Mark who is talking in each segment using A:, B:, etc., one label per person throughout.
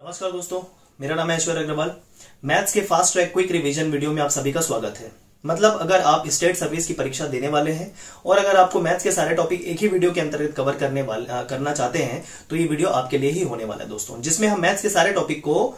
A: नमस्कार दोस्तों, मेरा नाम है ऐश्वर्य अग्रवाल। मैथ्स के fast track quick revision video में आप सभी का स्वागत है। मतलब अगर आप स्टेट सर्विस की परीक्षा देने वाले हैं और अगर आपको मैथ्स के सारे टॉपिक एक ही वीडियो के अंतर्गत कवर करना चाहते हैं तो ये वीडियो आपके लिए ही होने वाला है दोस्तों, जिसमें हम मैथ्स के सारे टॉपिक को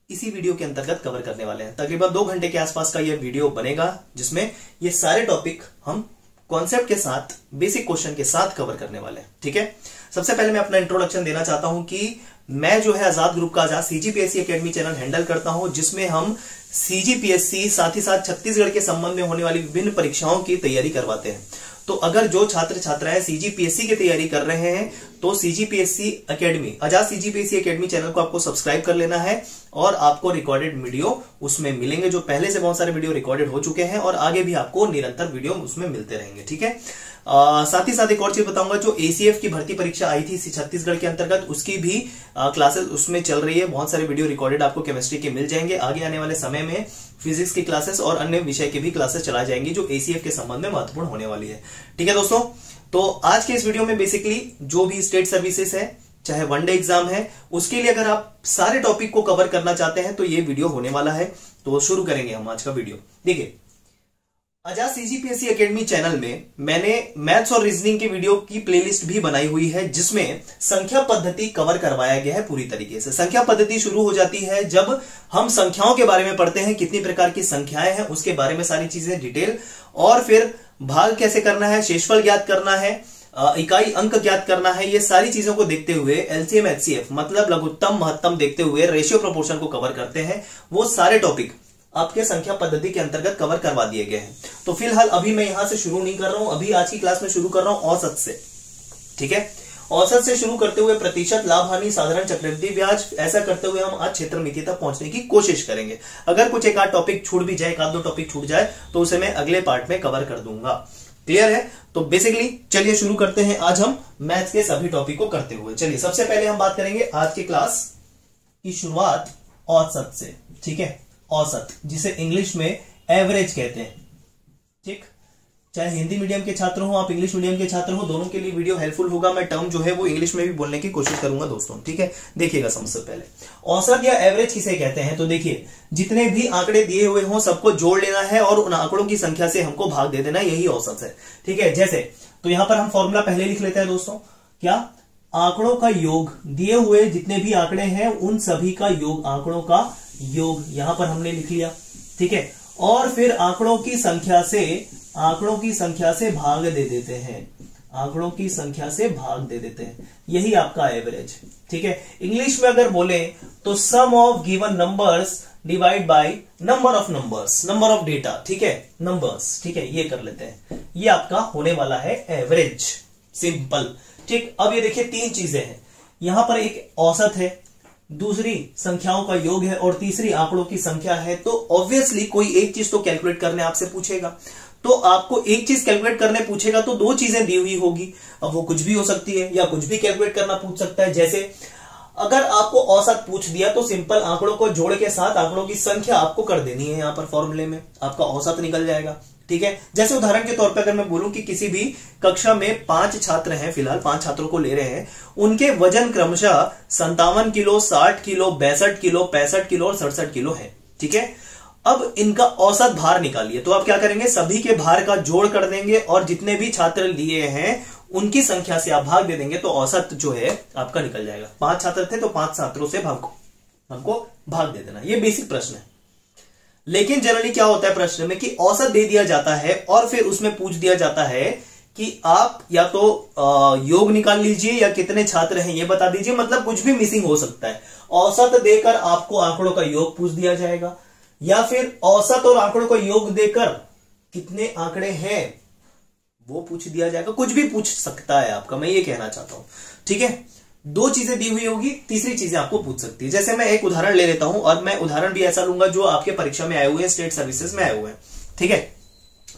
A: इसी वीडियो के अंतर्गत कवर करने वाले हैं। तकरीबन 2 घंटे के आसपास का यह वीडियो बनेगा, जिसमें ये सारे टॉपिक हम कॉन्सेप्ट के साथ, बेसिक क्वेश्चन के साथ कवर करने वाले हैं। ठीक है, सबसे पहले मैं अपना इंट्रोडक्शन देना चाहता हूं कि मैं जो है आजाद ग्रुप का आजाद सीजीपीएससी एकेडमी चैनल हैंडल करता हूं, जिसमें हम सीजीपीएससी साथ ही साथ छत्तीसगढ़ के संबंध में होने वाली विभिन्न परीक्षाओं की तैयारी करवाते हैं। तो अगर जो छात्र छात्राएं सीजीपीएससी की तैयारी कर रहे हैं तो सीजीपीएससी एकेडमी, आजाद सीजीपीएससी एकेडमी चैनल को आपको सब्सक्राइब कर लेना है और आपको रिकॉर्डेड वीडियो उसमें मिलेंगे। जो पहले से बहुत सारे वीडियो रिकॉर्डेड हो चुके हैं और आगे भी आपको निरंतर वीडियो उसमें मिलते रहेंगे। ठीक है, साथ ही साथ एक और चीज बताऊंगा, जो एसीएफ की भर्ती परीक्षा आई थी छत्तीसगढ़ के अंतर्गत, उसकी भी क्लासेस उसमें चल रही है। बहुत सारे वीडियो रिकॉर्डेड आपको केमिस्ट्री के मिल जाएंगे। आगे आने वाले समय में फिजिक्स की क्लासेस और अन्य विषय की भी क्लासेस चलाई जाएंगी, जो एसीएफ के संबंध में महत्वपूर्ण होने वाली है। ठीक है दोस्तों, तो आज के इस वीडियो में बेसिकली जो भी स्टेट सर्विसेज है, चाहे वनडे एग्जाम है, उसके लिए अगर आप सारे टॉपिक को कवर करना चाहते हैं तो ये वीडियो होने वाला है। तो शुरू करेंगे हम आज का वीडियो। देखिए, आजाद सीजीपीएससी एकेडमी चैनल में मैंने मैथ्स और रीजनिंग के वीडियो की प्लेलिस्ट भी बनाई हुई है, जिसमें संख्या पद्धति कवर करवाया गया है पूरी तरीके से। संख्या पद्धति शुरू हो जाती है जब हम संख्याओं के बारे में पढ़ते हैं, कितनी प्रकार की संख्याएं हैं उसके बारे में सारी चीजें डिटेल, और फिर भाग कैसे करना है, शेषफल ज्ञात करना है, इकाई अंक ज्ञात करना है। ये सारी चीजों को देखते हुए एलसीएम एचसीएफ मतलब लघुत्तम महत्तम देखते हुए रेशियो प्रोपोर्शन को कवर करते हैं। वो सारे टॉपिक आपके संख्या पद्धति के अंतर्गत कवर करवा दिए गए हैं। तो फिलहाल अभी मैं यहां से शुरू नहीं कर रहा हूं, अभी आज की क्लास में शुरू कर रहा हूं औसत से। ठीक है, औसत से शुरू करते हुए प्रतिशत, लाभ हानि, साधारण, चक्रवृद्धि ब्याज, ऐसा करते हुए हम आज क्षेत्र मिति तक पहुंचने की कोशिश करेंगे। अगर कुछ एक आध टॉपिक छूट भी जाए, एक आध दो टॉपिक छूट जाए तो उसे मैं अगले पार्ट में कवर कर दूंगा। क्लियर है? तो बेसिकली चलिए शुरू करते हैं आज हम मैथ्स के सभी टॉपिक को करते हुए। चलिए सबसे पहले हम बात करेंगे आज की क्लास की शुरुआत औसत से। ठीक है, औसत जिसे इंग्लिश में एवरेज कहते हैं। ठीक, चाहे हिंदी मीडियम के छात्र हो, आप इंग्लिश मीडियम के छात्र हो, दोनों के लिए वीडियो हेल्पफुल होगा। मैं टर्म जो है वो इंग्लिश में भी बोलने की कोशिश करूंगा दोस्तों। ठीक है, देखिएगा सबसे पहले औसत या एवरेज किसे कहते हैं। तो देखिए, जितने भी आंकड़े दिए हुए हों सबको जोड़ लेना है और उन आंकड़ों की संख्या से हमको भाग दे देना, यही औसत है। ठीक है, जैसे तो यहां पर हम फॉर्मूला पहले लिख लेते हैं दोस्तों। क्या? आंकड़ों का योग, दिए हुए जितने भी आंकड़े हैं उन सभी का योग, आंकड़ों का योग यहां पर हमने लिख लिया। ठीक है, और फिर आंकड़ों की संख्या से भाग दे देते हैं, आंकड़ों की संख्या से भाग दे देते हैं, यही आपका एवरेज। ठीक है, इंग्लिश में अगर बोले तो sum of given numbers divide by number of numbers, number of data. ठीक है, नंबर्स। ठीक है, ये कर लेते हैं, ये आपका होने वाला है एवरेज, सिंपल। ठीक, अब ये देखिए 3 चीजें हैं यहां पर, एक औसत है, दूसरी संख्याओं का योग है और तीसरी आंकड़ों की संख्या है। तो ऑब्वियसली कोई एक चीज तो कैलकुलेट करने आपसे पूछेगा, तो आपको एक चीज कैलकुलेट करने पूछेगा तो 2 चीजें दी हुई होगी। अब वो कुछ भी हो सकती है या कुछ भी कैलकुलेट करना पूछ सकता है। जैसे अगर आपको औसत पूछ दिया तो सिंपल आंकड़ों को जोड़ के साथ आंकड़ों की संख्या आपको कर देनी है, यहां पर फॉर्मूले में आपका औसत निकल जाएगा। ठीक है, जैसे उदाहरण के तौर पर अगर मैं बोलूं कि किसी भी कक्षा में 5 छात्र हैं, फिलहाल 5 छात्रों को ले रहे हैं, उनके वजन क्रमशः 57 किलो, 60 किलो, 62 किलो, 65 किलो और 67 किलो है। ठीक है, अब इनका औसत भार निकालिए। तो आप क्या करेंगे, सभी के भार का जोड़ कर देंगे और जितने भी छात्र लिए हैं उनकी संख्या से आप भाग दे देंगे, तो औसत जो है आपका निकल जाएगा। 5 छात्र थे तो 5 छात्रों से हमको भाग दे देना। ये बेसिक प्रश्न है। लेकिन जनरली क्या होता है प्रश्न में कि औसत दे दिया जाता है और फिर उसमें पूछ दिया जाता है कि आप या तो योग निकाल लीजिए या कितने छात्र हैं ये बता दीजिए, मतलब कुछ भी मिसिंग हो सकता है। औसत देकर आपको आंकड़ों का योग पूछ दिया जाएगा, या फिर औसत और आंकड़ों का योग देकर कितने आंकड़े हैं वो पूछ दिया जाएगा। कुछ भी पूछ सकता है आपका, मैं ये कहना चाहता हूं। ठीक है, 2 चीजें दी हुई होगी, तीसरी चीजें आपको पूछ सकती है। जैसे मैं एक उदाहरण ले लेता हूं और मैं उदाहरण भी ऐसा लूंगा जो आपके परीक्षा में आए हुए हैं, स्टेट सर्विसेज में आए हुए हैं। ठीक है,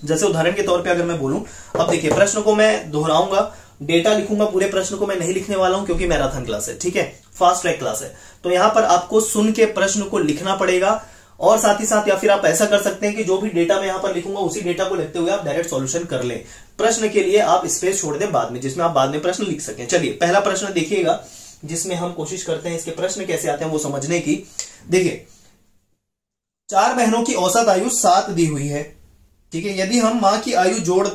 A: जैसे उदाहरण के तौर पे अगर मैं बोलूं, अब देखिए प्रश्न को मैं दोहराऊंगा, डेटा लिखूंगा, पूरे प्रश्न को मैं नहीं लिखने वाला हूं क्योंकि मैराथन क्लास है। ठीक है, फास्ट ट्रैक क्लास है, तो यहां पर आपको सुन के प्रश्न को लिखना पड़ेगा और साथ ही साथ या फिर आप ऐसा कर सकते हैं कि जो भी डेटा मैं यहां पर लिखूंगा उसी डेटा को लिखते हुए आप डायरेक्ट सॉल्यूशन कर लें। प्रश्न के लिए आप स्पेस छोड़ दें बाद में, जिसमें आप बाद में प्रश्न लिख सकें। चलिए पहला प्रश्न देखिएगा जिसमें हम कोशिश करते हैं इसके प्रश्न कैसे आते हैं वो समझने की। देखिए, 4 बहनों की औसत आयु 7 दी हुई है, ठीक है। यदि हम मां की आयु जोड़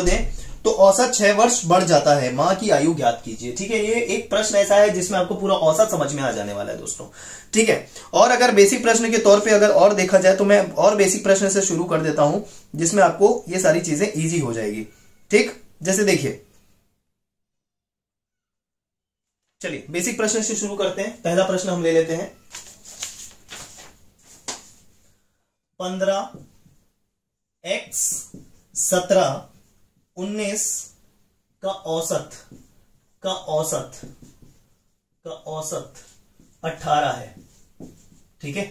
A: दें तो औसत 6 वर्ष बढ़ जाता है। मां की आयु ज्ञात कीजिए, ठीक है। ये एक प्रश्न ऐसा है जिसमें आपको पूरा औसत समझ में आ जाने वाला है दोस्तों, ठीक है। और अगर बेसिक प्रश्न के तौर पे अगर और देखा जाए तो मैं और बेसिक प्रश्न से शुरू कर देता हूं, जिसमें आपको ये सारी चीजें इजी हो जाएगी, ठीक। जैसे देखिए, चलिए बेसिक प्रश्न से शुरू करते हैं। पहला प्रश्न हम ले लेते हैं, 15x 17 19 का औसत 18 है, ठीक है।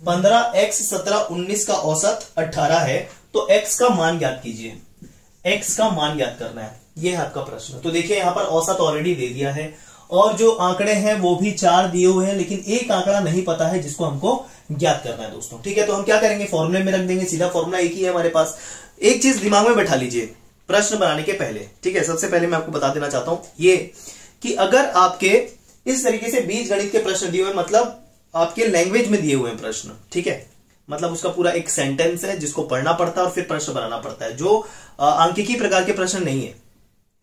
A: 15x 17 19 का औसत 18 है, तो x का मान ज्ञात कीजिए। x का मान ज्ञात करना है, यह है आपका प्रश्न। तो देखिए यहां पर औसत ऑलरेडी दे दिया है और जो आंकड़े हैं वो भी 4 दिए हुए हैं, लेकिन एक आंकड़ा नहीं पता है जिसको हमको ज्ञात करना है दोस्तों, ठीक है। तो हम क्या करेंगे, फॉर्मूले में रख देंगे, सीधा फॉर्मूला एक ही है हमारे पास। एक चीज दिमाग में बैठा लीजिए प्रश्न बनाने के पहले, ठीक है। सबसे पहले मैं आपको बता देना चाहता हूं ये कि अगर आपके इस तरीके से बीज गणित के प्रश्न दिए हुए, मतलब आपके लैंग्वेज में दिए हुए हैं प्रश्न, ठीक है, मतलब उसका पूरा एक सेंटेंस है जिसको पढ़ना पड़ता है और फिर प्रश्न बनाना पड़ता है, जो आंकिकी प्रकार के प्रश्न नहीं है,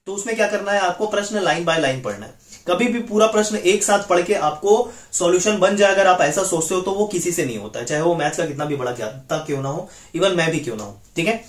A: तो उसमें क्या करना है, आपको प्रश्न लाइन बाय लाइन पढ़ना है। कभी भी पूरा प्रश्न एक साथ पढ़ के आपको सॉल्यूशन बन जाए अगर आप ऐसा सोचते हो तो वो किसी से नहीं होता है, चाहे वो मैथ्स का कितना भी बड़ा ज्ञाता क्यों ना हो, इवन मैं भी क्यों ना हो, ठीक है।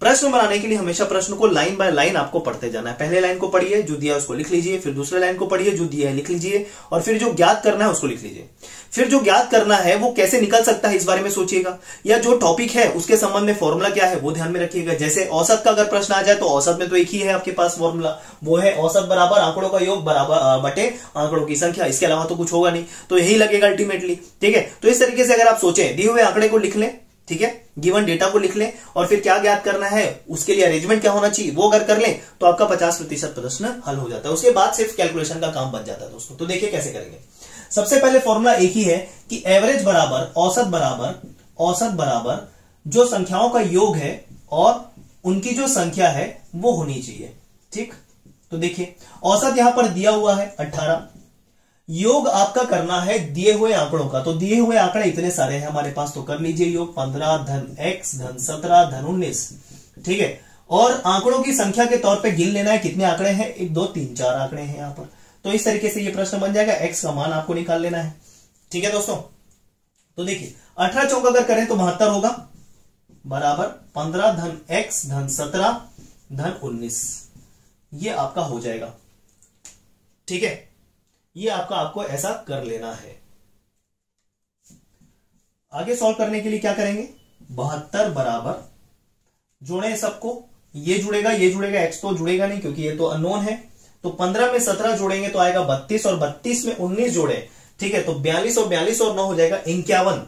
A: प्रश्न बनाने के लिए हमेशा प्रश्न को लाइन बाय लाइन आपको पढ़ते जाना है। पहले लाइन को पढ़िए, जो दिया है उसको लिख लीजिए, फिर दूसरे लाइन को पढ़िए, जो दिया है लिख लीजिए, और फिर जो ज्ञात करना है उसको लिख लीजिए। फिर जो ज्ञात करना है वो कैसे निकल सकता है इस बारे में सोचिएगा, या जो टॉपिक है उसके संबंध में फॉर्मूला क्या है वो ध्यान में रखिएगा। जैसे औसत का अगर प्रश्न आ जाए तो औसत में तो एक ही है आपके पास फॉर्मूला, वो है औसत बराबर आंकड़ों का योग बराबर बटे आंकड़ों की संख्या, इसके अलावा तो कुछ होगा नहीं, तो यही लगेगा अल्टीमेटली, ठीक है। तो इस तरीके से अगर आप सोचें, दिए हुए आंकड़े को लिख लें, ठीक है, गिवन डेटा को लिख लें, और फिर क्या ज्ञात करना है उसके लिए अरेंजमेंट क्या होना चाहिए वो अगर कर लें तो आपका 50% प्रश्न हल हो जाता है। उसके बाद सिर्फ कैलकुलेशन का काम बन जाता है दोस्तों। तो देखिए कैसे करेंगे। सबसे पहले फॉर्मूला एक ही है कि एवरेज बराबर औसत बराबर जो संख्याओं का योग है और उनकी जो संख्या है वो होनी चाहिए, ठीक। तो देखिए औसत यहां पर दिया हुआ है 18, योग आपका करना है दिए हुए आंकड़ों का, तो दिए हुए आंकड़े इतने सारे हैं हमारे पास, तो कर लीजिए योग 15 धन x धन 17 धन 19, ठीक है। और आंकड़ों की संख्या के तौर पे गिन लेना है कितने आंकड़े हैं, 1 2 3 4 आंकड़े हैं यहां पर। तो इस तरीके से ये प्रश्न बन जाएगा, x का मान आपको निकाल लेना है, ठीक है दोस्तों। तो देखिए 18 चौक अगर करें तो 72 होगा, बराबर 15 धन x धन 17 धन 19, ये आपका हो जाएगा, ठीक है। ये आपको ऐसा कर लेना है। आगे सॉल्व करने के लिए क्या करेंगे, 72 बराबर जोड़े सबको, ये जुड़ेगा x तो जुड़ेगा नहीं क्योंकि ये तो अननोन है, तो 15 में 17 जोड़ेंगे तो आएगा 32, और 32 में 19 जोड़े, ठीक है, तो 42 और 9 हो जाएगा 51,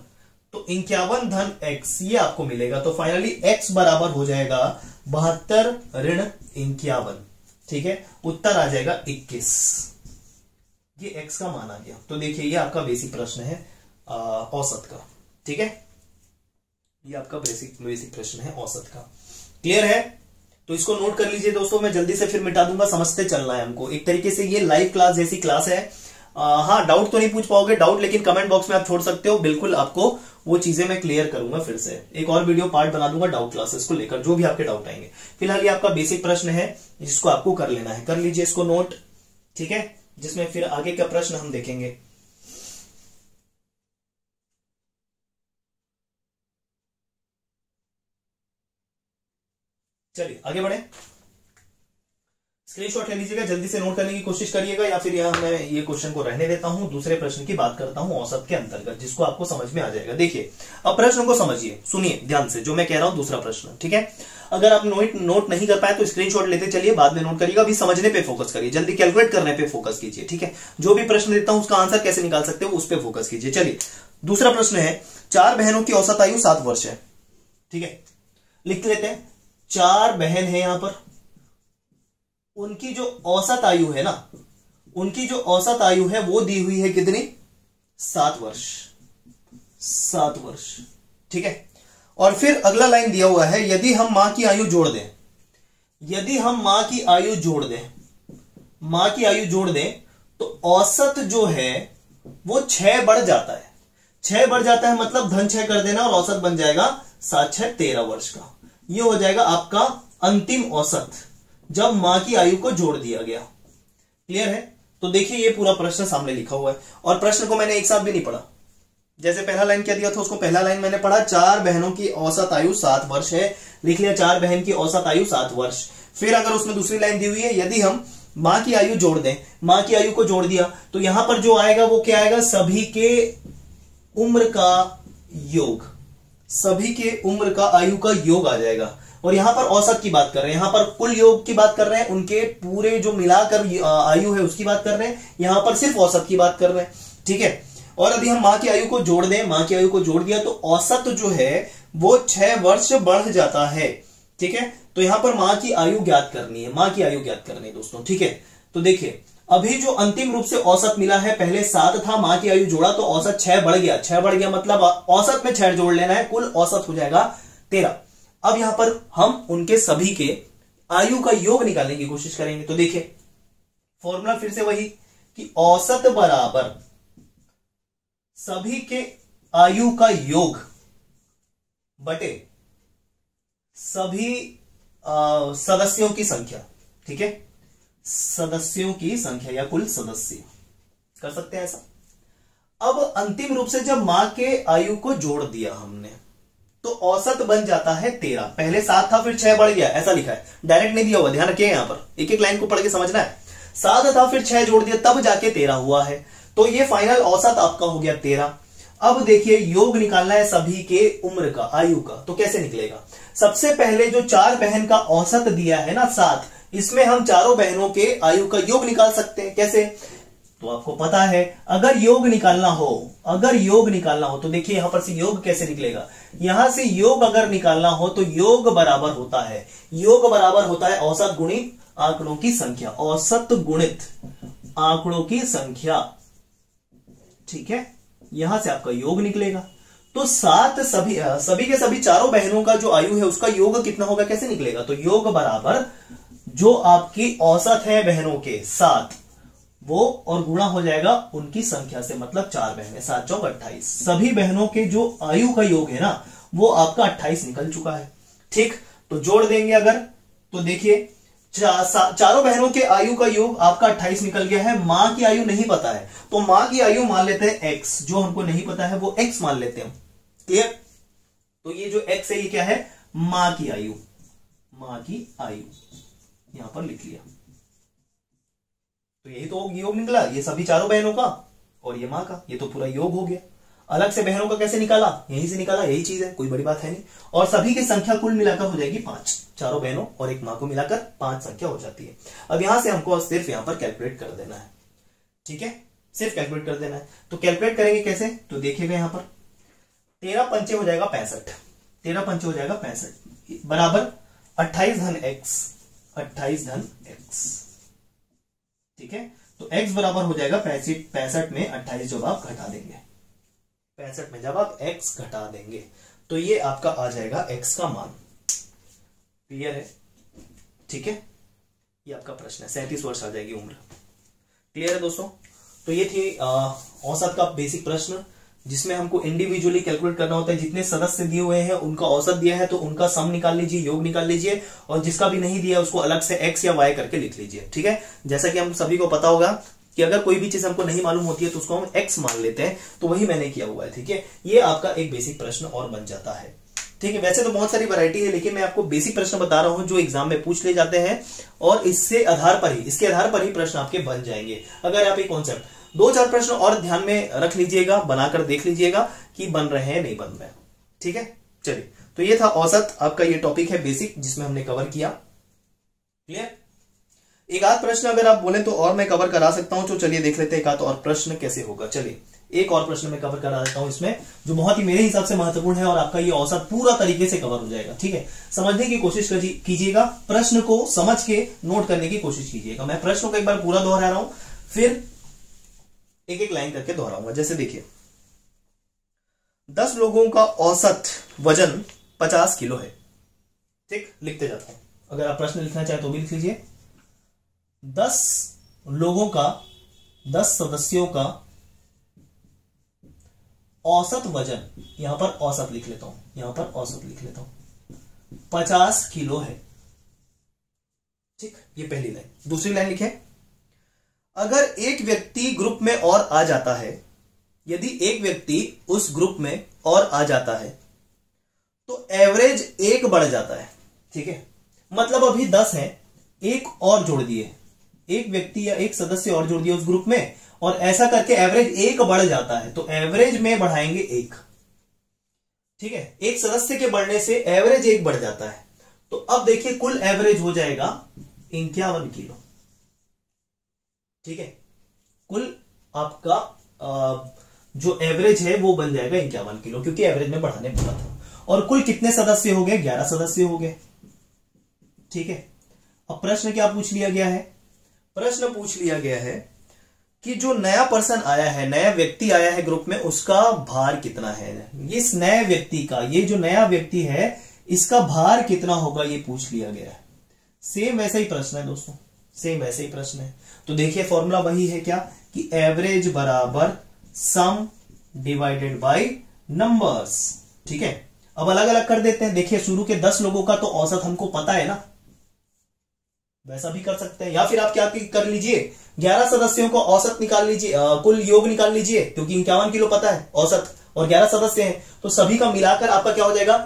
A: तो 51 धन x ये आपको मिलेगा। तो फाइनली x बराबर हो जाएगा 72 ऋण 51, ठीक है, उत्तर आ जाएगा 21, ये x का मान आ गया। तो देखिए ये आपका बेसिक प्रश्न है औसत का, ठीक है, ये आपका बेसिक प्रश्न है औसत का। क्लियर है, तो इसको नोट कर लीजिए दोस्तों, मैं जल्दी से फिर मिटा दूंगा, समझते चलना है हमको। एक तरीके से ये लाइव क्लास जैसी क्लास है। हाँ, डाउट तो नहीं पूछ पाओगे डाउट, लेकिन कमेंट बॉक्स में आप छोड़ सकते हो, बिल्कुल आपको वो चीजें मैं क्लियर करूंगा। फिर से एक और वीडियो पार्ट बना दूंगा डाउट क्लासेस को लेकर, जो भी आपके डाउट आएंगे। फिलहाल ये आपका बेसिक प्रश्न है जिसको आपको कर लेना है, कर लीजिए इसको नोट, ठीक है, जिसमें फिर आगे का प्रश्न हम देखेंगे। चलिए आगे बढ़े, स्क्रीनशॉट ले लीजिएगा, जल्दी से नोट करने की कोशिश करिएगा, या फिर यहां मैं ये क्वेश्चन को रहने देता हूं, दूसरे प्रश्न की बात करता हूं औसत के अंतर्गत, जिसको आपको समझ में आ जाएगा। देखिए अब प्रश्न को समझिए, सुनिए ध्यान से जो मैं कह रहा हूं, दूसरा प्रश्न, ठीक है। अगर आप नोट नहीं कर पाए तो स्क्रीनशॉट लेते चलिए, बाद में नोट करिएगा, अभी समझने पे फोकस करिए, जल्दी कैलकुलेट करने पे फोकस कीजिए, ठीक है। जो भी प्रश्न देता हूं उसका आंसर कैसे निकाल सकते हो उस पर फोकस कीजिए। चलिए दूसरा प्रश्न है, 4 बहनों की औसत आयु 7 वर्ष है, ठीक है, लिख लेते हैं। 4 बहन है यहां पर, उनकी जो औसत आयु है ना, उनकी जो औसत आयु है वो दी हुई है कितनी, 7 वर्ष, 7 वर्ष, ठीक है। और फिर अगला लाइन दिया हुआ है, यदि हम मां की आयु जोड़ दें, यदि हम मां की आयु जोड़ दें, मां की आयु जोड़ दें तो औसत जो है वो 6 बढ़ जाता है। 6 बढ़ जाता है मतलब धन 6 कर देना और औसत बन जाएगा 7 6 13 वर्ष का। ये हो जाएगा आपका अंतिम औसत जब मां की आयु को जोड़ दिया गया। क्लियर है? तो देखिए ये पूरा प्रश्न सामने लिखा हुआ है और प्रश्न को मैंने एक साथ भी नहीं पढ़ा। जैसे पहला लाइन क्या दिया था उसको पहला लाइन मैंने पढ़ा, 4 बहनों की औसत आयु 7 वर्ष है, लिख लिया 4 बहन की औसत आयु 7 वर्ष। फिर अगर उसमें दूसरी लाइन दी हुई है, यदि हम मां की आयु जोड़ दें, मां की आयु को जोड़ दिया तो यहां पर जो आएगा वो क्या आएगा, सभी के उम्र का योग, सभी के उम्र का आयु का योग आ जाएगा। और यहां पर औसत की बात कर रहे हैं, यहां पर कुल योग की बात कर रहे हैं, उनके पूरे जो मिलाकर आयु है उसकी बात कर रहे हैं, यहां पर सिर्फ औसत की बात कर रहे हैं। ठीक है, और यदि हम मां की आयु को जोड़ दें, मां की आयु को जोड़ दिया तो औसत जो है वो 6 वर्ष बढ़ जाता है। ठीक है, तो यहां पर मां की आयु ज्ञात करनी है, मां की आयु ज्ञात करनी है दोस्तों। ठीक है, तो देखिए अभी जो अंतिम रूप से औसत मिला है, पहले 7 था, मां की आयु जोड़ा तो औसत 6 बढ़ गया, 6 बढ़ गया मतलब औसत में 6 जोड़ लेना है, कुल औसत हो जाएगा 13। अब यहां पर हम उनके सभी के आयु का योग निकालने की कोशिश करेंगे। तो देखिए फॉर्मूला फिर से वही कि औसत बराबर सभी के आयु का योग बटे सभी सदस्यों की संख्या। ठीक है, सदस्यों की संख्या या कुल सदस्य कर सकते हैं ऐसा। अब अंतिम रूप से जब मां के आयु को जोड़ दिया हमने तो औसत बन जाता है 13। पहले 7 था फिर 6 बढ़ गया, ऐसा लिखा है, डायरेक्ट नहीं दिया हुआ, ध्यान रखिए यहां पर एक एक लाइन को पढ़ के समझना है। 7 था फिर 6 जोड़ दिया तब जाके 13 हुआ है, तो ये फाइनल औसत आपका हो गया 13। अब देखिए योग निकालना है सभी के उम्र का, आयु का, तो कैसे निकलेगा। सबसे पहले जो 4 बहन का औसत दिया है ना 7, इसमें हम चारों बहनों के आयु का योग निकाल सकते हैं। कैसे, तो आपको पता है अगर योग निकालना हो, अगर योग निकालना हो तो देखिए यहां पर से योग कैसे निकलेगा, यहां से योग अगर निकालना हो तो योग बराबर होता है, योग बराबर होता है औसत गुणित आंकड़ों की संख्या, औसत गुणित आंकड़ों की संख्या। ठीक है, यहां से आपका योग निकलेगा। तो 7 सभी के सभी चारों बहनों का जो आयु है उसका योग कितना होगा, कैसे निकलेगा, तो योग बराबर जो आपकी औसत है बहनों के 7 वो और गुणा हो जाएगा उनकी संख्या से, मतलब 4 बहनें, 7 चौक 28। सभी बहनों के जो आयु का योग है ना वो आपका 28 निकल चुका है। ठीक, तो जोड़ देंगे अगर तो देखिए चारों बहनों के आयु का योग आपका 28 निकल गया है। मां की आयु नहीं पता है तो मां की आयु मान लेते हैं x, जो हमको नहीं पता है वो x मान लेते हैं। क्लियर, तो ये जो x है ये क्या है, मां की आयु, मां की आयु यहां पर लिख लिया। तो यही तो योग निकला, ये सभी चारों बहनों का और ये मां का, ये तो पूरा योग हो गया। अलग से बहनों का कैसे निकाला, यहीं से निकाला, यही चीज है, कोई बड़ी बात है नहीं। और सभी की संख्या कुल मिलाकर हो जाएगी 5, चारों बहनों और एक मां को मिलाकर 5 संख्या हो जाती है। अब यहां से हमको सिर्फ यहां पर कैलकुलेट कर देना है। ठीक है, सिर्फ कैलकुलेट कर देना है। तो कैलकुलेट करेंगे कैसे, तो देखिएगा यहां पर 13 पंचे हो जाएगा 65, 13 पंचे हो जाएगा 65 बराबर 28 धन x, 28 धन x। ठीक है, तो x बराबर हो जाएगा 65 में 28 जब आप घटा देंगे, 65 में जब आप x घटा देंगे तो ये आपका आ जाएगा x का मान। क्लियर है? ठीक है, ये आपका प्रश्न है, 37 वर्ष आ जाएगी उम्र। क्लियर है दोस्तों? तो ये थी औसत का बेसिक प्रश्न जिसमें हमको इंडिविजुअली कैलकुलेट करना होता है। जितने सदस्य दिए हुए हैं उनका औसत दिया है तो उनका सम निकाल लीजिए, योग निकाल लीजिए, और जिसका भी नहीं दिया उसको अलग से x या y करके लिख लीजिए। ठीक है, जैसा कि हम सभी को पता होगा कि अगर कोई भी चीज हमको नहीं मालूम होती है तो उसको हम x मान लेते हैं, तो वही मैंने किया हुआ है। ठीक है, ये आपका एक बेसिक प्रश्न और बन जाता है। ठीक है, वैसे तो बहुत सारी वैरायटी है लेकिन मैं आपको बेसिक प्रश्न बता रहा हूं जो एग्जाम में पूछ ले जाते हैं और इसके आधार पर ही प्रश्न आपके बन जाएंगे। अगर आप ये कॉन्सेप्ट 2-4 प्रश्न और ध्यान में रख लीजिएगा, बनाकर देख लीजिएगा कि बन रहे हैं नहीं बन रहे। ठीक है, चलिए, तो ये था औसत, आपका ये टॉपिक है बेसिक जिसमें हमने कवर किया। क्लियर? एक आध प्रश्न अगर आप बोले तो और मैं कवर करा सकता हूं, तो चलिए देख लेते हैं एक आध और प्रश्न कैसे होगा। चलिए एक और प्रश्न मैं कवर करा देता हूं इसमें, जो बहुत ही मेरे हिसाब से महत्वपूर्ण है और आपका ये औसत पूरा तरीके से कवर हो जाएगा। ठीक है, समझने की कोशिश कीजिएगा, प्रश्न को समझ के नोट करने की कोशिश कीजिएगा। मैं प्रश्न को एक बार पूरा दोहरा रहा हूं, फिर एक एक लाइन करके दोहराऊंगा। जैसे देखिए 10 लोगों का औसत वजन 50 किलो है। ठीक, लिखते जाता हूं, अगर आप प्रश्न लिखना चाहे तो भी लिख लीजिए। 10 लोगों का 10 सदस्यों का औसत वजन, यहां पर औसत लिख लेता हूं, यहां पर औसत लिख लेता हूं, 50 किलो है। ठीक, ये पहली लाइन। दूसरी लाइन लिखे, अगर एक व्यक्ति ग्रुप में और आ जाता है, यदि एक व्यक्ति उस ग्रुप में और आ जाता है तो एवरेज 1 बढ़ जाता है। ठीक है, मतलब अभी 10 है, एक और जोड़ दिए, एक व्यक्ति या एक सदस्य और जोड़ दिया उस ग्रुप में, और ऐसा करके एवरेज 1 बढ़ जाता है, तो एवरेज में बढ़ाएंगे 1। ठीक है, एक सदस्य के बढ़ने से एवरेज 1 बढ़ जाता है, तो अब देखिए कुल एवरेज हो जाएगा 51 किलो। ठीक है, कुल आपका जो एवरेज है वो बन जाएगा 51 किलो, क्योंकि एवरेज में बढ़ाने बोला था। और कुल कितने सदस्य हो गए? 11 सदस्य हो गए। ठीक है, अब प्रश्न क्या पूछ लिया गया है? प्रश्न पूछ लिया गया है कि जो नया पर्सन आया है, नया व्यक्ति आया है ग्रुप में, उसका भार कितना है। इस नए व्यक्ति का, ये जो नया व्यक्ति है, इसका भार कितना होगा, ये पूछ लिया गया है। सेम वैसा ही प्रश्न है दोस्तों, सेम वैसे ही प्रश्न है। तो देखिए फॉर्मूला वही है क्या, कि एवरेज बराबर सम डिवाइडेड बाय नंबर्स। ठीक है, अब अलग अलग कर देते हैं। देखिए शुरू के 10 लोगों का तो औसत हमको पता है ना, वैसा भी कर सकते हैं, या फिर आप क्या कर लीजिए, 11 सदस्यों को औसत निकाल लीजिए, कुल योग निकाल लीजिए, क्योंकि 51 किलो पता है औसत, और 11 सदस्य हैं, तो सभी का मिलाकर आपका क्या हो जाएगा,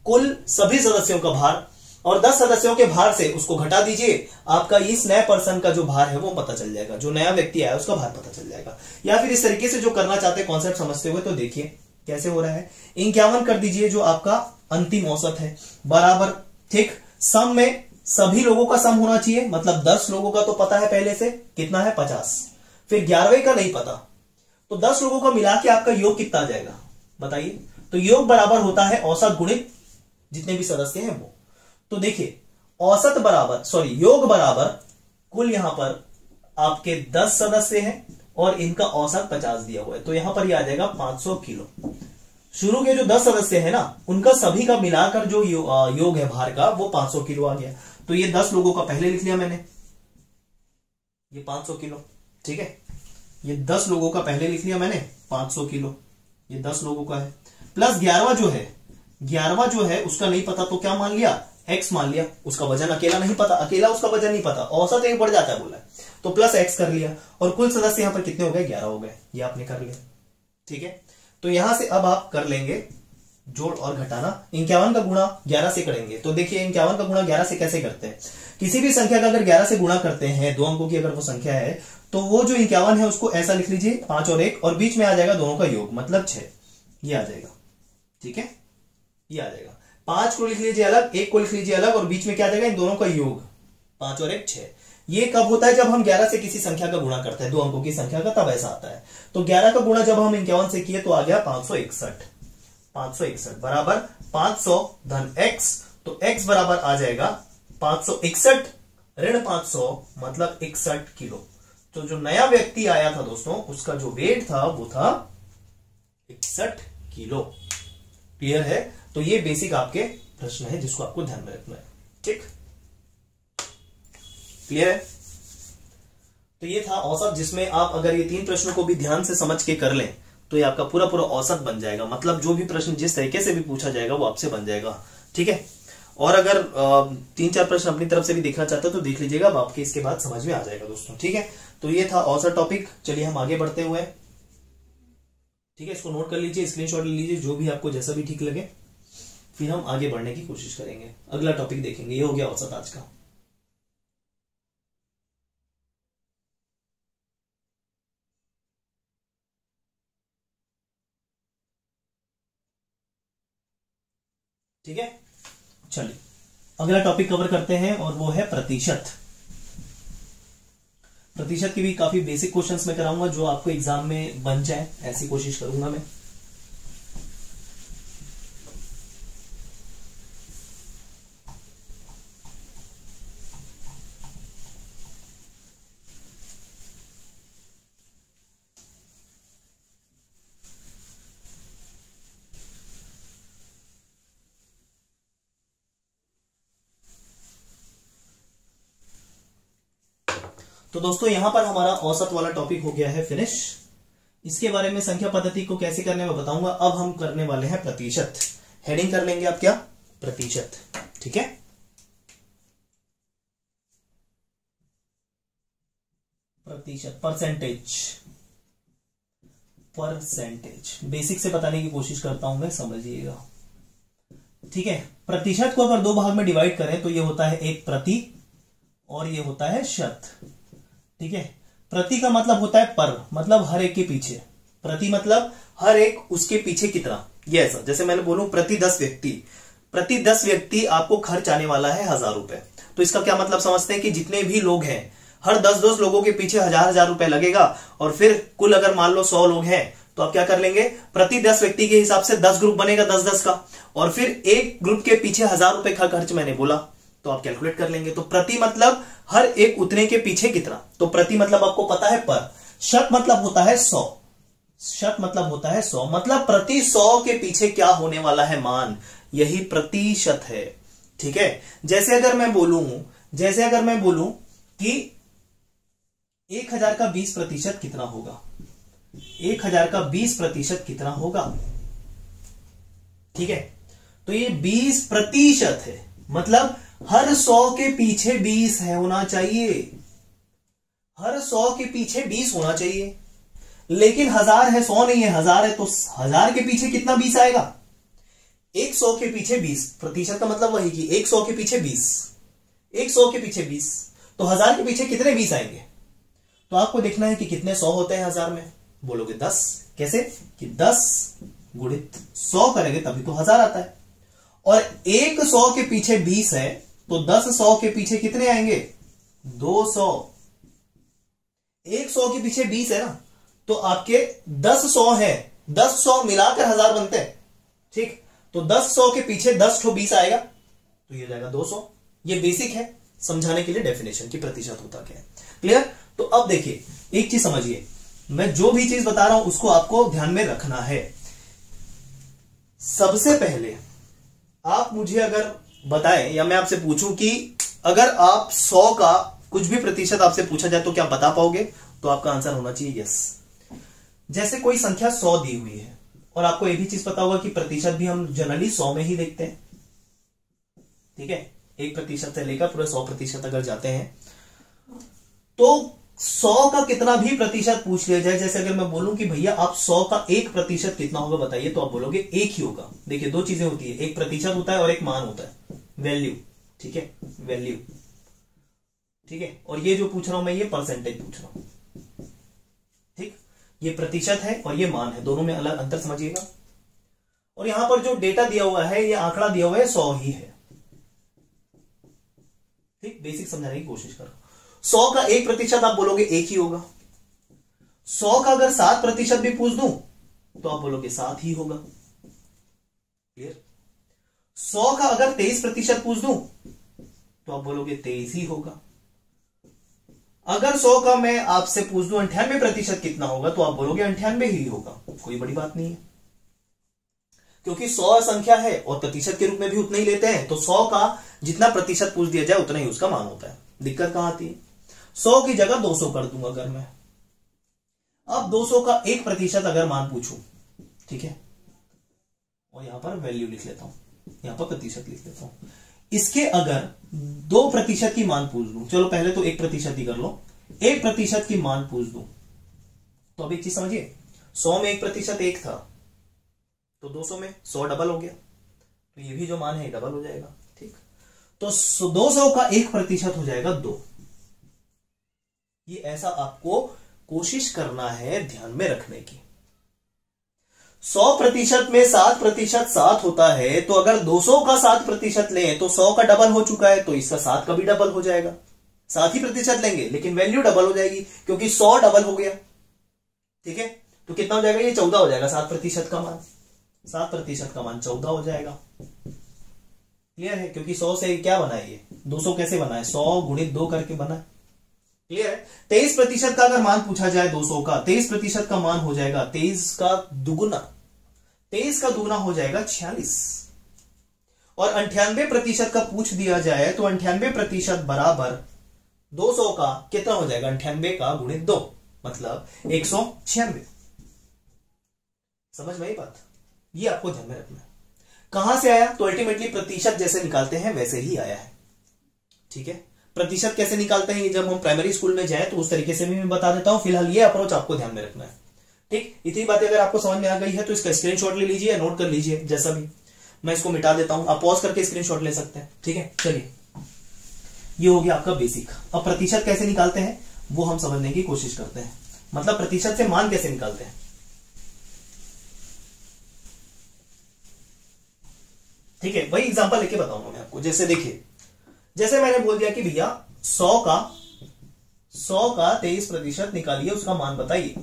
A: कुल सभी सदस्यों का भार, और 10 सदस्यों के भार से उसको घटा दीजिए, आपका इस नए पर्सन का जो भार है वो पता चल जाएगा, जो नया व्यक्ति आया उसका भार पता चल जाएगा। या फिर इस तरीके से जो करना चाहते हैं कॉन्सेप्ट समझते हुए, तो देखिए कैसे हो रहा है। 51 कर दीजिए जो आपका अंतिम औसत है, बराबर, ठीक, सम में सभी लोगों का सम होना चाहिए, मतलब 10 लोगों का तो पता है पहले से, कितना है 50, फिर 11वें का नहीं पता, तो 10 लोगों का मिला के आपका योग कितना आ जाएगा बताइए। तो योग बराबर होता है औसत गुणित जितने भी सदस्य हैं वो। तो देखिए औसत बराबर, सॉरी, योग बराबर कुल यहां पर आपके 10 सदस्य हैं और इनका औसत 50 दिया हुआ है, तो यहां पर ये आ जाएगा 500 किलो। शुरू के जो 10 सदस्य हैं ना, उनका सभी का मिलाकर जो योग है भार का, वो 500 किलो आ गया। तो ये 10 लोगों का पहले लिख लिया मैंने, ये 500 किलो। ठीक है, ये 10 लोगों का पहले लिख लिया मैंने 500 किलो, ये 10 लोगों का है, प्लस 11वां जो है, 11वां जो है उसका नहीं पता, तो क्या मान लिया, x मान लिया, उसका वजन अकेला नहीं पता, अकेला उसका वजन नहीं पता, औसत 1 बढ़ जाता है बोला, तो प्लस x कर लिया, और कुल सदस्य यहां पर कितने हो गए, 11 हो गए, ये आपने कर लिया। ठीक है, तो यहां से अब आप कर लेंगे जोड़ और घटाना। 51 का गुणा 11 से करेंगे, तो देखिए 51 का गुणा 11 से कैसे करते हैं, किसी भी संख्या का अगर 11 से गुणा करते हैं, 2 अंकों की अगर वो संख्या है, तो वो जो 51 है उसको ऐसा लिख लीजिए, 5 और 1, और बीच में आ जाएगा दोनों का योग, मतलब 6, ये आ जाएगा। ठीक है, ये आ जाएगा, 5 को लिख लीजिए अलग, 1 को लिख लीजिए अलग, और बीच में क्या आ जाएगा, इन दोनों का योग, 5 और 1 6। ये कब होता है, जब हम 11 से किसी संख्या का गुणा करते हैं, 2 अंकों की संख्या का, तब ऐसा आता है। तो 11 का गुणा जब हम 51 से किए तो आ गया 561, 561 बराबर 500 धन x, तो x बराबर आ जाएगा 561 ऋण 500, मतलब 61 किलो। तो जो नया व्यक्ति आया था दोस्तों, उसका जो वेट था वो था 61 किलो। क्लियर है? तो ये बेसिक आपके प्रश्न है जिसको आपको ध्यान में रखना है। ठीक, क्लियर है? तो ये था औसत, जिसमें आप अगर ये 3 प्रश्नों को भी ध्यान से समझ के कर लें तो ये आपका पूरा पूरा औसत बन जाएगा, मतलब जो भी प्रश्न जिस तरीके से भी पूछा जाएगा वो आपसे बन जाएगा। ठीक है, और अगर 3-4 प्रश्न अपनी तरफ से भी देखना चाहते हो तो देख लीजिएगा, अब आपके इसके बाद समझ में आ जाएगा दोस्तों। ठीक है, तो ये था औसत टॉपिक। चलिए हम आगे बढ़ते हुए, ठीक है, इसको नोट कर लीजिए, स्क्रीनशॉट ले लीजिए, जो भी आपको जैसा भी ठीक लगे, फिर हम आगे बढ़ने की कोशिश करेंगे, अगला टॉपिक देखेंगे। ये हो गया औसत आज का। ठीक है, चलिए अगला टॉपिक कवर करते हैं, और वो है प्रतिशत। प्रतिशत की भी काफी बेसिक क्वेश्चंस मैं कराऊंगा, जो आपको एग्जाम में बन जाए, ऐसी कोशिश करूंगा मैं। तो दोस्तों यहां पर हमारा औसत वाला टॉपिक हो गया है फिनिश। इसके बारे में संख्या पद्धति को कैसे करने में बताऊंगा। अब हम करने वाले हैं प्रतिशत। हेडिंग कर लेंगे आप क्या, प्रतिशत। ठीक है, प्रतिशत, परसेंटेज। बेसिक से बताने की कोशिश करता हूं मैं, समझिएगा। ठीक है, प्रतिशत को अगर दो भाग में डिवाइड करें तो ये होता है एक प्रति और ये होता है शत। ठीक है, प्रति का मतलब होता है पर, मतलब हर एक के पीछे। प्रति मतलब हर एक उसके पीछे कितना। ये ऐसा, जैसे मैंने बोलूं प्रति 10 व्यक्ति आपको खर्च आने वाला है 1000 रुपए। तो इसका क्या मतलब समझते हैं कि जितने भी लोग हैं, हर 10 लोगों के पीछे 1000 रुपए लगेगा। और फिर कुल अगर मान लो 100 लोग हैं तो आप क्या कर लेंगे, प्रति 10 व्यक्ति के हिसाब से 10 ग्रुप बनेगा 10-10 का, और फिर एक ग्रुप के पीछे 1000 रुपए का खर्च मैंने बोला तो आप कैलकुलेट कर लेंगे। तो प्रति मतलब हर एक उतने के पीछे कितना। तो प्रति मतलब आपको पता है पर। शत मतलब होता है 100। शत मतलब होता है 100, मतलब प्रति 100 के पीछे क्या होने वाला है मान, यही प्रतिशत है। ठीक है, जैसे अगर मैं बोलूं कि 1000 का 20% कितना होगा, 1000 का 20% कितना होगा। ठीक है, तो ये 20% है, मतलब हर 100 के पीछे 20 है होना चाहिए। हर 100 के पीछे 20 होना चाहिए, लेकिन 1000 है, 100 नहीं है, 1000 है। तो 1000 के पीछे कितना 20 आएगा, 100 के पीछे 20। प्रतिशत का मतलब वही कि 100 के पीछे 20, 100 के पीछे 20, तो 1000 के पीछे कितने 20 आएंगे। तो आपको देखना है कि कितने 100 होते हैं 1000 में। बोलोगे 10। कैसे कि 10 गुणित 100 करेंगे तभी तो 1000 आता है। और 100 के पीछे 20 है, तो 10 100 के पीछे कितने आएंगे, 200। 100 के पीछे 20 है ना, तो आपके 10 100 है, 10 100 मिलाकर 1000 बनते हैं। ठीक, तो 10 100 के पीछे 10 ठो 20 आएगा, तो ये जाएगा 200। ये बेसिक है, समझाने के लिए डेफिनेशन की प्रतिशत होता क्या है। क्लियर। तो अब देखिए एक चीज समझिए, मैं जो भी चीज बता रहा हूं उसको आपको ध्यान में रखना है। सबसे पहले आप मुझे अगर बताएं या मैं आपसे पूछूं कि अगर आप 100 का कुछ भी प्रतिशत आपसे पूछा जाए तो क्या बता पाओगे, तो आपका आंसर होना चाहिए यस। जैसे कोई संख्या 100 दी हुई है, और आपको यह भी चीज पता होगा कि प्रतिशत भी हम जनरली 100 में ही देखते हैं। ठीक है, 1% से लेकर पूरे 100% अगर जाते हैं, तो 100 का कितना भी प्रतिशत पूछ लिया जाए, जैसे अगर मैं बोलूं कि भैया आप 100 का 1% कितना होगा बताइए, तो आप बोलोगे 1 ही होगा। देखिए दो चीजें होती है, एक प्रतिशत होता है और एक मान होता है, वैल्यू। ठीक है, वैल्यू। ठीक है, और ये जो पूछ रहा हूं मैं, ये परसेंटेज पूछ रहा हूं। ठीक, ये प्रतिशत है और ये मान है, दोनों में अलग अंतर समझिएगा। और यहां पर जो डेटा दिया हुआ है, ये आंकड़ा दिया हुआ है 100 ही है। ठीक, बेसिक समझाने की कोशिश करो। 100 का 1% आप बोलोगे 1 ही होगा। 100 का अगर 7% भी पूछ दूं तो आप बोलोगे 7 ही होगा। क्लियर। 100 का अगर 23% पूछ दूं तो आप बोलोगे 23 ही होगा। अगर 100 का मैं आपसे पूछ दूं 98% कितना होगा, तो आप बोलोगे 98 ही होगा। कोई बड़ी बात नहीं है, क्योंकि 100 संख्या है और प्रतिशत के रूप में भी उतना ही लेते हैं, तो 100 का जितना प्रतिशत पूछ दिया जाए उतना ही उसका मान होता है। दिक्कत कहां आती है, 100 की जगह 200 कर दूंगा अगर मैं। अब 200 का 1% अगर मान पूछूं, ठीक है, और यहां पर वैल्यू लिख लेता हूं, यहां पर प्रतिशत लिख लेता हूं। इसके अगर 2% की मान पूछ दूं, चलो पहले तो 1% ही कर लो, 1% की मान पूछ दूं, तो अब एक चीज समझिए, 100 में 1% 1 था, तो 200 में 100 डबल हो गया, तो ये भी जो मान है डबल हो जाएगा। ठीक, तो 200 का 1% हो जाएगा 2। ये ऐसा आपको कोशिश करना है ध्यान में रखने की। 100% में 7% 7 होता है, तो अगर 200 का 7% लें तो 100 का डबल हो चुका है, तो इसका 7 का भी डबल हो जाएगा। 7 ही प्रतिशत लेंगे लेकिन वैल्यू डबल हो जाएगी, क्योंकि 100 डबल हो गया। ठीक है, तो कितना हो जाएगा, ये 14 हो जाएगा। 7% का मान, 7% का मान 14 हो जाएगा। क्लियर है, क्योंकि 100 से क्या बना है, ये 200 कैसे बना है, 100 गुणित 2 करके बना है। क्लियर है। 23% का अगर मान पूछा जाए 200 का, 23% का मान हो जाएगा 23 का दुगुना, 23 का दुगुना हो जाएगा 46। और 98% का पूछ दिया जाए तो 98% बराबर 200 का कितना हो जाएगा 98 का गुणित 2 मतलब 196। समझ में आई बात? ये आपको ध्यान में रखना है। कहां से आया? तो अल्टीमेटली प्रतिशत जैसे निकालते हैं वैसे ही आया है। ठीक है, प्रतिशत कैसे निकालते हैं जब हम प्राइमरी स्कूल में जाए तो उस तरीके से भी मैं बता देता हूं। फिलहाल ये अप्रोच आपको ध्यान में रखना है। ठीक, इतनी बातें अगर आपको समझ में आ गई है तो इसका स्क्रीनशॉट ले लीजिए, नोट कर लीजिए। जैसा भी मैं इसको मिटा देता हूं, आप पॉज करके स्क्रीनशॉट ले सकते हैं। ठीक है, चलिए ये हो गया आपका बेसिक। अब प्रतिशत कैसे निकालते हैं वो हम समझने की कोशिश करते हैं। मतलब प्रतिशत से मान कैसे निकालते हैं। ठीक है, वही एग्जांपल लेके बताऊंगा मैं आपको। जैसे देखिए, जैसे मैंने बोल दिया कि भैया 100 का 23% निकालिए, उसका मान बताइए।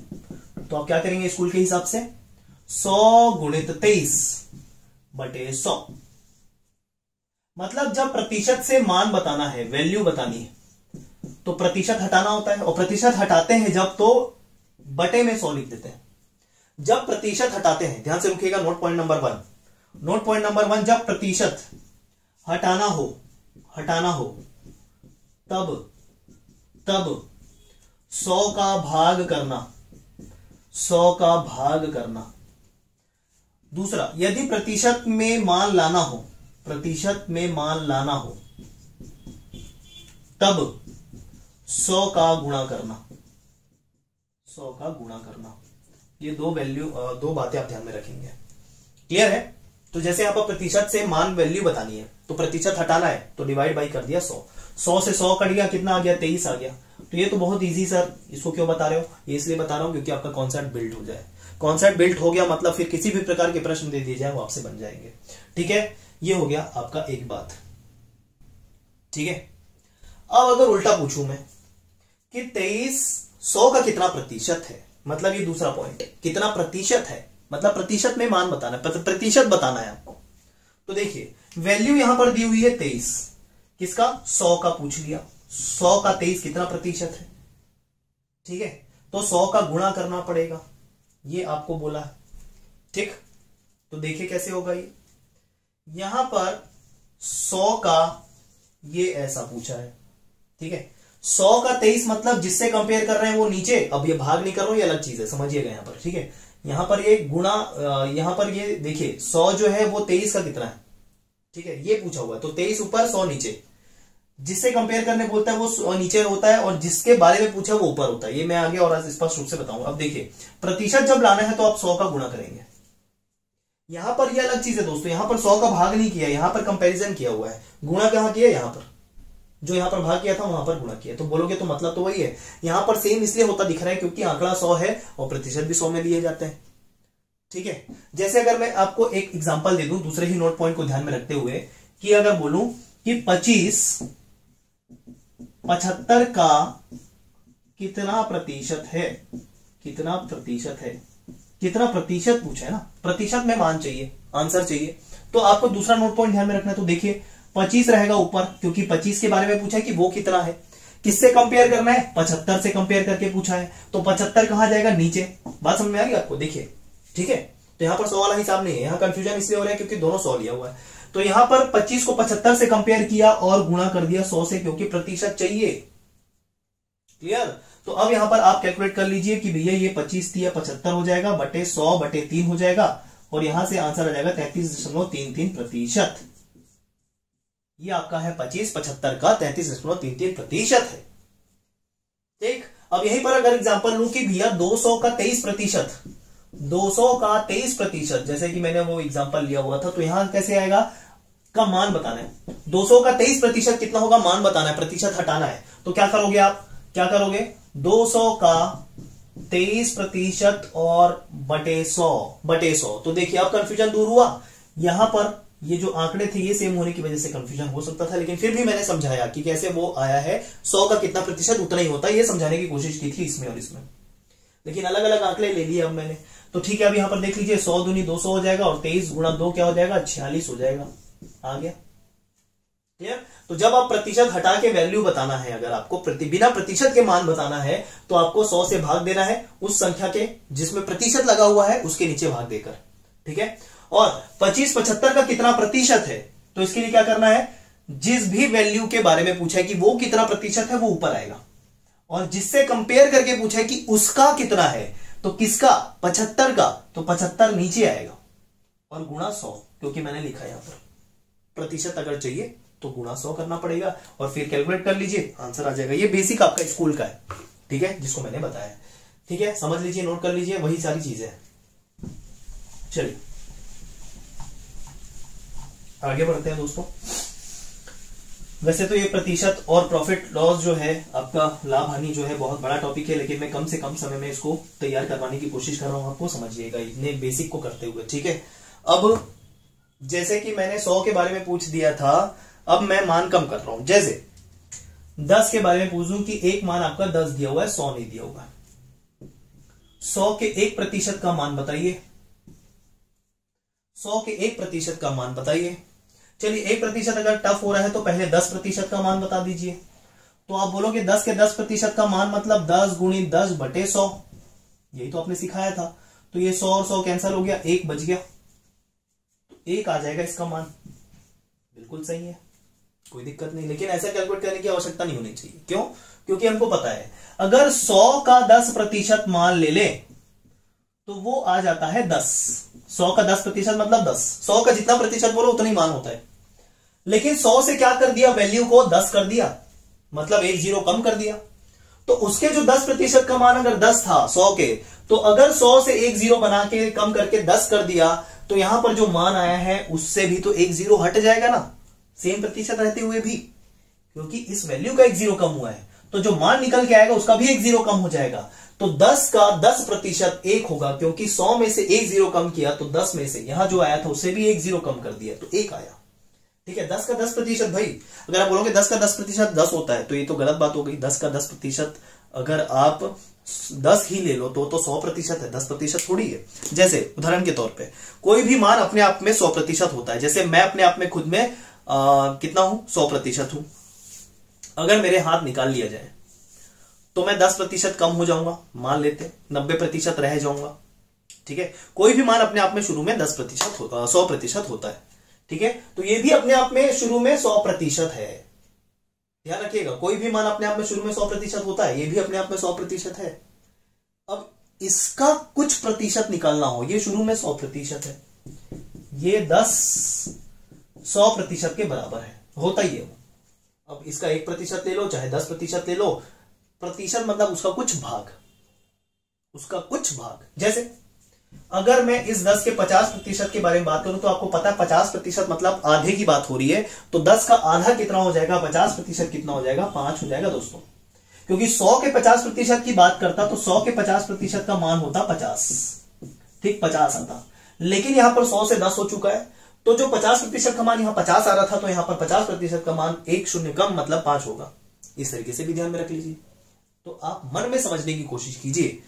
A: तो आप क्या करेंगे स्कूल के हिसाब से 100 गुणित 23 बटे 100। मतलब जब प्रतिशत से मान बताना है, वैल्यू बतानी है तो प्रतिशत हटाना होता है, और प्रतिशत हटाते हैं जब तो बटे में 100 लिख देते हैं। जब प्रतिशत हटाते हैं, ध्यान से रुकिएगा, note point number 1। Note point number 1, जब प्रतिशत हटाना हो तब 100 का भाग करना। दूसरा, यदि प्रतिशत में मान लाना हो तब 100 का गुणा करना। ये दो बातें आप ध्यान में रखेंगे। क्लियर है? तो जैसे यहां पर प्रतिशत से मान वैल्यू बतानी है तो प्रतिशत हटाना है तो डिवाइड बाई कर दिया 100 से 100 कट गया, कितना आ गया 23 आ गया। तो ये तो बहुत इजी सर, इसको क्यों बता रहे हो? ये इसलिए बता रहा हूं क्योंकि आपका कॉन्सेप्ट बिल्ड हो जाए। कॉन्सेप्ट बिल्ड हो गया मतलब फिर किसी भी प्रकार के प्रश्न दे दिए जाए वो आपसे बन जाएंगे। ठीक है, ये हो गया आपका एक बात। ठीक है, अब अगर उल्टा पूछूं मैं कि 23 100 का कितना प्रतिशत है, मतलब ये दूसरा पॉइंट, कितना प्रतिशत है, मतलब प्रतिशत में मान बताना है, प्रतिशत बताना है आपको। तो देखिए वैल्यू यहां पर दी हुई है 23, किसका 100 का पूछ लिया। 100 का 23 कितना प्रतिशत है। ठीक है, तो 100 का गुणा करना पड़ेगा, ये आपको बोला है। ठीक, तो देखिए कैसे होगा ये। यहां पर 100 का ये ऐसा पूछा है। ठीक है, 100 का 23 मतलब जिससे कंपेयर कर रहे हैं वो नीचे, अब ये भाग नहीं कर रहा हूं, ये अलग चीज है, समझिएगा यहां पर। ठीक है, यहां पर ये गुणा, यहां पर ये देखिए 100 जो है वो 23 का कितना है। ठीक है, ये पूछा हुआ है, तो 23 ऊपर 100 नीचे। जिससे कंपेयर करने बोलता है वो नीचे होता है, और जिसके बारे में पूछा वो ऊपर होता है। ये मैं आगे और स्पष्ट रूप से बताऊंगा। अब देखिए प्रतिशत जब लाना है तो आप 100 का गुणा करेंगे। यहां पर ये अलग चीज है दोस्तों, यहां पर 100 का भाग नहीं किया, यहां पर कंपैरिजन किया हुआ है। गुणा कहां किया? यहां पर, जो यहां पर भाग किया था वहां पर गुणा किया। तो बोलोगे तो मतलब तो वही है। यहां पर सेम इसलिए होता दिख रहा है क्योंकि आंकड़ा 100 है और प्रतिशत भी 100 में लिए जाते हैं। ठीक है, जैसे अगर मैं आपको एक एग्जांपल दे दूं दूसरे ही नोट पॉइंट को ध्यान में रखते हुए, कि अगर बोलूं कि 75 का कितना प्रतिशत है, कितना प्रतिशत पूछा है ना, प्रतिशत में मान चाहिए, आंसर चाहिए। तो आपको दूसरा नोट पॉइंट ध्यान में रखना है। तो देखिए 25 रहेगा ऊपर, क्योंकि 25 के बारे में पूछा है कि वो कितना है। किससे कंपेयर करना है? 75 से कंपेयर करके पूछा है, तो 75 कहां जाएगा? नीचे। बात समझ में आ गई आपको? देखिए, ठीक है, तो यहां पर 100 वाला हिसाब नहीं है, यहां कंफ्यूजन इसलिए हो रहा है क्योंकि दोनों 100 लिया हुआ है। तो यहां पर 25 को 75 से कंपेयर किया और गुणा कर दिया 100 से, क्योंकि प्रतिशत चाहिए। क्लियर? तो अब यहां पर आप कैलकुलेट कर लीजिए कि भैया ये 25 दिया 75 हो जाएगा, बटे 100 बटे 3 हो जाएगा, और यहां से आंसर आ जाएगा 33.33%। ये आपका है 25, 75 का 33.33% है। ठीक, अब यहीं पर अगर एग्जांपल लूं कि भैया 200 का 23%, 200 का 23%, जैसे कि मैंने वो एग्जांपल लिया हुआ था, तो यहां कैसे आएगा? का मान बताना है। 200 का 23% कितना होगा? मान बताना है, प्रतिशत हटाना है। तो क्या करोगे आप? क्या करोगे? 200 का 23% और बटे 100। तो देखिए अब कंफ्यूजन दूर हुआ। यहां पर ये जो आंकड़े थे ये सेम होने की वजह से कंफ्यूजन हो सकता था, लेकिन फिर भी मैंने समझाया कि कैसे वो आया है। 100 का कितना प्रतिशत उतना ही होता है, ये समझाने की कोशिश की थी इसमें और इसमें, लेकिन अलग अलग आंकड़े ले लिए अब मैंने। तो ठीक है, अब यहां पर देख लीजिए 100 दूनी 200 हो जाएगा, और 23 गुणा 2 क्या हो जाएगा? 46 हो जाएगा। आ गया? क्लियर? तो जब आप प्रतिशत हटा के वैल्यू बताना है, अगर आपको बिना प्रतिशत के मान बताना है, तो आपको 100 से भाग देना है उस संख्या के जिसमें प्रतिशत लगा हुआ है, उसके नीचे भाग देकर। ठीक है, और 25 75 का कितना प्रतिशत है, तो इसके लिए क्या करना है? जिस भी वैल्यू के बारे में पूछा है कि वो कितना प्रतिशत है वो ऊपर आएगा, और जिससे कंपेयर करके पूछा है कि उसका कितना है तो किसका 75 का, तो 75 नीचे आएगा और गुणा 100, क्योंकि मैंने लिखा यहां पर प्रतिशत अगर चाहिए तो गुणा 100 करना पड़ेगा और फिर कैलकुलेट कर लीजिए, आंसर आ जाएगा। ये बेसिक आपका स्कूल का है, ठीक है, जिसको मैंने बताया, ठीक है, समझ लीजिए, नोट कर लीजिए, वही सारी चीजें हैं। चलिए आगे बढ़ते हैं दोस्तों। वैसे तो ये प्रतिशत और प्रॉफिट लॉस जो है आपका लाभ हानि जो है बहुत बड़ा टॉपिक है, लेकिन मैं कम से कम समय में इसको तैयार करवाने की कोशिश कर रहा हूं, आपको समझिएगा इतने बेसिक को करते हुए, ठीक है। अब जैसे कि मैंने 100 के बारे में पूछ दिया था, अब मैं मान कम कर रहा हूं। जैसे 10 के बारे में पूछूं कि एक मान आपका 10 दिया हुआ है, 100 नहीं दिया हुआ। 100 के 1% का मान बताइए, 100 के 1% का मान बताइए। चलिए 1% अगर टफ हो रहा है तो पहले 10% का मान बता दीजिए। तो आप बोलोगे 10 के 10% का मान मतलब 10 गुणी 10 बटे 100, यही तो आपने सिखाया था। तो ये 100 और 100 कैंसिल हो गया, 1 बच गया, तो 1 आ जाएगा इसका मान। बिल्कुल सही है, कोई दिक्कत नहीं, लेकिन ऐसा कैलकुलेट करने की आवश्यकता नहीं होनी चाहिए। क्यों? क्योंकि हमको पता है अगर 100 का 10% मान ले ले तो वो आ जाता है 10। 100 का 10% मतलब 10, 100 का जितना प्रतिशत बोलो उतना ही मान होता है। लेकिन 100 से क्या कर दिया, वैल्यू को 10 कर दिया, मतलब एक जीरो कम कर दिया। तो उसके जो 10% का मान अगर 10 था 100 के, तो अगर 100 से एक जीरो बना के कम करके 10 कर दिया तो यहां पर जो मान आया है उससे भी तो एक जीरो हट जाएगा ना, सेम प्रतिशत रहते हुए भी, क्योंकि इस वैल्यू का एक जीरो कम हुआ है तो जो मान निकल के आएगा उसका भी एक जीरो कम हो जाएगा। तो 10 का 10% 1 होगा, क्योंकि 100 में से एक जीरो कम किया तो 10 में से यहां जो आया था उससे भी एक जीरो कम कर दिया तो 1 आया। ठीक है, 10 का 10% भाई, अगर आप बोलोगे 10 का 10% 10 होता है तो ये तो गलत बात हो गई। 10 का 10% अगर आप 10 ही ले लो तो 100% है, 10% थोड़ी है। जैसे उदाहरण के तौर पे कोई भी मान अपने आप में 100% होता है। जैसे मैं अपने आप में खुद में कितना हूं, 100% हूं। अगर मेरे हाथ निकाल लिया जाए तो मैं 10% कम हो जाऊंगा, मान लेते 90% रह जाऊंगा। ठीक है, कोई भी मान अपने आप में शुरू में 100% होता है। ठीक है, तो ये भी अपने आप में शुरू में 100% है, ध्यान रखिएगा। कोई भी मान अपने आप में शुरू में 100% होता है, ये भी अपने आप में 100% है। अब इसका कुछ प्रतिशत निकालना हो, ये शुरू में 100% है, ये 100% के बराबर है, होता ही है। अब इसका 1% ले लो चाहे 10% ले लो, प्रतिशत मतलब उसका कुछ भाग, उसका कुछ भाग। जैसे अगर मैं इस 10 के 50% के बारे में बात करूं तो आपको पता है 50% मतलब आधे की बात हो रही है, तो 10 का आधा कितना हो जाएगा, 50% कितना हो जाएगा, 5 हो जाएगा दोस्तों। क्योंकि 100 के 50% की बात करता तो 100 के 50% का मान होता 50, ठीक, 50 आता। लेकिन यहां पर 100 से 10 हो चुका है, तो जो 50% का मान यहां 50 आ रहा था तो यहां पर 50% का मान एक शून्य कम मतलब 5 होगा। इस तरीके से भी ध्यान में रख लीजिए। तो आप मन में समझने की कोशिश कीजिए।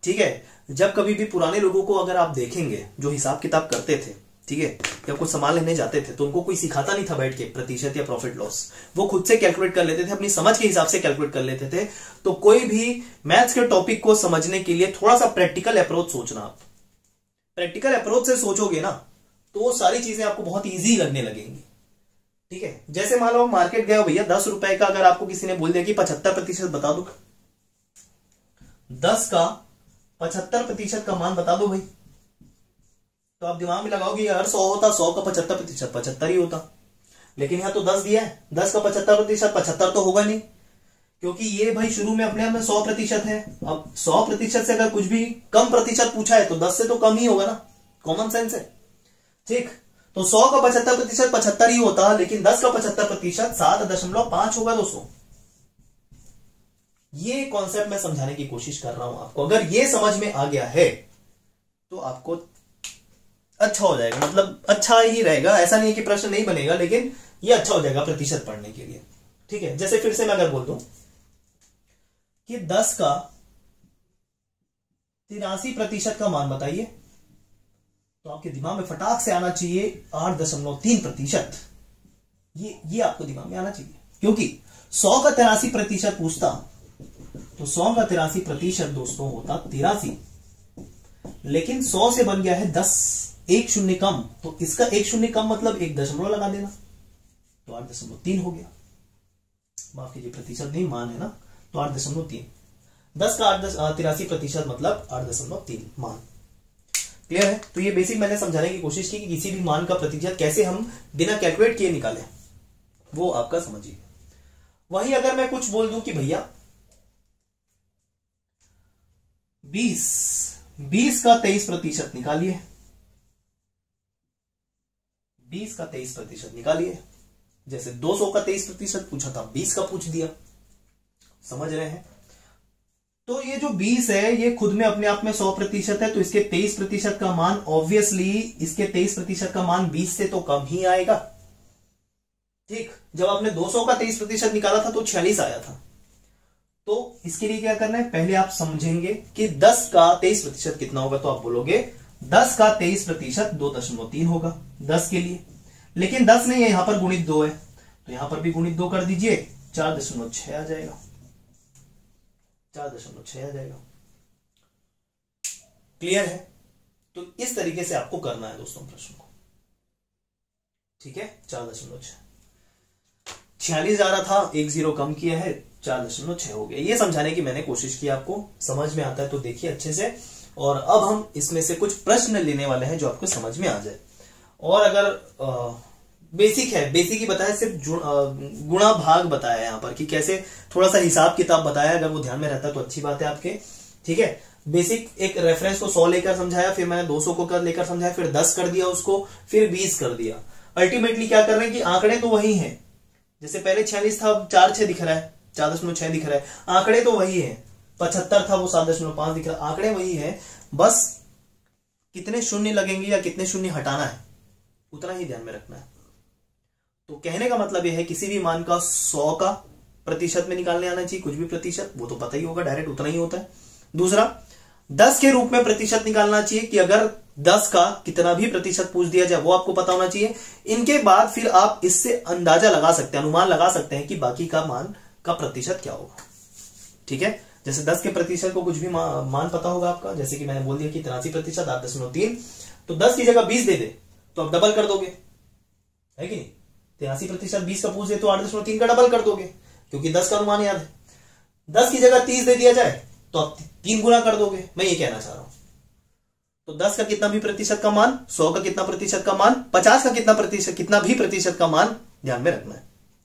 A: ठीक है, जब कभी भी पुराने लोगों को अगर आप देखेंगे जो हिसाब किताब करते थे, ठीक है, या कुछ सामान लेने जाते थे तो उनको कोई सिखाता नहीं था बैठ के प्रतिशत या प्रॉफिट लॉस, वो खुद से कैलकुलेट कर लेते थे, अपनी समझ के हिसाब से कैलकुलेट कर लेते थे। तो कोई भी मैथ्स के टॉपिक को समझने के लिए थोड़ा सा प्रैक्टिकल अप्रोच सोचना। आप प्रैक्टिकल अप्रोच से सोचोगे ना तो सारी चीजें आपको बहुत ईजी लगने लगेंगी। ठीक है, जैसे मान लो मार्केट गए हो भैया, 10 रुपए का अगर आपको किसी ने बोल दिया कि 75% बता दो, 10 का 75% का मान बता दो भाई, तो आप दिमाग में लगाओगे अगर 100 होता, 100 का 75% 75 ही होता। लेकिन यहां तो 10 दिया है, 10 का 75% 75 तो होगा नहीं, क्योंकि ये भाई शुरू में अपने आप में 100% है। अब 100% से अगर कुछ भी कम प्रतिशत पूछा है तो 10 से तो कम ही होगा ना, कॉमन सेंस है। ठीक, तो 100 का 75% 75 ही होता, लेकिन 10 का 75% 7.5 होगा दोस्तों। ये कॉन्सेप्ट मैं समझाने की कोशिश कर रहा हूं आपको। अगर ये समझ में आ गया है तो आपको अच्छा हो जाएगा, मतलब अच्छा ही रहेगा। ऐसा नहीं है कि प्रश्न नहीं बनेगा, लेकिन ये अच्छा हो जाएगा प्रतिशत पढ़ने के लिए। ठीक है, जैसे फिर से मैं अगर बोल दूं कि 10 का 83% का मान बताइए, तो आपके दिमाग में फटाक से आना चाहिए 8.3%। ये आपको दिमाग में आना चाहिए, क्योंकि 100 का 83% पूछता तो 100 का 83% दोस्तों होता 83, लेकिन 100 से बन गया है 10, एक शून्य कम, तो इसका एक शून्य कम मतलब 1 दशमलव लगा देना। तो 8.3 हो गया। माफ कीजिए, प्रतिशत नहीं, मान है ना, तो 8.3। 10 का 83% मतलब 8.3 मान। क्लियर है? तो ये बेसिक मैंने समझाने की कोशिश की कि किसी भी मान का प्रतिशत कैसे हम बिना कैलकुलेट किए निकालें, वो आपका समझिए। वही अगर मैं कुछ बोल दूं कि भैया 20 का 23% निकालिए, 20 का 23% निकालिए। जैसे 200 का 23% पूछा था, 20 का पूछ दिया। समझ रहे हैं? तो ये जो 20 है ये खुद में अपने आप में 100% है, तो इसके 23% का मान ऑब्वियसली इसके 23% का मान 20 से तो कम ही आएगा। ठीक, जब आपने 200 का 23% निकाला था तो 46 आया था। तो इसके लिए क्या करना है, पहले आप समझेंगे कि 10 का 23% कितना होगा, तो आप बोलोगे 10 का 23% 2.3 होगा 10 के लिए। लेकिन 10 नहीं है, यहां पर गुणित 2 है, तो यहां पर भी गुणित 2 कर दीजिए, 4.6 आ जाएगा, 4.6 आ जाएगा। क्लियर है? तो इस तरीके से आपको करना है दोस्तों प्रश्न को। ठीक है, 4.6, 46 आ रहा था, 1 0 कम किया है, 4.6 हो गया। ये समझाने की मैंने कोशिश की, आपको समझ में आता है तो देखिए अच्छे से। और अब हम इसमें से कुछ प्रश्न लेने वाले हैं जो आपको समझ में आ जाए। और अगर बेसिक है, बेसिक ही बताया, सिर्फ गुणा भाग बताया यहां पर कि कैसे, थोड़ा सा हिसाब किताब बताया, अगर वो ध्यान में रहता है तो अच्छी बात है आपके। ठीक है, बेसिक एक रेफरेंस को 100 लेकर समझाया, फिर मैंने 200 को कर लेकर समझाया, फिर 10 कर दिया उसको, फिर 20 कर दिया। अल्टीमेटली क्या कर रहे हैं कि आंकड़े तो वही हैं, जैसे पहले 46 था, 4.6 दिख रहा है, 4.6 दिख रहा है, आंकड़े तो वही है। 75 था, वो 7.5 दिख रहा है, आंकड़े वही है, बस कितने शून्य लगेंगे या कितने शून्य हटाना है उतना ही ध्यान में रखना है। तो कहने का मतलब यह है किसी भी मान का 100 का प्रतिशत में निकालने आना चाहिए, कुछ भी प्रतिशत, वो तो पता ही होगा, डायरेक्ट उतना ही होता है। दूसरा, 10 के रूप में प्रतिशत निकालना चाहिए कि अगर 10 का कितना भी प्रतिशत पूछ दिया जाए वो आपको पता होना चाहिए। इनके बाद फिर आप इससे अंदाजा लगा सकते हैं, अनुमान लगा सकते हैं कि बाकी का मान का प्रतिशत क्या होगा। ठीक है, जैसे 10 के प्रतिशत को कुछ भी मान पता होगा आपका, जैसे कि मैंने बोल दिया कि 83% 8.3, तो 10 की जगह 20 दे दे तो आप डबल कर दोगे, है कि नहीं? 83% 20 का पूछ दे तो 8.3 का डबल कर दोगे, क्योंकि 10 का अनुमान याद है। 10 की जगह 30 दे दिया जाए तो आप 3 गुना कर दोगे, मैं ये कहना चाह रहा हूं। तो 10 का कितना भी प्रतिशत का मान, 100 का कितना प्रतिशत का मान, 50 का कितना भी प्रतिशत का मान ध्यान में रखना है।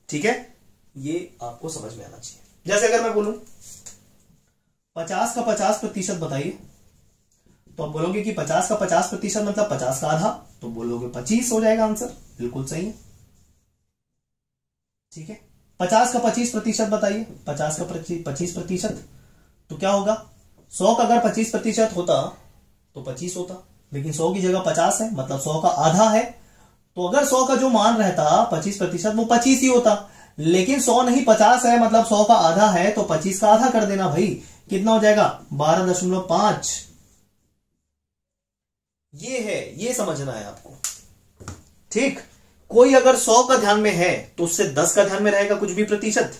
A: ठीक है, ये आपको समझ में आना चाहिए। जैसे अगर मैं बोलूं 50 का 50% बताइए, तो आप बोलोगे कि 50 का 50% मतलब 50 का आधा, तो बोलोगे 25 हो जाएगा आंसर, बिल्कुल सही है। ठीक है, 50 का 25% बताइए, 50 का 25%, तो क्या होगा, 100 का अगर 25% होता तो 25 होता, लेकिन 100 की जगह 50 है, मतलब 100 का आधा है, तो अगर 100 का जो मान रहता 25% वो 25 ही होता, लेकिन 100 नहीं 50 है, मतलब 100 का आधा है, तो 25 का आधा कर देना भाई, कितना हो जाएगा 12.5। ये है, ये समझना है आपको। ठीक, कोई अगर 100 का ध्यान में है तो उससे 10 का ध्यान में रहेगा कुछ भी प्रतिशत,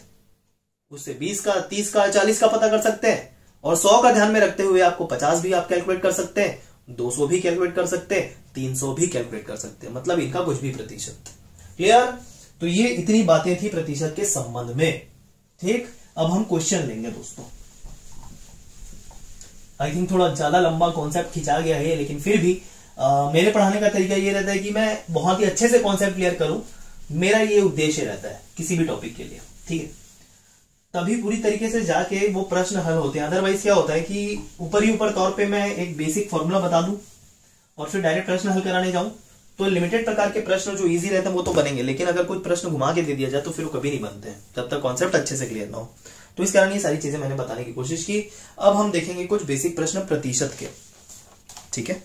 A: उससे 20 का, 30 का, 40 का पता कर सकते हैं, और 100 का ध्यान में रखते हुए आपको 50 भी आप कैलकुलेट कर सकते हैं, 200 भी कैलकुलेट कर सकते हैं, 300 भी कैलकुलेट कर सकते हैं, मतलब इनका कुछ भी प्रतिशत। क्लियर? तो ये इतनी बातें थी प्रतिशत के संबंध में। ठीक, अब हम क्वेश्चन लेंगे दोस्तों। आई थिंक थोड़ा ज्यादा लंबा कॉन्सेप्ट खिंचा गया है, लेकिन फिर भी मेरे पढ़ाने का तरीका ये रहता है कि मैं बहुत ही अच्छे से कॉन्सेप्ट क्लियर करूं, मेरा ये उद्देश्य रहता है किसी भी टॉपिक के लिए। ठीक है, तभी पूरी तरीके से जाके वो प्रश्न हल होते हैं। अदरवाइज क्या होता है कि ऊपर ही ऊपर तौर पे मैं एक बेसिक फॉर्मूला बता दूं और फिर डायरेक्ट प्रश्न हल कराने जाऊं, तो लिमिटेड प्रकार के प्रश्न जो इजी रहते हैं वो तो बनेंगे, लेकिन अगर कोई प्रश्न घुमा के दे दिया जाए तो फिर वो कभी नहीं बनते हैं जब तक कॉन्सेप्ट अच्छे से क्लियर ना हो। तो इस कारण ये सारी चीजें मैंने बताने की कोशिश की। अब हम देखेंगे कुछ बेसिक प्रश्न प्रतिशत के। ठीक है,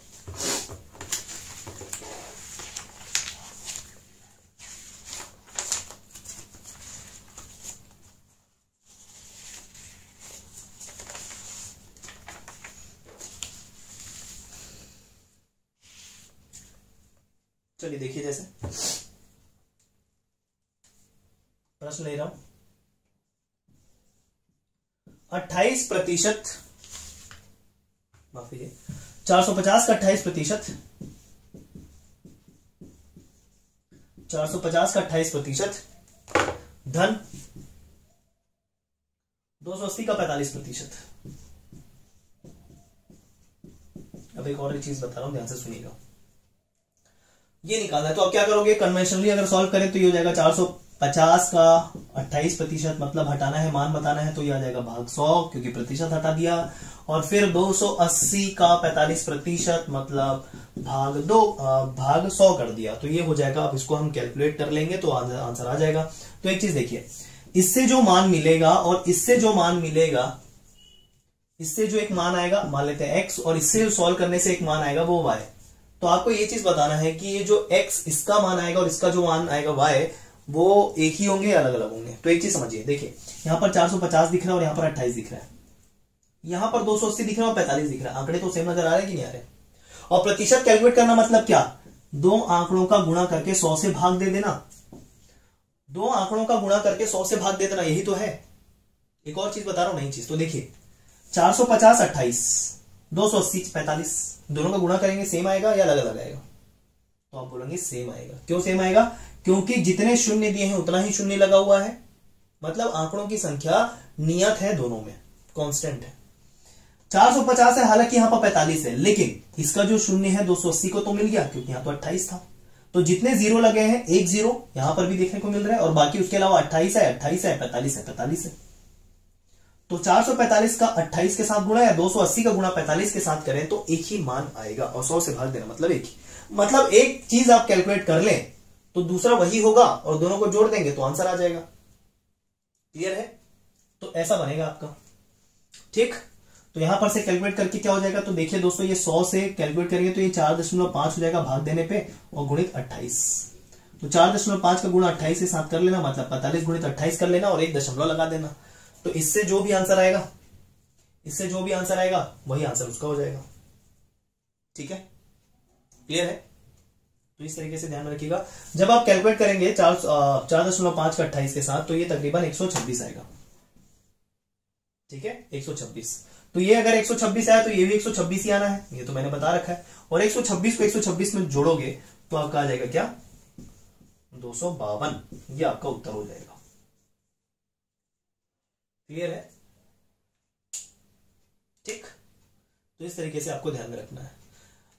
A: चलिए देखिए, जैसे प्रश्न ले रहा हूं, 28%, माफ कीजिए, 450 का 28%, 450 का 28%, धन 280 का 45%। अब एक और चीज बता रहा हूं, ध्यान से सुनिएगा। ये निकालना है तो अब क्या करोगे, कन्वेंशनली अगर सॉल्व करें तो ये हो जाएगा 450 का 28%, मतलब हटाना है, मान बताना है, तो ये आ जाएगा भाग 100 क्योंकि प्रतिशत हटा दिया। और फिर 280 का 45%, मतलब भाग 2 भाग 100 कर दिया, तो ये हो जाएगा। अब इसको हम कैलकुलेट कर लेंगे तो आंसर आ जाएगा। तो एक चीज देखिए, इससे जो मान मिलेगा और इससे जो मान मिलेगा, इससे जो एक मान आएगा मान लेते हैं x, और इससे सॉल्व करने से एक मान आएगा वो y। तो आपको ये चीज बताना है कि ये जो x इसका मान आएगा और इसका जो मान आएगा y, वो एक ही होंगे या अलग अलग होंगे। तो एक चीज समझिए, देखिए यहां पर 450 दिख रहा है और यहां पर 28 दिख रहा है, यहां पर 280 दिख रहा है और 45 दिख रहा है। आंकड़े तो सेम नजर आ रहे हैं कि नहीं आ रहे। और प्रतिशत कैलकुलेट करना मतलब क्या, दो आंकड़ों का गुणा करके 100 से भाग दे देना, दो आंकड़ों का गुणा करके 100 से भाग दे देना, यही तो है। एक और चीज बता रहा हूं, नई चीज। तो देखिए 450 28, 280 45, दोनों का गुणा करेंगे सेम आएगा या अलग अलग आएगा? तो आप बोलेंगे सेम आएगा। क्यों सेम आएगा? क्योंकि जितने शून्य दिए हैं उतना ही शून्य लगा हुआ है, मतलब आंकड़ों की संख्या नियत है, दोनों में कांस्टेंट है। 450 है, हालांकि यहां पर 45 है, लेकिन इसका जो शून्य है 280 को तो मिल गया क्योंकि यहां तो 28 था। तो जितने जीरो लगे हैं, एक जीरो यहां पर भी देखने को मिल रहा है, और बाकी उसके अलावा 28 है 28 है 45 है 45 है। तो 445 का 28 के साथ गुणा या 280 का गुणा 45 के साथ करें तो एक ही मान आएगा, और 100 से भाग देना मतलब एक ही। मतलब एक चीज आप कैलकुलेट कर लें तो दूसरा वही होगा, और दोनों को जोड़ देंगे तो आंसर आ जाएगा। क्लियर है? तो ऐसा बनेगा आपका, ठीक। तो यहां पर से कैलकुलेट करके क्या हो जाएगा, तो देखिए दोस्तों, ये 100 से कैलकुलेट करेंगे तो ये 4.5 हो जाएगा भाग देने पे, और गुणित 28। तो 4.5 का गुणा 28 के साथ कर लेना, मतलब 45 गुणित 28 कर लेना और एक दशमलव लगा देना। तो इससे जो भी आंसर आएगा, इससे जो भी आंसर आएगा वही आंसर उसका हो जाएगा। ठीक है? क्लियर है? तो इस तरीके से ध्यान रखिएगा। जब आप कैलकुलेट करेंगे 4.5 का 28 के साथ, तो ये तकरीबन 126 आएगा। ठीक है? 126। तो ये अगर 126 आया तो ये भी 126 ही आना है, ये तो मैंने बता रखा है। और 126 को 126 में जोड़ोगे तो आपका आ जाएगा क्या, 252। ये आपका उत्तर हो जाएगा। क्लियर है? ठीक। तो इस तरीके से आपको ध्यान में रखना है।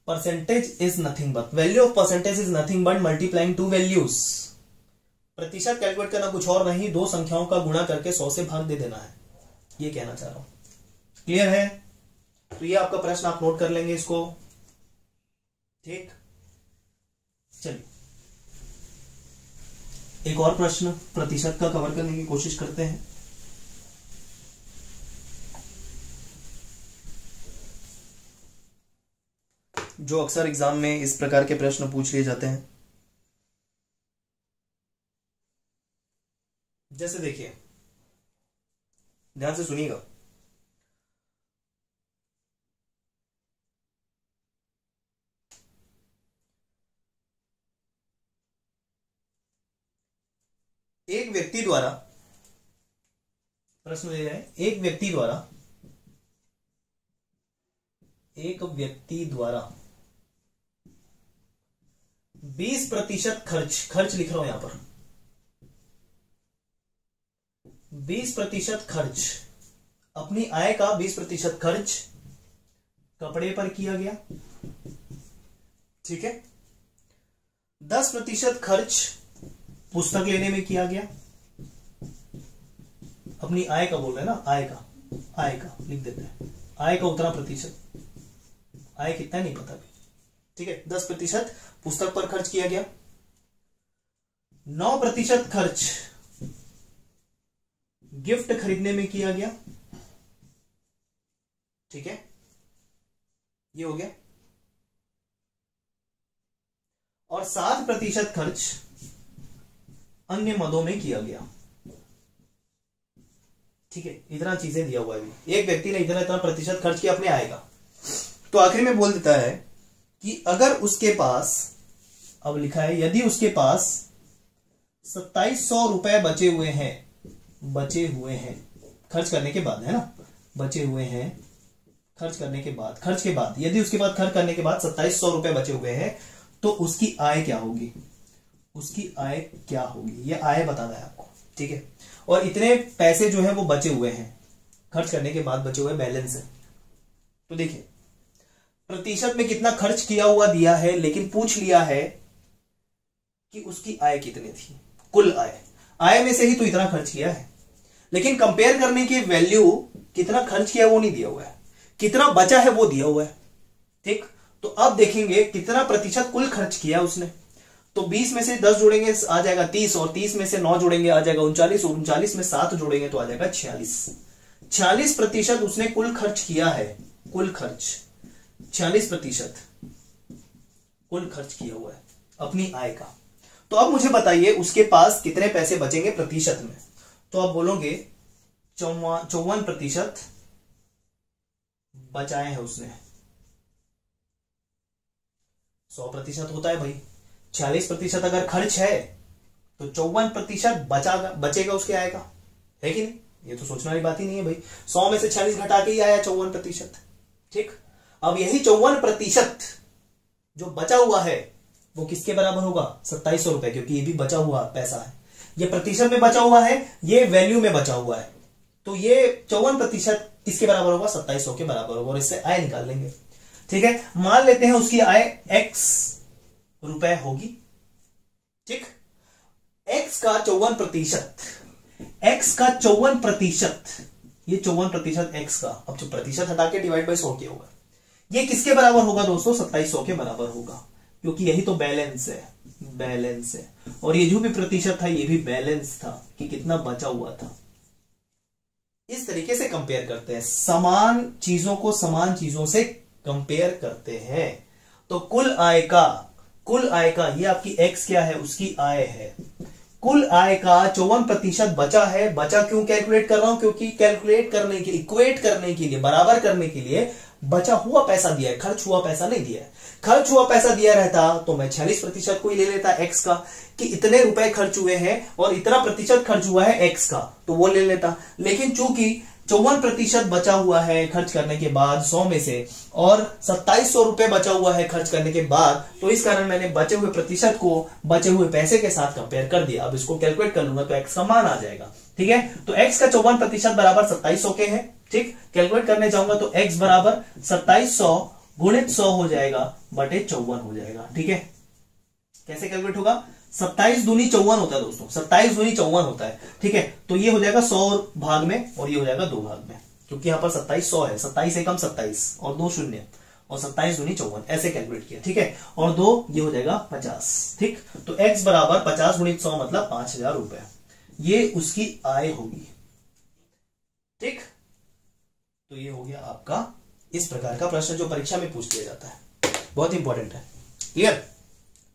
A: Percentage is nothing but, value of percentage is nothing but multiplying to values. प्रतिशत कैलकुलेट करना कुछ और नहीं, दो संख्याओं का गुणा करके 100 से भाग दे देना है, ये कहना चाह रहा हूं। क्लियर है? तो ये आपका प्रश्न, आप नोट कर लेंगे इसको। ठीक, चलिए एक और प्रश्न प्रतिशत का कवर करने की कोशिश करते हैं। जो अक्सर एग्जाम में इस प्रकार के प्रश्न पूछ लिए जाते हैं। जैसे देखिए, ध्यान से सुनिएगा। एक व्यक्ति द्वारा, प्रश्न ले रहे हैं, एक व्यक्ति द्वारा 20% खर्च लिख रहा हूं यहां पर, 20% खर्च, अपनी आय का 20% खर्च कपड़े पर किया गया। ठीक है? 10% खर्च पुस्तक लेने में किया गया। अपनी आय का बोल रहे हैं ना, आय का लिख देते हैं, आय का उतना प्रतिशत, आय कितना नहीं पता भी। ठीक है? 10% पुस्तक पर खर्च किया गया। 9% खर्च गिफ्ट खरीदने में किया गया। ठीक है? ये हो गया। और 7% खर्च अन्य मदों में किया गया। ठीक है? इतना चीजें दिया हुआ है, एक व्यक्ति ने इतना प्रतिशत खर्च किया अपने आय का। तो आखिर में बोल देता है कि अगर उसके पास, अब लिखा है यदि उसके पास 2700 रुपए बचे हुए हैं खर्च करने के बाद, है ना, बचे हुए हैं खर्च के बाद यदि उसके बाद खर्च करने के बाद 2700 रुपए बचे हुए हैं, तो उसकी आय क्या होगी? उसकी आय क्या होगी, ये आय बताना है आपको, ठीक है। और इतने पैसे जो है वो बचे हुए हैं, खर्च करने के बाद बचे हुए बैलेंस है। तो देखिए प्रतिशत में कितना खर्च किया हुआ दिया है, लेकिन पूछ लिया है कि उसकी आय कितनी थी, कुल आय में से ही तो इतना खर्च किया है, लेकिन कंपेयर करने की वैल्यू कितना खर्च किया वो नहीं दिया हुआ है, कितना बचा है वो दिया हुआ है, ठीक। तो अब देखेंगे कितना प्रतिशत कुल खर्च किया उसने। तो 20 में से 10 जोड़ेंगे आ जाएगा 30, और 30 में से 9 जोड़ेंगे आ जाएगा 39, और 39 में 7 जोड़ेंगे तो आ जाएगा 46। 46% उसने कुल खर्च किया है, कुल खर्च 46% कुल खर्च किया हुआ है अपनी आय का। तो अब मुझे बताइए उसके पास कितने पैसे बचेंगे प्रतिशत में। तो आप बोलोगे 54% बचाए हैं उसने। 100% होता है भाई, 46% अगर खर्च है तो 54% बचेगा उसके आय का, है कि नहीं? ये तो सोचने वाली बात ही नहीं है भाई। 100 में से 46 घटा के ही आया 54%, ठीक। अब यही 54% जो बचा हुआ है वो किसके बराबर होगा? 2700 रुपए, क्योंकि ये भी बचा हुआ पैसा है, ये प्रतिशत में बचा हुआ है, ये वैल्यू में बचा हुआ है। तो ये 54% किसके बराबर होगा? 2700 के बराबर होगा, और इससे आय निकाल लेंगे, ठीक है। मान लेते हैं उसकी आय x रुपए होगी, ठीक। x का 54%, x का 54%, ये 54% x का, अब जो प्रतिशत हटा के डिवाइड बाय 100 किया होगा, ये किसके बराबर होगा दोस्तों? 2700 के बराबर होगा, क्योंकि यही तो बैलेंस है, बैलेंस है। और ये जो भी प्रतिशत था ये भी बैलेंस था कि कितना बचा हुआ था। इस तरीके से कंपेयर करते हैं, समान चीजों को समान चीजों से कंपेयर करते हैं। तो कुल आय का ये आपकी x क्या है? उसकी आय है। कुल आय का 54% बचा है। बचा क्यों कैलकुलेट कर रहा हूं? क्योंकि कैलकुलेट करने के, इक्वेट करने के लिए, बराबर करने के लिए बचा हुआ पैसा दिया है, खर्च हुआ पैसा नहीं दिया है। खर्च हुआ पैसा दिया रहता तो मैं 46% को ही ले लेता x का, कि इतने रुपए खर्च हुए हैं और इतना प्रतिशत खर्च हुआ है x का, तो वो ले लेता। लेकिन चूंकि 54% बचा हुआ है खर्च करने के बाद 100 में से, और 2700 रुपए बचा हुआ है खर्च करने के बाद, तो इस कारण मैंने बचे हुए प्रतिशत को बचे हुए पैसे के साथ कंपेयर कर दिया। अब इसको कैलकुलेट कर लूंगा तो x का मान आ जाएगा, ठीक है। तो x का 54% बराबर 2700 के है, ठीक। कैलकुलेट करने जाऊंगा तो x बराबर 2700 गुणित 100 हो जाएगा बटे 54 हो जाएगा, ठीक है। कैसे कैलकुलेट होगा? 27 दूनी 54 होता है दोस्तों, 27 दूनी 54 होता है, ठीक है। तो ये हो जाएगा 100 भाग में, और ये हो जाएगा 2 भाग में, क्योंकि यहां पर 27 100 है, 27 एकम 27 और 2 शून्य, और 27 दूनी 54, ऐसे कैलकुलेट किया, ठीक है। और 2 ये हो जाएगा 50, ठीक। तो x बराबर 50 गुणित 100 मतलब 5000 रुपए, ये उसकी आय होगी, ठीक। तो ये हो गया आपका इस प्रकार का प्रश्न जो परीक्षा में पूछ लिया जाता है, बहुत इंपॉर्टेंट है, क्लियर,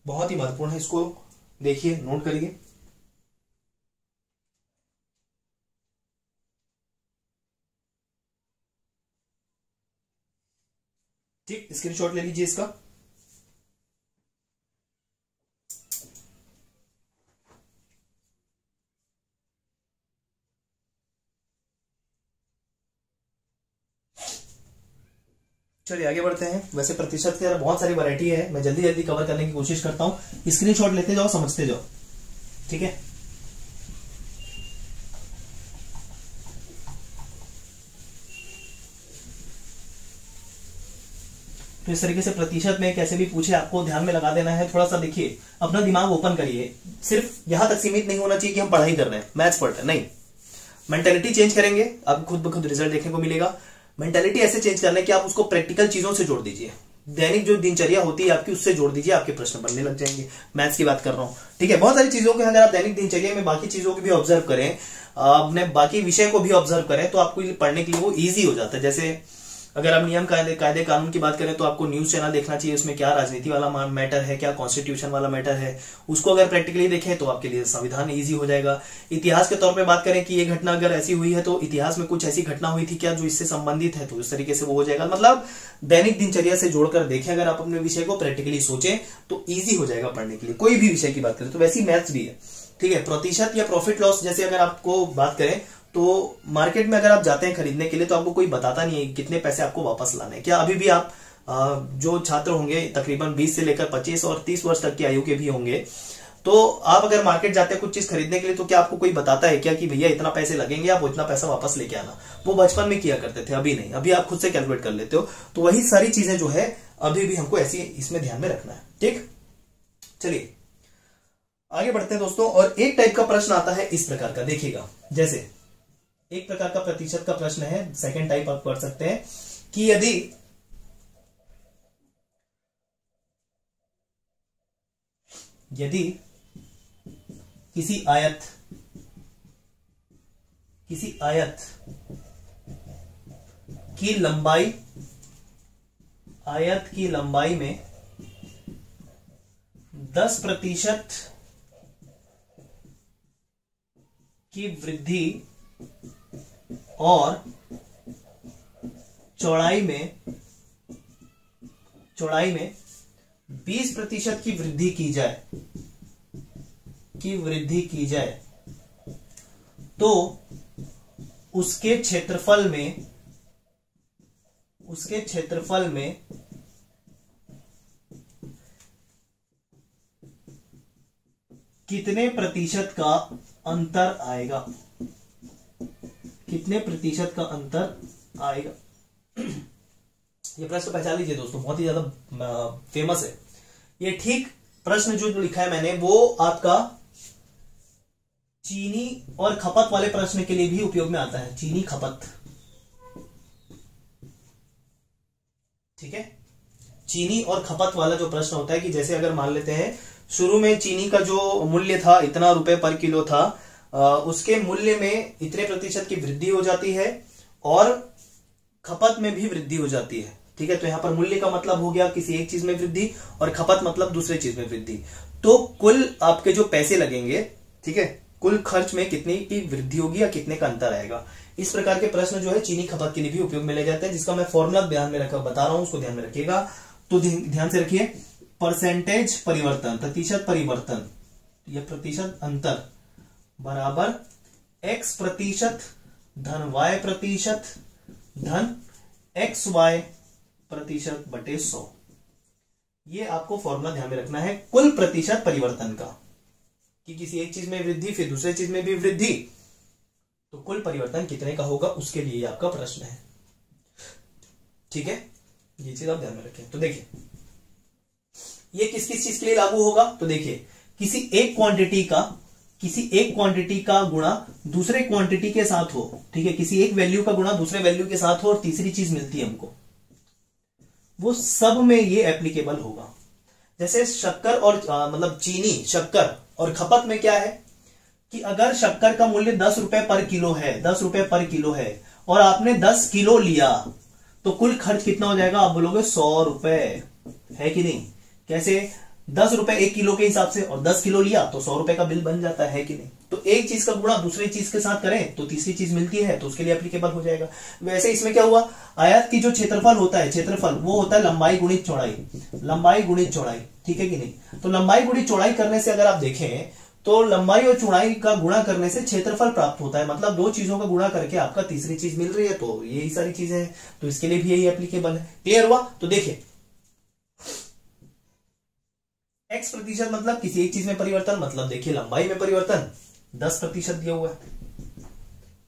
A: बहुत ही महत्वपूर्ण है। इसको देखिए, नोट करिए। ठीक, स्क्रीनशॉट ले लीजिए इसका। चलिए आगे बढ़ते हैं। वैसे प्रतिशत के बहुत सारी वैरायटी है, मैं जल्दी जल्दी कवर करने की कोशिश करता हूं। स्क्रीनशॉट लेते जाओ, समझते जाओ, ठीक है। तो इस तरीके से प्रतिशत में कैसे भी पूछे आपको ध्यान में लगा देना है। थोड़ा सा देखिए, अपना दिमाग ओपन करिए। सिर्फ यहां तक सीमित नहीं होना चाहिए कि हम पढ़ाई कर रहे हैं, मैथ्स पढ़ रहे हैं, नहीं। मेंटेलिटी चेंज करेंगे, अब खुद ब खुद रिजल्ट देखने को मिलेगा। मेंटेलिटी ऐसे चेंज करना है कि आप उसको प्रैक्टिकल चीजों से जोड़ दीजिए। दैनिक जो दिनचर्या होती है आपकी, उससे जोड़ दीजिए, आपके प्रश्न बनने लग जाएंगे। मैथ्स की बात कर रहा हूं, ठीक है। बहुत सारी चीजों को अगर आप दैनिक दिनचर्या में बाकी चीजों को भी ऑब्जर्व करें, अपने बाकी विषय को भी ऑब्जर्व करें, तो आपको पढ़ने के लिए वो ईजी हो जाता है। जैसे अगर आप नियम कायदे कानून की बात करें तो आपको न्यूज चैनल देखना चाहिए, उसमें क्या राजनीति वाला मैटर है, क्या कॉन्स्टिट्यूशन वाला मैटर है, उसको अगर प्रैक्टिकली देखें तो आपके लिए संविधान इजी हो जाएगा। इतिहास के तौर पे बात करें कि ये घटना अगर ऐसी हुई है तो इतिहास में कुछ ऐसी घटना हुई थी क्या जो इससे संबंधित है, तो इस तरीके से वो हो जाएगा। मतलब दैनिक दिनचर्या से जोड़कर देखें, अगर आप अपने विषय को प्रैक्टिकली सोचें तो ईजी हो जाएगा पढ़ने के लिए। कोई भी विषय की बात करें तो वैसी मैथ्स भी है, ठीक है। प्रतिशत या प्रॉफिट लॉस जैसे अगर आपको बात करें तो मार्केट में अगर आप जाते हैं खरीदने के लिए तो आपको कोई बताता नहीं है कितने पैसे आपको वापस लाने हैं। क्या अभी भी आप जो छात्र होंगे तकरीबन 20 से लेकर 25 और 30 वर्ष तक की आयु के भी होंगे, तो आप अगर मार्केट जाते हैं कुछ चीज खरीदने के लिए, तो क्या आपको कोई बताता है क्या कि भैया इतना पैसे लगेंगे, आप इतना पैसा वापस लेके आना? वो बचपन में किया करते थे, अभी नहीं, अभी आप खुद से कैलकुलेट कर लेते हो। तो वही सारी चीजें जो है अभी भी हमको ऐसी इसमें ध्यान में रखना है। ठीक, चलिए आगे बढ़ते हैं दोस्तों। और एक टाइप का प्रश्न आता है इस प्रकार का, देखिएगा, जैसे एक प्रकार का प्रतिशत का प्रश्न है, सेकंड टाइप आप पढ़ सकते हैं कि यदि किसी आयत की लंबाई में 10% की वृद्धि और चौड़ाई में 20% की वृद्धि की जाए तो उसके क्षेत्रफल में कितने प्रतिशत का अंतर आएगा? कितने प्रतिशत का अंतर आएगा? ये प्रश्न पहचान लीजिए दोस्तों, बहुत ही ज्यादा फेमस है ये। ठीक प्रश्न जो लिखा है मैंने वो आपका चीनी और खपत वाले प्रश्न के लिए भी उपयोग में आता है, चीनी खपत। ठीक है, चीनी और खपत वाला जो प्रश्न होता है कि जैसे अगर मान लेते हैं शुरू में चीनी का जो मूल्य था इतना रुपए पर किलो था, उसके मूल्य में इतने प्रतिशत की वृद्धि हो जाती है और खपत में भी वृद्धि हो जाती है। ठीक है, तो यहां पर मूल्य का मतलब हो गया किसी एक चीज में वृद्धि और खपत मतलब दूसरे चीज में वृद्धि। तो कुल आपके जो पैसे लगेंगे, ठीक है, कुल खर्च में कितनी की वृद्धि होगी या कितने का अंतर आएगा। इस प्रकार के प्रश्न जो है चीनी खपत के लिए भी उपयोग में ले जाते हैं, जिसका मैं फॉर्मूला ध्यान में रखकर बता रहा हूं, उसको ध्यान में रखिएगा। तो ध्यान से रखिए, परसेंटेज परिवर्तन, प्रतिशत परिवर्तन या प्रतिशत अंतर बराबर x प्रतिशत धन y प्रतिशत धन xy प्रतिशत बटे 100। ये आपको फॉर्मूला ध्यान में रखना है कुल प्रतिशत परिवर्तन का, कि किसी एक चीज में वृद्धि फिर दूसरे चीज में भी वृद्धि, तो कुल परिवर्तन कितने का होगा उसके लिए आपका प्रश्न है। ठीक है, ये चीज आप ध्यान में रखें। तो देखिए ये किस किस चीज के लिए लागू होगा, तो देखिए किसी एक क्वांटिटी का गुणा दूसरे क्वांटिटी के साथ हो। ठीक है, किसी एक वैल्यू का गुणा दूसरे वैल्यू के साथ हो और तीसरी चीज मिलती है हमको, वो सब में ये एप्लीकेबल होगा। जैसे शक्कर और मतलब चीनी, शक्कर और खपत में क्या है कि अगर शक्कर का मूल्य 10 रुपए पर किलो है, 10 रुपए पर किलो है और आपने 10 किलो लिया, तो कुल खर्च कितना हो जाएगा? आप बोलोगे 100 रुपए, है कि नहीं? कैसे? 10 रुपए 1 किलो के हिसाब से और 10 किलो लिया तो 100 रुपए का बिल बन जाता है कि नहीं? तो एक चीज का गुणा दूसरी चीज के साथ करें तो तीसरी चीज मिलती है, तो उसके लिए एप्लीकेबल हो जाएगा। वैसे इसमें क्या हुआ, आयत की जो क्षेत्रफल होता है, क्षेत्रफल वो होता है लंबाई गुणित चौड़ाई, लंबाई गुणित चौड़ाई। ठीक है कि नहीं? तो लंबाई गुणित चौड़ाई करने से अगर आप देखें तो लंबाई और चौड़ाई का गुणा करने से क्षेत्रफल प्राप्त होता है, मतलब दो चीजों का गुणा करके आपका तीसरी चीज मिल रही है, तो यही सारी चीजें हैं, तो इसके लिए भी यही एप्लीकेबल है। क्लियर हुआ? तो देखिए x प्रतिशत मतलब किसी एक चीज में परिवर्तन, मतलब देखिए लंबाई में परिवर्तन 10% दिया हुआ है।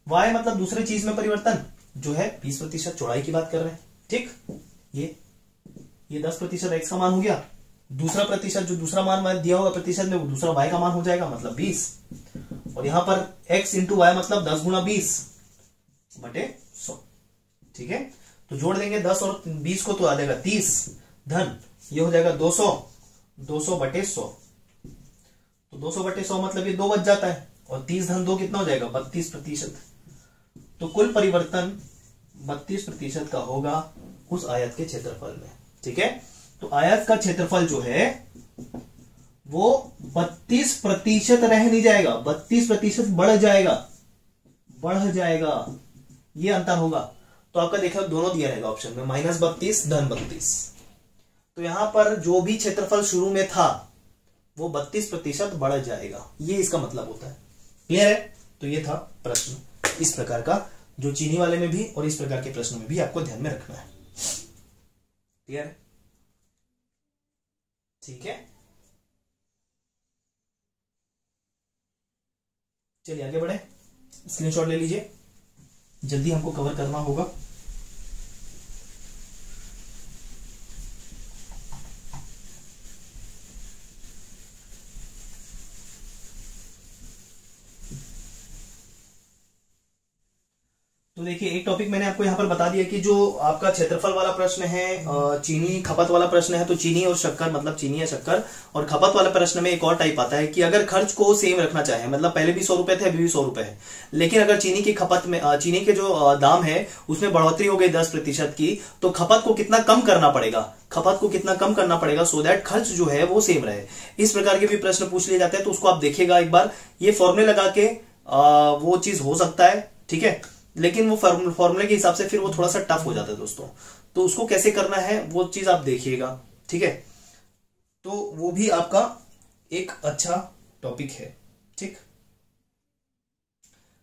A: y मतलब दूसरे चीज में परिवर्तन जो है 20%, चौड़ाई की बात कर रहे हैं। ठीक, ये 10% x का मान हो गया, दूसरा प्रतिशत जो दूसरा मान दिया होगा प्रतिशत में वो दूसरा y का मान हो जाएगा, मतलब 20, और यहां पर x इंटू वाई मतलब 10 गुणा 20 बटे 100। ठीक है, तो जोड़ देंगे 10 और 20 को तो आ जाएगा 30 धन ये हो जाएगा 200 बटे 100, तो 200 बटे 100 मतलब ये 2 बच जाता है, और 30 धन 2 कितना हो जाएगा? 32%। तो कुल परिवर्तन 32% का होगा उस आयत के क्षेत्रफल में। ठीक है, तो आयत का क्षेत्रफल जो है वो 32% रह नहीं जाएगा, 32% बढ़ जाएगा, ये अंतर होगा। तो आपका देखा दोनों दिया रहेगा ऑप्शन में, -32 धन 32। तो यहां पर जो भी क्षेत्रफल शुरू में था वो 32% बढ़ जाएगा, ये इसका मतलब होता है। क्लियर है? तो ये था प्रश्न इस प्रकार का, जो चीनी वाले में भी और इस प्रकार के प्रश्नों में भी आपको ध्यान में रखना है। क्लियर है? ठीक है। चलिए आगे बढ़े, स्क्रीनशॉट ले लीजिए, जल्दी हमको कवर करना होगा। तो देखिए एक टॉपिक मैंने आपको यहाँ पर बता दिया कि जो आपका क्षेत्रफल वाला प्रश्न है, चीनी खपत वाला प्रश्न है, तो चीनी और शक्कर मतलब चीनी या शक्कर, और खपत वाले प्रश्न में एक और टाइप आता है कि अगर खर्च को सेम रखना चाहे, मतलब पहले भी 100 रुपए थे अभी भी 100 रुपए है, लेकिन अगर चीनी की खपत में चीनी के जो दाम है उसमें बढ़ोतरी हो गई 10% की, तो खपत को कितना कम करना पड़ेगा, खपत को कितना कम करना पड़ेगा सो दैट खर्च जो है वो सेम रहे। इस प्रकार के भी प्रश्न पूछ लिए जाते हैं, तो उसको आप देखिएगा एक बार, ये फॉर्मूले लगा के वो चीज हो सकता है, ठीक है, लेकिन वो फॉर्मूले के हिसाब से फिर वो थोड़ा सा टफ हो जाता है दोस्तों, तो उसको कैसे करना है वो चीज आप देखिएगा, ठीक है, तो वो भी आपका एक अच्छा टॉपिक है, ठीक।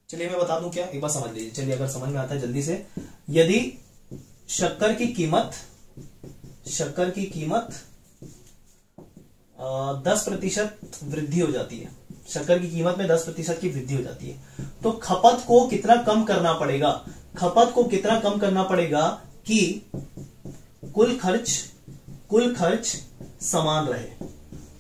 A: चलिए मैं बता दूं क्या, एक बार समझ लीजिए, चलिए अगर समझ में आता है जल्दी से। यदि शक्कर की कीमत 10% वृद्धि हो जाती है, शक्कर की कीमत में 10% की वृद्धि हो जाती है, तो खपत को कितना कम करना पड़ेगा, खपत को कितना कम करना पड़ेगा कि कुल खर्च समान रहे,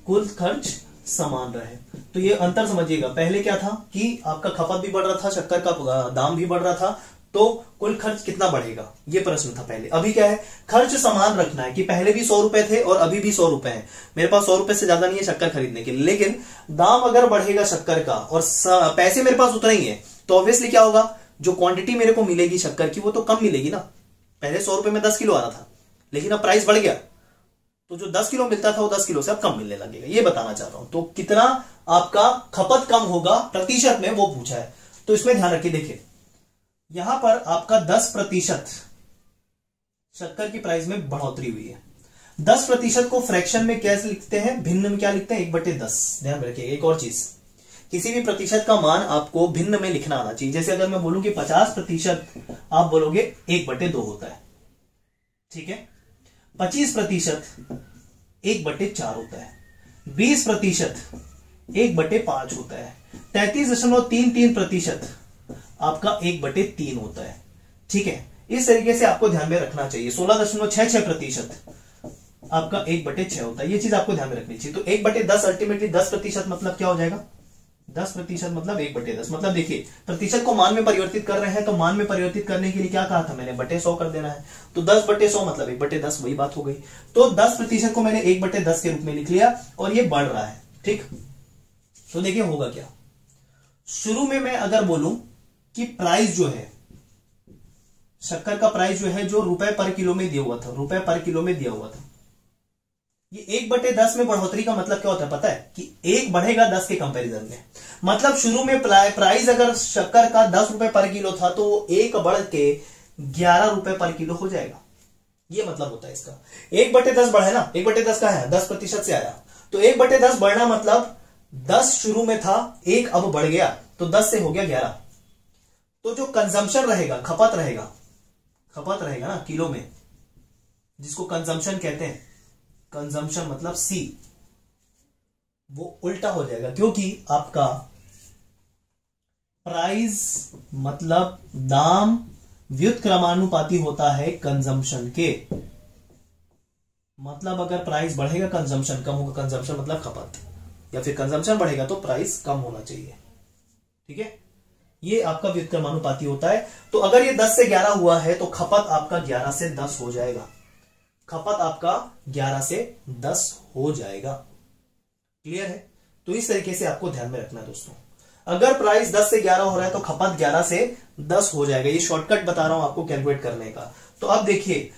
A: कुल खर्च समान रहे। तो ये अंतर समझिएगा, पहले क्या था कि आपका खपत भी बढ़ रहा था, शक्कर का दाम भी बढ़ रहा था, तो कुल खर्च कितना बढ़ेगा ये प्रश्न था पहले। अभी क्या है, खर्च समान रखना है कि पहले भी 100 रुपए थे और अभी भी 100 रुपए हैं, मेरे पास 100 रुपए से ज्यादा नहीं है शक्कर खरीदने के लिए, लेकिन दाम अगर बढ़ेगा शक्कर का और पैसे मेरे पास उतना ही है, तो ऑब्वियसली क्या होगा, जो क्वांटिटी मेरे को मिलेगी शक्कर की वो तो कम मिलेगी ना। पहले 100 रुपए में 10 किलो आ रहा था, लेकिन अब प्राइस बढ़ गया, तो जो 10 किलो मिलता था वो 10 किलो से अब कम मिलने लगेगा, ये बताना चाह रहा हूं। तो कितना आपका खपत कम होगा प्रतिशत में वो पूछा है, तो इसमें ध्यान रखिए। देखिए यहां पर आपका 10% शक्कर की प्राइस में बढ़ोतरी हुई है, 10% को फ्रैक्शन में कैसे लिखते हैं, भिन्न में क्या लिखते हैं, 1/10। ध्यान रखिए एक और चीज, किसी भी प्रतिशत का मान आपको भिन्न में लिखना आना चाहिए। जैसे अगर मैं बोलूं कि 50%, आप बोलोगे 1/2 होता है, ठीक है। 25% 1/4 होता है, 20% 1/5 होता है, 33.33% आपका 1/3 होता है, ठीक है। इस तरीके से आपको ध्यान में रखना चाहिए। 16.66% आपका 1/6 होता है, ये चीज आपको ध्यान में रखनी चाहिए। तो 1/10 अल्टीमेटली 10% मतलब क्या हो जाएगा, 10% मतलब 1/10, मतलब देखिए प्रतिशत को मान में परिवर्तित कर रहे हैं, तो मान में परिवर्तित करने के लिए क्या कहा था मैंने, बटे 100 कर देना है, तो 10/100 मतलब 1/10, वही बात हो गई। तो 10% को मैंने 1/10 के रूप में लिख लिया और ये बढ़ रहा है, ठीक। तो देखिए होगा क्या, शुरू में मैं अगर बोलूं कि प्राइस जो है शक्कर का प्राइस जो है, जो रुपए पर किलो में दिया हुआ था, रुपए पर किलो में दिया हुआ था, ये 1/10 में बढ़ोतरी का मतलब क्या होता है पता है, कि 1 बढ़ेगा 10 के कंपैरिजन में। मतलब शुरू में प्राइस अगर शक्कर का 10 रुपए पर किलो था, तो वो 1 बढ़ के 11 रुपए पर किलो हो जाएगा, ये मतलब होता है इसका। 1/10 बढ़ा है ना, 1/10 का है 10% से आया, तो 1/10 बढ़ना मतलब 10 शुरू में था, 1 अब बढ़ गया, तो 10 से हो गया 11। तो जो कंजम्पशन रहेगा, खपत रहेगा ना किलो में, जिसको कंजम्पशन कहते हैं, कंजम्पशन मतलब सी, वो उल्टा हो जाएगा, क्योंकि आपका प्राइस मतलब दाम व्युत्क्रमानुपाती होता है कंजम्पशन के। मतलब अगर प्राइस बढ़ेगा कंजम्पशन कम होगा, कंजम्पशन मतलब खपत, या फिर कंजम्पशन बढ़ेगा तो प्राइस कम होना चाहिए, ठीक है। ये आपका व्युत्क्रमानुपाती होता है। तो अगर ये 10 से 11 हुआ है तो खपत आपका 11 से 10 हो जाएगा, खपत आपका 11 से 10 हो जाएगा, क्लियर है। तो इस तरीके से आपको ध्यान में रखना है दोस्तों, अगर प्राइस 10 से 11 हो रहा है तो खपत 11 से 10 हो जाएगा। ये शॉर्टकट बता रहा हूं आपको कैलकुलेट करने का। तो अब देखिए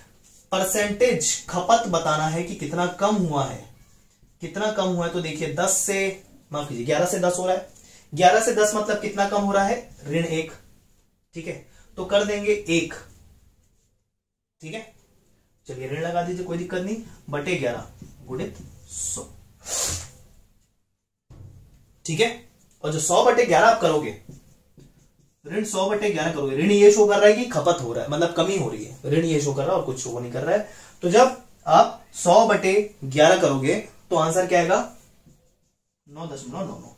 A: परसेंटेज खपत बताना है कि कितना कम हुआ है, कितना कम हुआ है। तो देखिए 10 से माफ कीजिए 11 से 10 हो रहा है, 11 से 10 मतलब कितना कम हो रहा है, -1, ठीक है। तो कर देंगे 1, ठीक है। चलिए ऋण लगा दीजिए, कोई दिक्कत नहीं, बटे 11 गुणित 100, ठीक है। और जो 100/11 आप करोगे, ऋण 100/11 करोगे, ऋण ये शो कर रहा है कि खपत हो रहा है, मतलब कमी हो रही है, ऋण ये शो कर रहा है और कुछ शो नहीं कर रहा है। तो जब आप 100/11 करोगे तो आंसर क्या आएगा, 9.99%।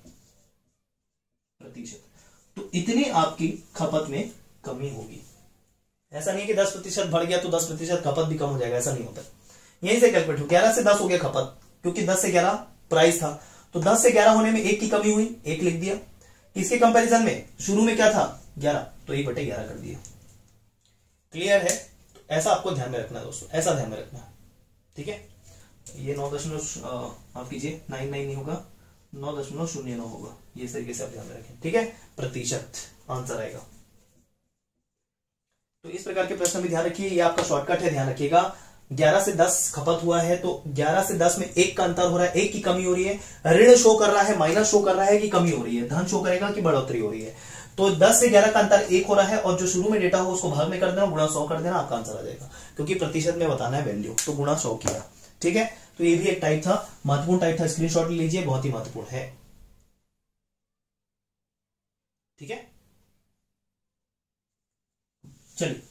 A: तो इतनी आपकी खपत में कमी होगी। ऐसा नहीं कि 10% बढ़ गया तो 10% खपत भी कम हो जाएगा, ऐसा नहीं होता। यहीं से कैलकुलेट हो, 11 से 10 हो गया खपत, क्योंकि 10 से 11 प्राइस था, तो 10 से 11 होने में 1 की कमी हुई, 1 लिख दिया। इसके कंपैरिजन में शुरू में क्या था 11, तो 1/11 कर दिया। क्लियर है? तो ऐसा आपको ध्यान में रखना है दोस्तों, ऐसा ध्यान में रखना है, ठीक है। ये 9 माफ कीजिए 99 नहीं होगा, 9.09 होगा, ये इस तरीके से आप ध्यान में रखें, ठीक है। प्रतिशत आंसर आएगा। तो इस प्रकार के प्रश्न भी ध्यान रखिए, ये आपका शॉर्टकट है, ध्यान रखिएगा। 11 से 10 खपत हुआ है, तो 11 से 10 में 1 का अंतर हो रहा है, 1 की कमी हो रही है। ऋण शो कर रहा है, माइनस शो कर रहा है कि कमी हो रही है, धन शो करेगा कि बढ़ोतरी हो रही है। तो 10 से 11 का अंतर 1 हो रहा है, और जो शुरू में डेटा हो उसको भाग में कर देना, गुणा 100 कर देना, आपका आंसर आ जाएगा। क्योंकि प्रतिशत में बताना है वैल्यू, तो गुणा 100 किया, ठीक है। तो ये भी एक टाइप था, महत्वपूर्ण टाइप था, स्क्रीनशॉट लीजिए, बहुत ही महत्वपूर्ण है, ठीक है। चलिए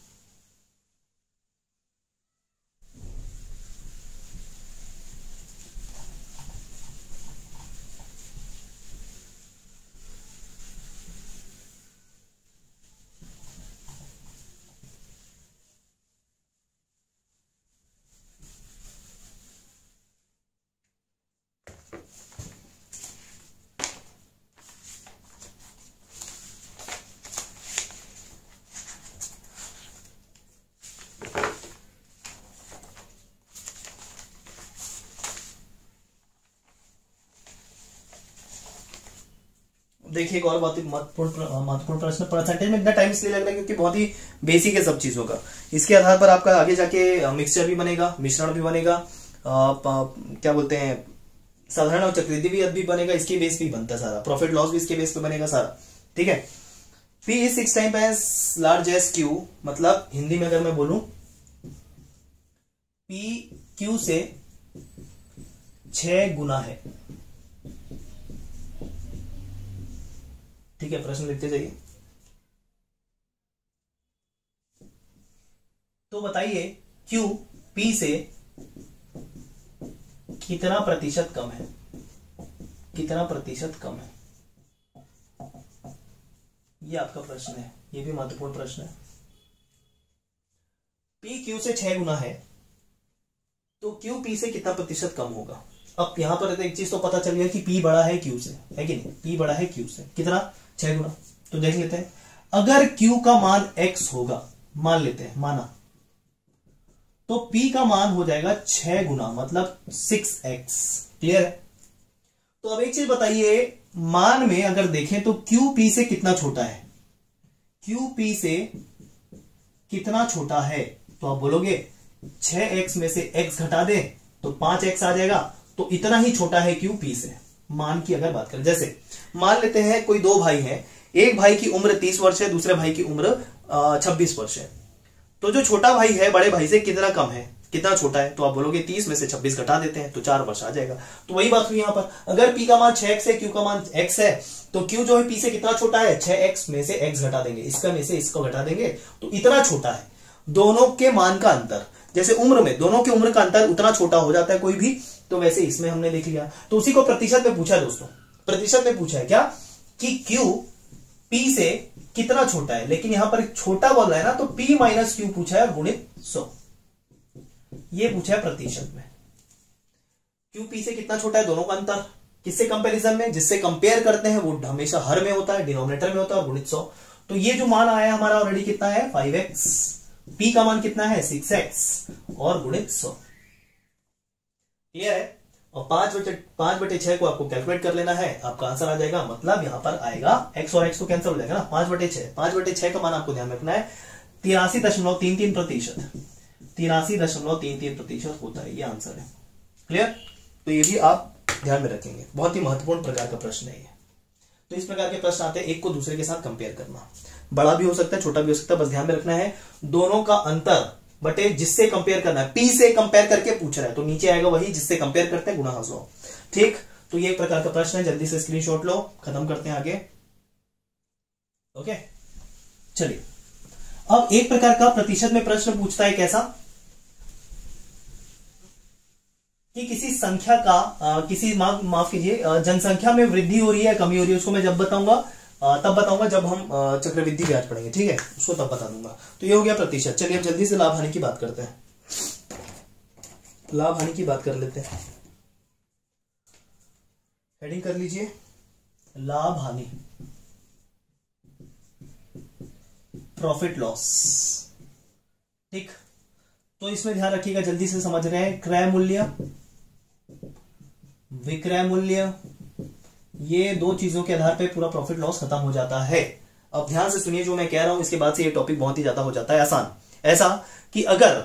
A: देखिए, एक और बहुत ही महत्वपूर्ण प्रश्न। परसेंटेज में इतना टाइम इसलिए लग रहा है क्योंकि बहुत ही बेसिक है सब चीजों का। इसके आधार पर आपका आगे जाके मिक्सचर भी बनेगा, मिश्रण भी बनेगा, क्या बोलते हैं, साधारण और चक्रवृद्धि भी बनेगा, इसके बेस पे ही बनता है सारा, प्रॉफिट लॉस भी इसके बेस पे बनेगा सारा, ठीक है। P is 6 time as large as Q, मतलब हिंदी में अगर मैं बोलूं P Q से 6 गुना है, ठीक है। प्रश्न लिखते जाइए। तो बताइए Q P से कितना प्रतिशत कम है, कितना प्रतिशत कम है, ये आपका प्रश्न है, ये भी महत्वपूर्ण प्रश्न है। P Q से 6 गुना है, तो Q P से कितना प्रतिशत कम होगा। अब यहां पर एक चीज तो पता चल गया कि P बड़ा है Q से, है कि नहीं, P बड़ा है Q से, कितना 6 गुना। तो देख लेते हैं, अगर Q का मान X होगा, मान लेते हैं, माना, तो P का मान हो जाएगा 6 गुना, मतलब 6x। क्लियर है? तो अब एक चीज बताइए, मान में अगर देखें तो Q P से कितना छोटा है, Q P से कितना छोटा है, तो आप बोलोगे 6x में से x घटा दे तो 5x आ जाएगा, तो इतना ही छोटा है Q P से। मान की अगर बात करें, जैसे मान लेते हैं कोई दो भाई हैं, एक भाई की उम्र 30 वर्ष है, दूसरे भाई की उम्र 26 वर्ष है। तो जो छोटा भाई है बड़े भाई से कितना कम है, कितना छोटा है, तो आप बोलोगे 30 में से 26 घटा देते हैं तो 4 वर्ष आ जाएगा। तो वही बात हुई यहां पर, अगर P का मान 6x है, Q का मान x है, तो Q जो है P से कितना छोटा है, 6x में से x घटा देंगे, इसका में से इसको घटा देंगे, तो इतना छोटा है। दोनों के मान का अंतर, जैसे उम्र में दोनों की उम्र का अंतर उतना छोटा हो जाता है कोई भी, तो वैसे इसमें हमने लिख लिया। तो उसी को प्रतिशत में पूछा है दोस्तों, प्रतिशत में पूछा है क्या, कि Q P से कितना छोटा है, लेकिन यहां पर छोटा बोल रहा है ना, तो P माइनस Q पूछा है गुणित 100, ये पूछा है प्रतिशत में। Q P से कितना छोटा है, दोनों का अंतर, किससे कंपैरिजन में, जिससे कंपेयर करते हैं वो हमेशा हर में होता है, डिनोमिनेटर में होता है, और गुणित 100। तो ये जो मान आया हमारा ऑलरेडी कितना है, 5x, P का मान कितना है, 6x, और गुणित 100। क्लियर है? और 5/6 को आपको कैलकुलेट कर लेना है, आपका आंसर आ जाएगा, मतलब यहां पर आएगा x और x तो कैंसिल हो जाएगा ना, 5/6, 5/6 का मान आपको ध्यान रखना है 83.33%, 83.33% होता है, ये आंसर है। क्लियर? तो ये भी आप ध्यान में रखेंगे, बहुत ही महत्वपूर्ण प्रकार का प्रश्न है ये। तो इस प्रकार के प्रश्न आते हैं, एक को दूसरे के साथ कंपेयर करना, बड़ा भी हो सकता है, छोटा भी हो सकता है, बस ध्यान में रखना है दोनों का अंतर बटे जिससे कंपेयर करना है। P से कंपेयर करके पूछ रहा है, तो नीचे आएगा वही जिससे कंपेयर करते हैं, गुणा 100। ठीक, तो ये एक प्रकार का प्रश्न है, जल्दी से स्क्रीनशॉट लो, खत्म करते हैं आगे। ओके, चलिए अब एक प्रकार का प्रतिशत में प्रश्न पूछता है, कैसा कि किसी संख्या का किसी माफ कीजिए जनसंख्या में वृद्धि हो रही है, कमी हो रही है, उसको मैं जब बताऊंगा तब बताऊंगा जब हम चक्रवृद्धि ब्याज पढ़ेंगे, ठीक है, उसको तब बता दूंगा। तो ये हो गया प्रतिशत। चलिए अब जल्दी से लाभ हानि की बात करते हैं। लाभ हानि की बात कर लेते हैं। हेडिंग कर लीजिए लाभ हानि, प्रॉफिट लॉस। ठीक, तो इसमें ध्यान रखिएगा, जल्दी से समझ रहे हैं, क्रय मूल्य, विक्रय मूल्य, ये दो चीजों के आधार पे पूरा प्रॉफिट लॉस खत्म हो जाता है। अब ध्यान से सुनिए जो मैं कह रहा हूं, इसके बाद से ये टॉपिक बहुत ही ज्यादा हो जाता है आसान। ऐसा कि अगर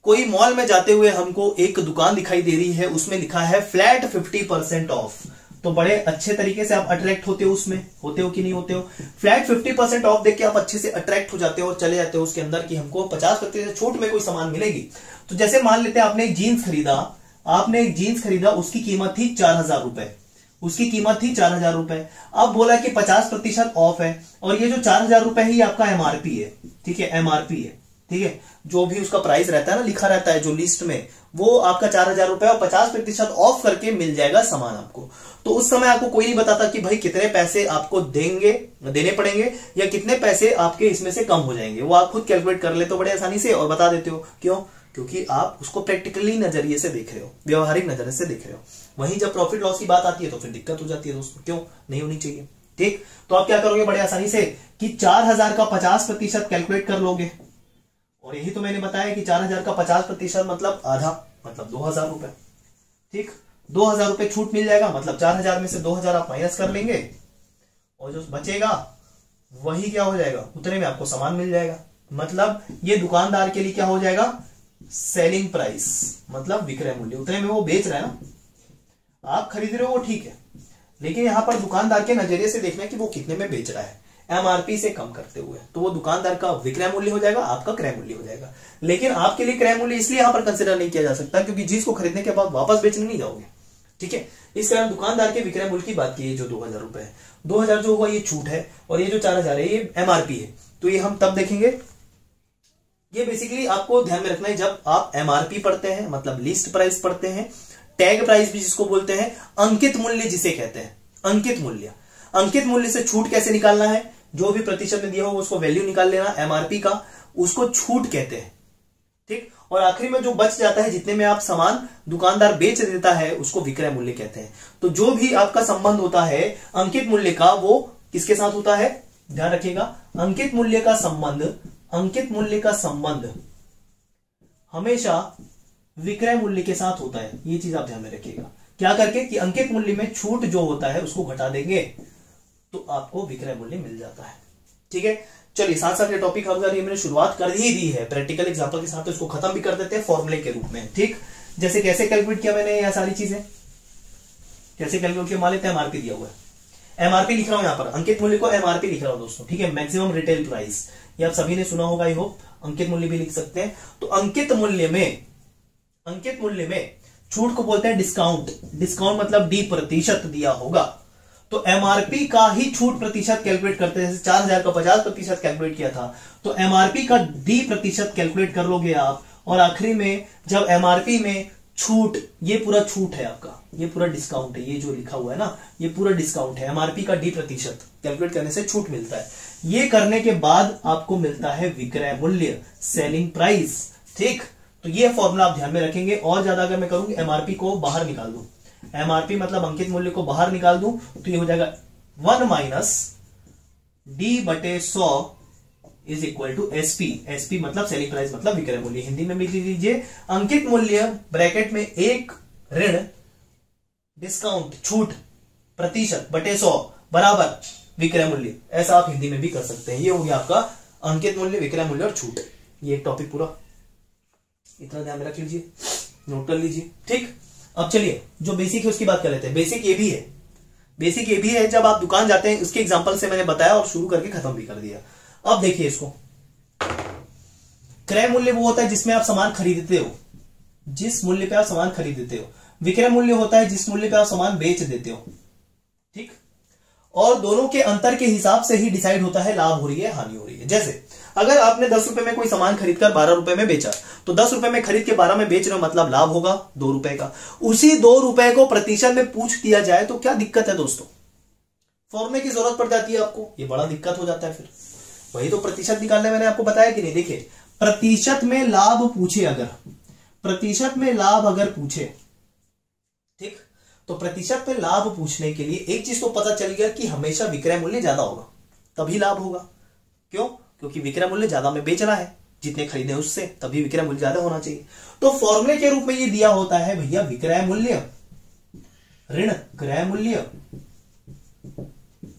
A: कोई मॉल में जाते हुए हमको एक दुकान दिखाई दे रही है, उसमें लिखा है फ्लैट 50% ऑफ, तो बड़े अच्छे तरीके से आप अट्रैक्ट होते हो, उसमें होते हो कि नहीं होते हो? फ्लैट 50% ऑफ देख के आप अच्छे से अट्रैक्ट हो जाते हो और चले जाते हो उसके अंदर कि हमको 50% छूट में कोई सामान मिलेगी। तो जैसे मान लेते हैं आपने एक जीन्स खरीदा, उसकी कीमत थी 4000 रुपए, उसकी कीमत थी 4000 रुपए। अब बोला कि 50% ऑफ है, और ये जो 4000 रुपए है ये आपका एमआरपी है, ठीक है, एमआरपी है, ठीक है, जो भी उसका प्राइस रहता है ना, लिखा रहता है जो लिस्ट में, वो आपका 4000 रुपए और 50% ऑफ करके मिल जाएगा सामान आपको। तो उस समय आपको कोई नहीं बताता कि भाई कितने पैसे आपको देने पड़ेंगे या कितने पैसे आपके इसमें से कम हो जाएंगे, वो आप खुद कैलकुलेट कर लेते हो बड़े आसानी से और बता देते हो। क्यों? क्योंकि आप उसको प्रैक्टिकली नजरिए से देख रहे हो, व्यवहारिक नजरिए से देख रहे हो। वहीं जब प्रॉफिट लॉस की बात आती है तो फिर दिक्कत हो जाती है दोस्तों, क्यों नहीं होनी चाहिए। ठीक, तो आप क्या करोगे बड़े आसानी से कि 4000 का 50% कैलकुलेट कर लोगे, और यही तो मैंने बताया कि 4000 का 50% मतलब आधा, मतलब 2000 रुपए। ठीक, 2000 रुपए छूट मिल जाएगा, मतलब 4000 में से 2000 आप माइनस कर लेंगे, और जो बचेगा वही क्या हो जाएगा, उतने में आपको सामान मिल जाएगा। मतलब ये दुकानदार के लिए क्या हो जाएगा, सेलिंग प्राइस, मतलब विक्रय मूल्य, उतने में वो बेच रहा है ना, आप खरीद रहे हो वो ठीक है, लेकिन यहां पर दुकानदार के नजरिए से देखना है कि वो कितने में बेच रहा है, एमआरपी से कम करते हुए, तो वो दुकानदार का विक्रय मूल्य हो जाएगा, आपका क्रय मूल्य हो जाएगा। लेकिन आपके लिए क्रय मूल्य इसलिए यहां पर कंसिडर नहीं किया जा सकता क्योंकि चीज को खरीदने के बाद वापस बेचने नहीं जाओगे, ठीक है। इस कारण दुकानदार के विक्रय मूल्य की बात की है, जो 2000 रुपए है, 2000 जो हुआ ये छूट है, और ये जो 4000 है ये एमआरपी है। तो ये हम तब देखेंगे, ये बेसिकली आपको ध्यान में रखना है जब आप एमआरपी पढ़ते हैं, मतलब लिस्ट प्राइस पढ़ते हैं, टैग प्राइस भी जिसको बोलते हैं, अंकित मूल्य जिसे कहते हैं, अंकित मूल्य से छूट कैसे निकालना है, जो भी प्रतिशत में दिया हो उसको वैल्यू निकाल लेना एमआरपी का, उसको छूट कहते हैं। ठीक, और आखिरी में जो बच जाता है, जितने में आप सामान दुकानदार बेच देता है, उसको विक्रय मूल्य कहते हैं। तो जो भी आपका संबंध होता है अंकित मूल्य का, वो किसके साथ होता है, ध्यान रखिएगा, अंकित मूल्य का संबंध हमेशा विक्रय मूल्य के साथ होता है। ये चीज आप ध्यान में रखिएगा, क्या करके कि अंकित मूल्य में छूट जो होता है उसको घटा देंगे तो आपको विक्रय मूल्य मिल जाता है। ठीक है, चलिए साथ साथ ये टॉपिक अगर ये मैंने शुरुआत कर ही दी है प्रैक्टिकल एग्जांपल के साथ, तो इसको खत्म भी कर देते हैं फॉर्मूले के रूप में। ठीक, जैसे कैसे कैलकुलेट किया मैंने यह सारी चीजें, कैसे कैलकुलेट किया, मान लेते हैं एमआरपी दिया हुआ है, एमआरपी लिख रहा हूं यहां पर, अंकित मूल्य को एमआरपी लिख रहा हूं दोस्तों, ठीक है, मैक्सिमम रिटेल प्राइस, ये आप सभी ने सुना होगा, आई होप, अंकित मूल्य भी लिख सकते हैं। तो अंकित मूल्य में छूट को बोलते हैं डिस्काउंट, डिस्काउंट मतलब डी प्रतिशत दिया होगा, तो एमआरपी का ही छूट प्रतिशत कैलकुलेट करते हैं। जैसे 4000 का 50% कैलकुलेट किया था, तो एमआरपी का डी प्रतिशत कैलकुलेट कर लोगे आप, और आखिरी में जब एमआरपी में छूट, ये पूरा छूट है आपका, ये पूरा डिस्काउंट है, ये जो लिखा हुआ है ना, ये पूरा डिस्काउंट है, एमआरपी का डी प्रतिशत कैलकुलेट करने से छूट मिलता है। ये करने के बाद आपको मिलता है विक्रय मूल्य, सेलिंग प्राइस। ठीक, तो ये फॉर्मूला आप ध्यान में रखेंगे। और ज्यादा अगर मैं करूंगी एमआरपी को बाहर निकाल दूं, एमआरपी मतलब अंकित मूल्य को बाहर निकाल दूं, तो ये हो जाएगा 1 माइनस डी बटे 100 is equal to SP, SP मतलब सेलिंग प्राइस मतलब विक्रय मूल्य। हिंदी में भी लिख लीजिए, अंकित मूल्य ब्रैकेट में 1 ऋण डिस्काउंट छूट प्रतिशत बटे 100 बराबर विक्रय मूल्य, ऐसा आप हिंदी में भी कर सकते हैं। ये हो गया आपका अंकित मूल्य, विक्रय मूल्य और छूट। ये एक टॉपिक पूरा, इतना ध्यान में रख लीजिए, नोट कर लीजिए। ठीक, अब चलिए जो बेसिक है उसकी बात कर लेते हैं। बेसिक ये भी है, जब आप दुकान जाते हैं, उसके एग्जांपल से मैंने बताया और शुरू करके खत्म भी कर दिया। अब देखिए इसको, क्रय मूल्य वो होता है जिसमें आप सामान खरीदते हो, जिस मूल्य पे आप सामान खरीदते हो। विक्रय मूल्य होता है जिस मूल्य पे आप सामान बेच देते हो। ठीक, और दोनों के अंतर के हिसाब से ही डिसाइड होता है लाभ हो रही है हानि हो रही है। जैसे अगर आपने 10 रुपए में कोई सामान खरीदकर 12 रुपए में बेचा, तो 10 रुपए में खरीद के 12 में बेच रहे हो, मतलब लाभ होगा 2 रुपए का। उसी 2 रुपए को प्रतिशत में पूछ दिया जाए तो क्या दिक्कत है दोस्तों, फॉर्मूले की जरूरत पड़ जाती है आपको, ये बड़ा दिक्कत हो जाता है फिर। वही तो प्रतिशत निकालने मैंने आपको बताया कि नहीं। देखिए प्रतिशत में लाभ पूछे, अगर प्रतिशत में लाभ अगर पूछे, ठीक, तो प्रतिशत में लाभ पूछने के लिए एक चीज तो पता चल गया कि हमेशा विक्रय मूल्य ज्यादा होगा तभी लाभ होगा। क्यों? क्योंकि विक्रय मूल्य ज्यादा में बेचना है, जितने खरीदे उससे, तभी विक्रय मूल्य ज्यादा होना चाहिए। तो फॉर्मूले के रूप में ये दिया होता है भैया, विक्रय मूल्य ऋण क्रय मूल्य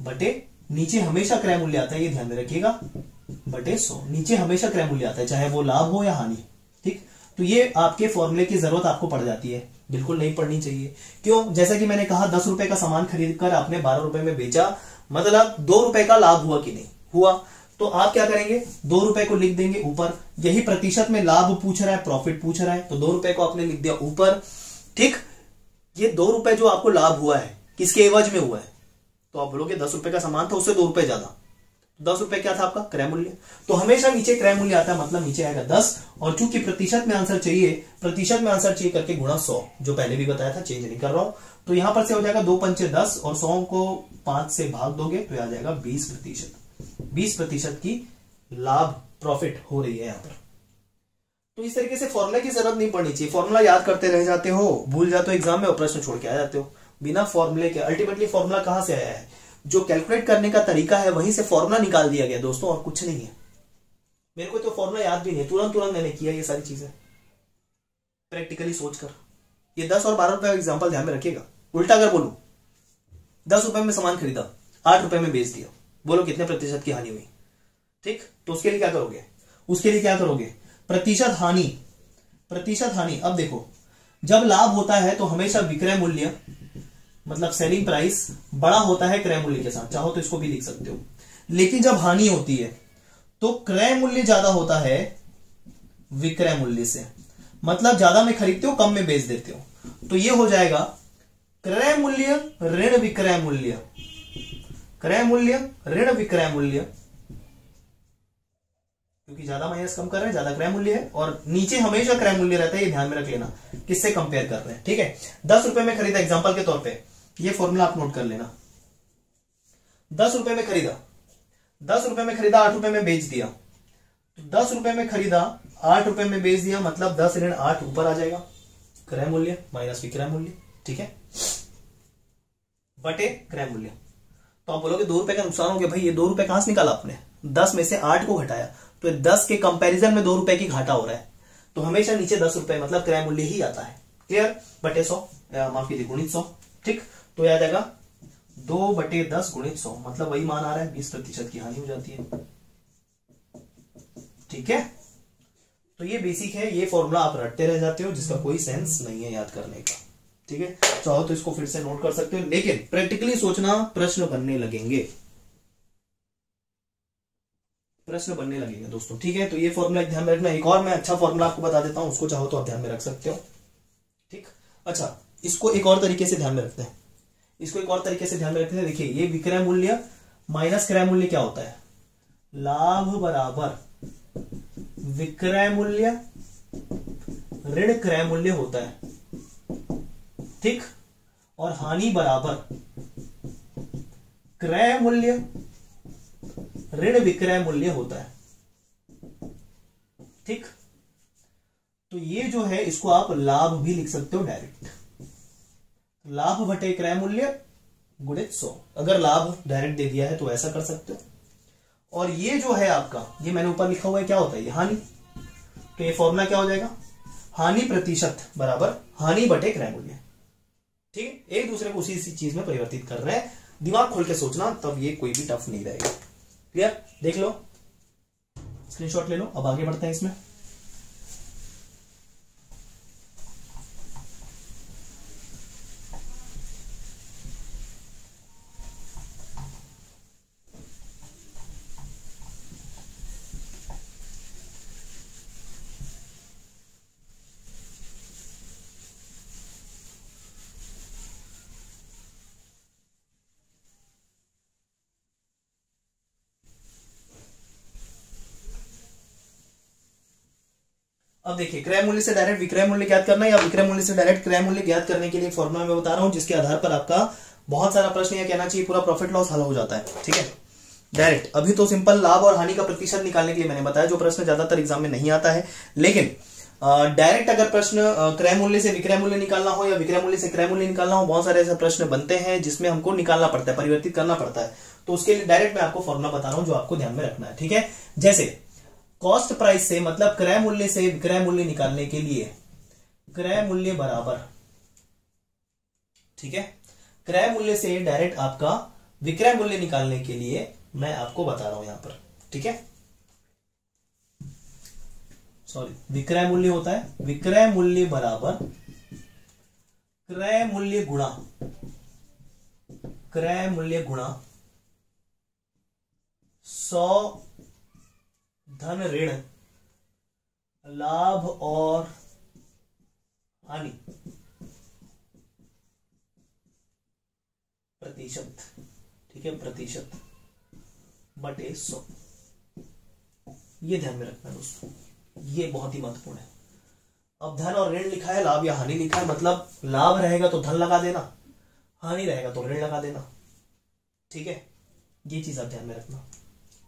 A: बटे, नीचे हमेशा क्रय मूल्य आता है, ये ध्यान में रखिएगा, बटे 100। नीचे हमेशा क्रय मूल्य आता है, चाहे वो लाभ हो या हानि। ठीक, तो ये आपके फॉर्मूले की जरूरत आपको पड़ जाती है, बिल्कुल नहीं पड़नी चाहिए। क्यों? जैसा कि मैंने कहा 10 रुपए का सामान खरीद कर आपने 12 रुपए में बेचा, मतलब 2 रुपए का लाभ हुआ कि नहीं हुआ। तो आप क्या करेंगे, 2 रुपए को लिख देंगे ऊपर। यही प्रतिशत में लाभ पूछ रहा है, प्रॉफिट पूछ रहा है, तो 2 रुपए को आपने लिख दिया ऊपर। ठीक, ये 2 रुपए जो आपको लाभ हुआ है किसके एवज में हुआ है? तो आप बोलोगे 10 रुपए का सामान था, उससे 2 रुपए ज्यादा, 10 रुपए क्या था आपका? क्रय मूल्य। तो हमेशा नीचे क्रय मूल्य आता है, मतलब नीचे आएगा 10, और चूंकि प्रतिशत में आंसर चाहिए, प्रतिशत में आंसर चाहिए करके गुणा 100, जो पहले भी बताया था, चेंज नहीं कर रहा हूं। तो यहां पर से हो जाएगा 2 पंचे 10 और 100 को 5 से भाग दोगे तो आ जाएगा 20%। 20% की लाभ प्रॉफिट हो रही है यहां पर। तो इस तरीके से फॉर्मूला की जरूरत नहीं पड़नी चाहिए। फॉर्मूला याद करते रह जाते हो, भूल जाते हो एग्जाम में और प्रश्न छोड़ के आ जाते हो बिना फॉर्मूले के। अल्टीमेटली फॉर्मूला कहां से आया है? जो कैलकुलेट करने का तरीका है वहीं से फॉर्मूला निकाल दिया गया दोस्तों, और कुछ नहीं है। मेरे को तो फॉर्मूला याद भी नहीं, तुरंत मैंने किया ये सारी चीजें प्रैक्टिकली सोचकर। ये 10 और 12 रुपए का एग्जांपल ध्यान में रखिएगा। उल्टा अगर बोलूं, 10 रुपए में सामान खरीदा, 8 रुपए में बेच दिया, बोलो कितने प्रतिशत की हानि हुई? ठीक, तो उसके लिए क्या करोगे? उसके लिए क्या करोगे? प्रतिशत हानि, प्रतिशत हानि। अब देखो, जब लाभ होता है तो हमेशा विक्रय मूल्य मतलब सेलिंग प्राइस बड़ा होता है क्रय मूल्य के साथ, चाहो तो इसको भी लिख सकते हो। लेकिन जब हानि होती है तो क्रय मूल्य ज्यादा होता है विक्रय मूल्य से, मतलब ज्यादा में खरीदते हो, कम में बेच देते हो। तो ये हो जाएगा क्रय मूल्य ऋण विक्रय मूल्य, क्रय मूल्य ऋण विक्रय मूल्य, क्योंकि ज्यादा माइनस कम कर रहे हैं, ज्यादा क्रय मूल्य है, और नीचे हमेशा क्रय मूल्य रहता है, ये ध्यान में रख लेना। किससे कंपेयर कर रहे हैं? ठीक है, 10 रुपए में खरीदा, एग्जांपल के तौर पे ये फॉर्मूला आप नोट कर लेना। 10 रुपए में खरीदा, 10 रुपए में खरीदा, 8 रुपए में बेच दिया। तो 10 रुपए में खरीदा, 8 रुपए में बेच दिया, मतलब 10 ऋण 8 ऊपर आ जाएगा, क्रय मूल्य माइनस विक्रय मूल्य। ठीक है, बटे क्रय मूल्य। तो आप बोलोगे 2 रुपए का नुकसान हो गया। भाई ये 2 रुपए कहां से निकाला आपने? 10 में से 8 को घटाया, तो 10 के कंपैरिजन में 2 रुपए की घाटा हो रहा है, तो हमेशा नीचे 10 रुपए मतलब क्रय मूल्य ही आता है। क्लियर? बटे 100, माफ कीजिए गुणित 100। ठीक, तो आ जाएगा 2/10 गुणित 100, मतलब वही मान आ रहा है, 20% की हानि हो जाती है। ठीक है, तो ये बेसिक है, ये फॉर्मूला आप रटते रह जाते हो, जिसका कोई सेंस नहीं है याद करने का। ठीक है, चाहो तो इसको फिर से नोट कर सकते हो, लेकिन प्रैक्टिकली सोचना, प्रश्न बनने लगेंगे, प्रश्न बनने लगेंगे दोस्तों। ठीक है, तो ये फॉर्मूला ध्यान में रखना। एक और मैं अच्छा फॉर्मूला आपको बता देता हूं, उसको चाहो तो आप ध्यान में रख सकते हो। ठीक, अच्छा, इसको एक और तरीके से ध्यान में रखते हैं, इसको एक और तरीके से ध्यान में रखते हैं। देखिए, ये विक्रय मूल्य माइनस क्रय मूल्य क्या होता है? लाभ बराबर विक्रय मूल्य ऋण क्रय मूल्य होता है। ठीक, और हानि बराबर क्रय मूल्य ऋण विक्रय मूल्य होता है। ठीक, तो ये जो है इसको आप लाभ भी लिख सकते हो डायरेक्ट, लाभ बटे क्रय मूल्य गुणित 100। अगर लाभ डायरेक्ट दे दिया है तो ऐसा कर सकते हो। और ये जो है आपका, ये मैंने ऊपर लिखा हुआ है, क्या होता है? ये हानि। तो ये फॉर्मूला क्या हो जाएगा? हानि प्रतिशत बराबर हानि बटे क्रय मूल्य। ठीक, एक दूसरे को उसी चीज में परिवर्तित कर रहे हैं। दिमाग खोल के सोचना, तब ये कोई भी टफ नहीं रहेगा। क्लियर? देख लो, स्क्रीनशॉट ले लो। अब आगे बढ़ते हैं इसमें। अब देखिए, क्रय मूल्य से डायरेक्ट विक्रय मूल्य ज्ञात करना या विक्रय मूल्य से डायरेक्ट क्रय मूल्य ज्ञात करने के लिए फॉर्मूला मैं बता रहा हूं, जिसके आधार पर आपका बहुत सारा प्रश्न यह कहना चाहिए पूरा प्रॉफिट लॉस हल हो जाता है। ठीक है, डायरेक्ट अभी तो सिंपल लाभ और हानि का प्रतिशत निकालने के लिए मैंने बताया, जो प्रश्न ज्यादातर एग्जाम में नहीं आता है। लेकिन डायरेक्ट अगर प्रश्न क्रय मूल्य से विक्रय मूल्य निकालना हो या विक्रय मूल्य से क्रय मूल्य निकालना हो, बहुत सारे ऐसे प्रश्न बनते हैं जिसमें हमको निकालना पड़ता है, परिवर्तित करना पड़ता है। तो उसके लिए डायरेक्ट मैं आपको फॉर्मूला बता रहा हूं जो आपको ध्यान में रखना है। ठीक है, जैसे कॉस्ट प्राइस से मतलब क्रय मूल्य से विक्रय मूल्य निकालने के लिए क्रय मूल्य बराबर, ठीक है, क्रय मूल्य से डायरेक्ट आपका विक्रय मूल्य निकालने के लिए मैं आपको बता रहा हूं यहां पर। ठीक है, सॉरी, विक्रय मूल्य होता है विक्रय मूल्य बराबर क्रय मूल्य गुणा क्रय मूल्य गुणा 100 धन ऋण लाभ और हानि प्रतिशत। ठीक है, प्रतिशत बटे 100। ये ध्यान में रखना दोस्तों, ये बहुत ही महत्वपूर्ण है। अब धन और ऋण लिखा है, लाभ या हानि लिखा है, मतलब लाभ रहेगा तो धन लगा देना, हानि रहेगा तो ऋण लगा देना। ठीक है, ये चीज आप ध्यान में रखना।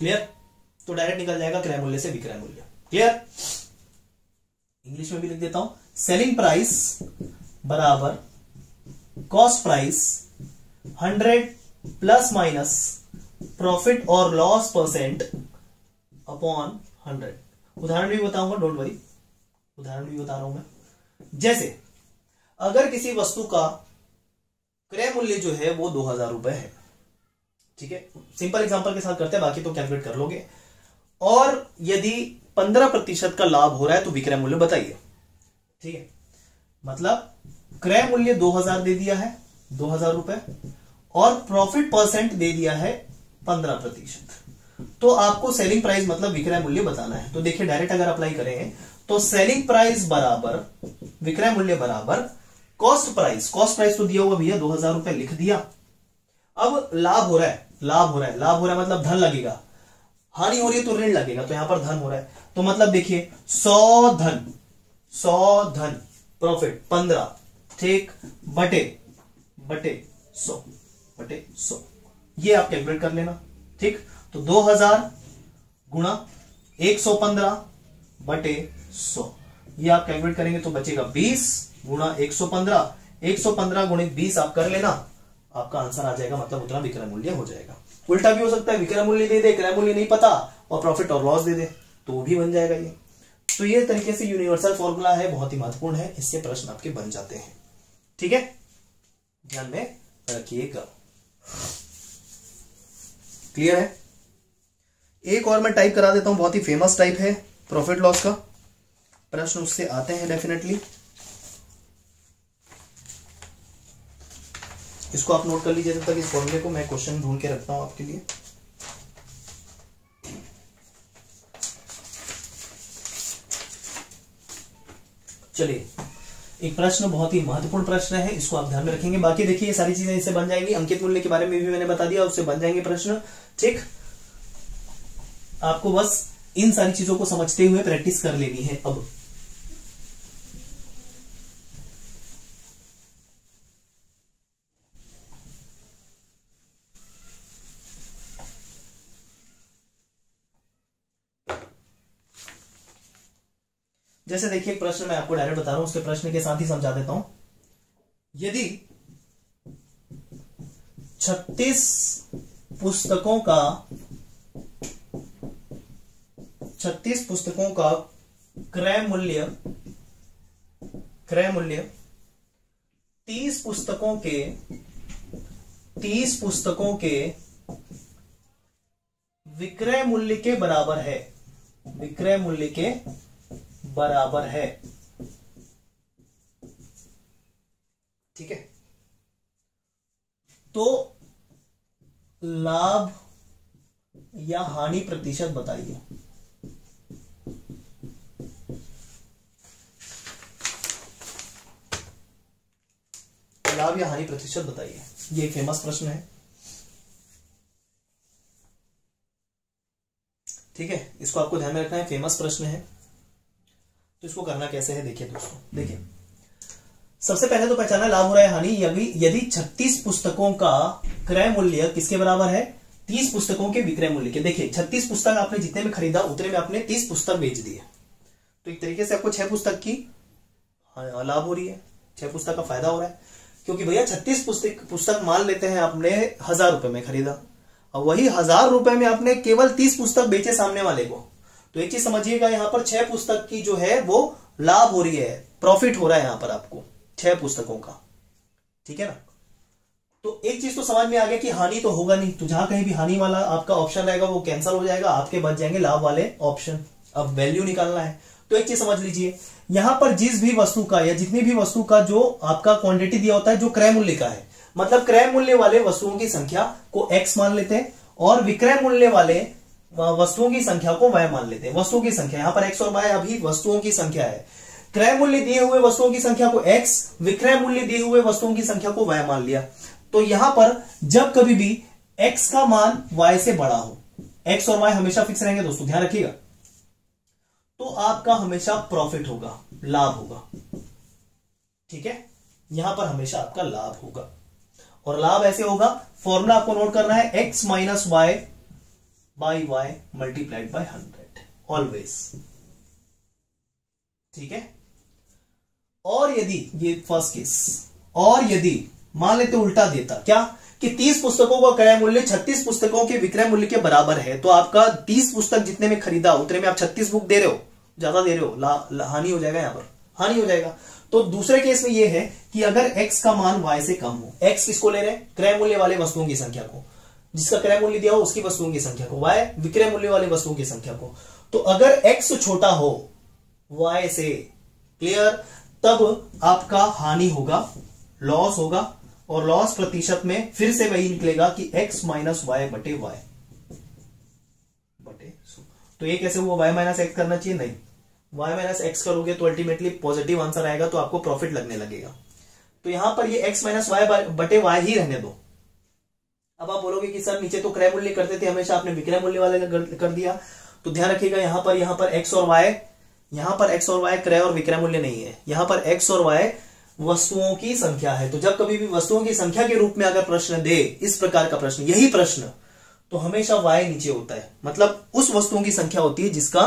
A: क्लियर? तो डायरेक्ट निकल जाएगा क्रय मूल्य से विक्रय मूल्य। क्लियर? इंग्लिश में भी लिख देता हूं, सेलिंग प्राइस बराबर cost price 100 plus minus profit और लॉस परसेंट अपॉन 100। उदाहरण भी बताऊंगा, डोंट वरी, उदाहरण भी बता रहा हूं मैं। जैसे अगर किसी वस्तु का क्रय मूल्य जो है वो 2000 रुपए है, ठीक है, सिंपल एग्जांपल के साथ करते हैं, बाकी तो कैलकुलेट कर लोगे। और यदि 15% का लाभ हो रहा है तो विक्रय मूल्य बताइए। ठीक है, मतलब क्रय मूल्य 2000 दे दिया है, 2000 रुपए, और प्रॉफिट परसेंट दे दिया है 15%। तो आपको सेलिंग प्राइस मतलब विक्रय मूल्य बताना है। तो देखिए डायरेक्ट अगर अप्लाई करें तो सेलिंग प्राइस बराबर विक्रय मूल्य बराबर कॉस्ट प्राइस। कॉस्ट प्राइस तो दिया हुआ भैया 2000 रुपए लिख दिया। अब लाभ हो रहा है, लाभ हो रहा है, लाभ हो रहा है मतलब धन लगेगा, हानि हो रही है तो ऋण लगेगा, तो यहां पर धन हो रहा है। तो मतलब देखिए 100 धन प्रॉफिट 15, ठीक, बटे 100 ये आप कैलकुलेट कर लेना। ठीक, तो 2000 गुणा 115 बटे 100 ये आप कैलकुलेट करेंगे तो बचेगा 20 गुणा 115, 115 गुणित 20 आप कर लेना, आपका आंसर आ जाएगा, मतलब उतना विक्रय मूल्य हो जाएगा। उल्टा भी हो सकता है, विक्रय मूल्य दे दे, क्रय मूल्य नहीं पता और प्रॉफिट और लॉस दे दे, तो भी बन जाएगा ये। तो ये तरीके से यूनिवर्सल फॉर्मूला है, बहुत ही महत्वपूर्ण है, इससे प्रश्न आपके बन जाते हैं। ठीक है, ध्यान में रखिएगा। क्लियर है? एक और मैं टाइप करा देता हूं, बहुत ही फेमस टाइप है प्रॉफिट लॉस का, प्रश्न उससे आते हैं डेफिनेटली। इसको आप नोट कर लीजिए जब तक इस फॉर्मूले को, मैं क्वेश्चन ढूंढ के रखता हूं आपके लिए। चलिए, एक प्रश्न बहुत ही महत्वपूर्ण प्रश्न है, इसको आप ध्यान में रखेंगे। बाकी देखिए ये सारी चीजें इससे बन जाएंगी। अंकित मूल्य के बारे में भी मैंने बता दिया, उससे बन जाएंगे प्रश्न। ठीक, आपको बस इन सारी चीजों को समझते हुए प्रैक्टिस कर लेनी है। अब जैसे देखिए एक प्रश्न मैं आपको डायरेक्ट बता रहा हूं, उसके प्रश्न के साथ ही समझा देता हूं। यदि 36 पुस्तकों का क्रय मूल्य 30 पुस्तकों के विक्रय मूल्य के बराबर है, विक्रय मूल्य के बराबर है। ठीक है, तो लाभ या हानि प्रतिशत बताइए। लाभ या हानि प्रतिशत बताइए, ये एक फेमस प्रश्न है। ठीक है, इसको आपको ध्यान में रखना है, फेमस प्रश्न है। तो इसको करना कैसे है देखिए दोस्तों, देखिए सबसे पहले तो पहचाना लाभ हो रहा है हानि। यदि 36 पुस्तकों का क्रय मूल्य किसके बराबर है, 30 पुस्तकों के विक्रय मूल्य के। देखिए 36 पुस्तक आपने जितने में खरीदा उतने में आपने 30 पुस्तक बेच दिए, तो एक तरीके से आपको 6 पुस्तक की लाभ हो रही है, 6 पुस्तक का फायदा हो रहा है। क्योंकि भैया 36 पुस्तक मान लेते हैं आपने 1000 रुपए में खरीदा, और वही 1000 रुपए में आपने केवल 30 पुस्तक बेचे सामने वाले को, तो एक चीज समझिएगा, यहां पर 6 पुस्तक की जो है वो लाभ हो रही है, प्रॉफिट हो रहा है यहां पर आपको 6 पुस्तकों का, ठीक है ना। तो एक चीज तो समझ में आ गया कि हानि तो होगा नहीं, तो जहां कहीं भी हानि वाला आपका ऑप्शन रहेगा वो कैंसिल हो जाएगा, आपके बच जाएंगे लाभ वाले ऑप्शन। अब वैल्यू निकालना है, तो एक चीज समझ लीजिए, यहां पर जिस भी वस्तु का या जितनी भी वस्तु का जो आपका क्वांटिटी दिया होता है जो क्रय मूल्य का है, मतलब क्रय मूल्य वाले वस्तुओं की संख्या को x मान लेते हैं और विक्रय मूल्य वाले वस्तुओं की संख्या को y मान लेते हैं। वस्तुओं की संख्या यहां पर x और y अभी वस्तुओं की संख्या है, क्रय मूल्य दिए हुए वस्तुओं की संख्या को x, विक्रय मूल्य दिए हुए वस्तुओं की संख्या को y मान लिया। तो यहां पर जब कभी भी x का मान y से बड़ा हो, x और y हमेशा फिक्स रहेंगे दोस्तों, ध्यान रखिएगा, तो आपका हमेशा प्रॉफिट होगा, लाभ होगा, ठीक है। यहां पर हमेशा आपका लाभ होगा, और लाभ ऐसे होगा, फॉर्मूला आपको नोट करना है, x minus Y by Y multiplied by 100 always, ठीक है। और यदि ये फर्स्ट केस, और यदि मान लेते उल्टा देता, क्या कि 30 पुस्तकों का क्रय मूल्य 36 पुस्तकों के विक्रय मूल्य के बराबर है, तो आपका 30 पुस्तक जितने में खरीदा उतने में आप 36 बुक दे रहे हो, ज्यादा दे रहे हो, हानि हो जाएगा, यहां पर हानि हो जाएगा। तो दूसरे केस में यह है कि अगर x का मान y से कम हो, x किसको ले रहे हैं, क्रय मूल्य वाले वस्तुओं की संख्या को, जिसका क्रय मूल्य दिया हो उसकी वस्तुओं की संख्या को, y विक्रय मूल्य वाले वस्तुओं की संख्या को। तो अगर x छोटा हो y से, क्लियर, तब आपका हानि होगा, लॉस होगा, और लॉस प्रतिशत में फिर से वही निकलेगा कि x माइनस वाई बटे वाई बटे 100। तो ये कैसे हुआ, y माइनस एक्स करना चाहिए, नहीं, y माइनस एक्स करोगे तो अल्टीमेटली पॉजिटिव आंसर आएगा, तो आपको प्रॉफिट लगने लगेगा। तो यहां पर ये x माइनस वाई बटे वाई ही रहने दो। अब आप बोलोगे कि सर नीचे तो क्रय मूल्य करते थे हमेशा, आपने विक्रय मूल्य वाले कर दिया, तो ध्यान रखिएगा यहां पर x और y, यहां पर x और y क्रय और विक्रय मूल्य नहीं है, यहां पर x और y वस्तुओं की संख्या है। तो जब कभी भी वस्तुओं की संख्या के रूप में अगर प्रश्न दे, इस प्रकार का प्रश्न, यही प्रश्न, तो हमेशा y नीचे होता है, मतलब उस वस्तुओं की संख्या होती है जिसका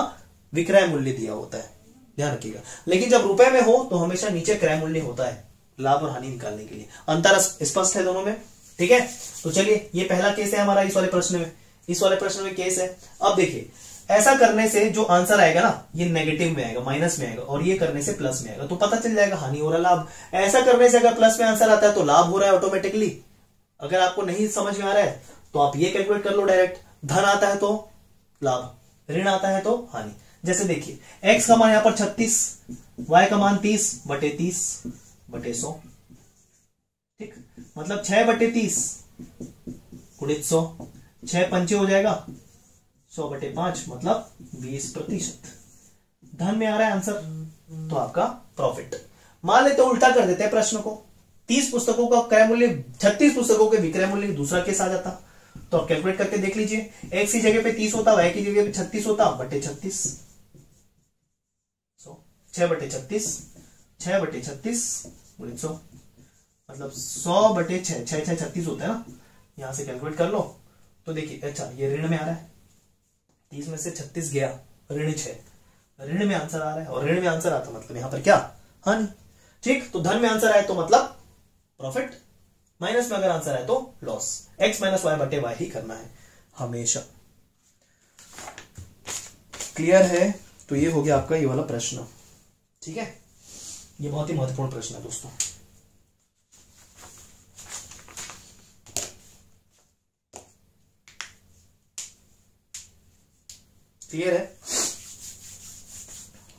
A: विक्रय मूल्य दिया होता है, ध्यान रखिएगा। लेकिन जब रुपए में हो तो हमेशा नीचे क्रय मूल्य होता है, लाभ और हानि निकालने के लिए। अंतर स्पष्ट है दोनों में, ठीक है। तो चलिए, ये पहला केस है हमारा इस वाले प्रश्न में, इस वाले प्रश्न में केस है। अब देखिए, ऐसा करने से जो आंसर आएगा ना, ये नेगेटिव में आएगा, माइनस में आएगा, और ये करने से प्लस में आएगा, तो पता चल जाएगा हानि हो रहा, लाभ। ऐसा करने से अगर प्लस में आंसर आता है तो लाभ हो रहा है ऑटोमेटिकली। अगर आपको नहीं समझ में आ रहा है तो आप ये कैलकुलेट कर लो डायरेक्ट, धन आता है तो लाभ, ऋण आता है तो हानि। जैसे देखिए, x का मान यहां पर 36, y का मान 30 बटे 30 बटे 100, ठीक, मतलब 6 बटे 30 गुणित 100, 6 पंचे हो जाएगा 100 बटे 5, मतलब 20%। धन में आ रहा है आंसर, तो आपका प्रॉफिट। मान लेते उल्टा कर देते हैं प्रश्न को, 30 पुस्तकों का क्रय मूल्य 36 पुस्तकों के विक्रय मूल्य, दूसरा केस आ जाता, तो आप कैलकुलेट करके देख लीजिए, x की जगह पे 30 होता, y की जगह पे 36 होता, बटे 36, 6 बटे 36, 6 बटे 36 गुणित 100, मतलब 100 बटे 6, 6 6 36 होता है ना, यहां से कैलकुलेट कर लो। तो देखिए, अच्छा ये ऋण में आ रहा है, 30 में से 36 गया, ऋण 6, ऋण में आंसर आ रहा है, और ऋण में आंसर आता मतलब यहां पर क्या, हानि, ठीक। तो धन में आंसर आए तो मतलब प्रॉफिट, माइनस में अगर आंसर आए तो लॉस। x माइनस वाई बटे वाई ही करना है हमेशा, क्लियर है। तो ये हो गया आपका ये वाला प्रश्न, ठीक है। ये बहुत ही महत्वपूर्ण प्रश्न है दोस्तों। क्लियर है,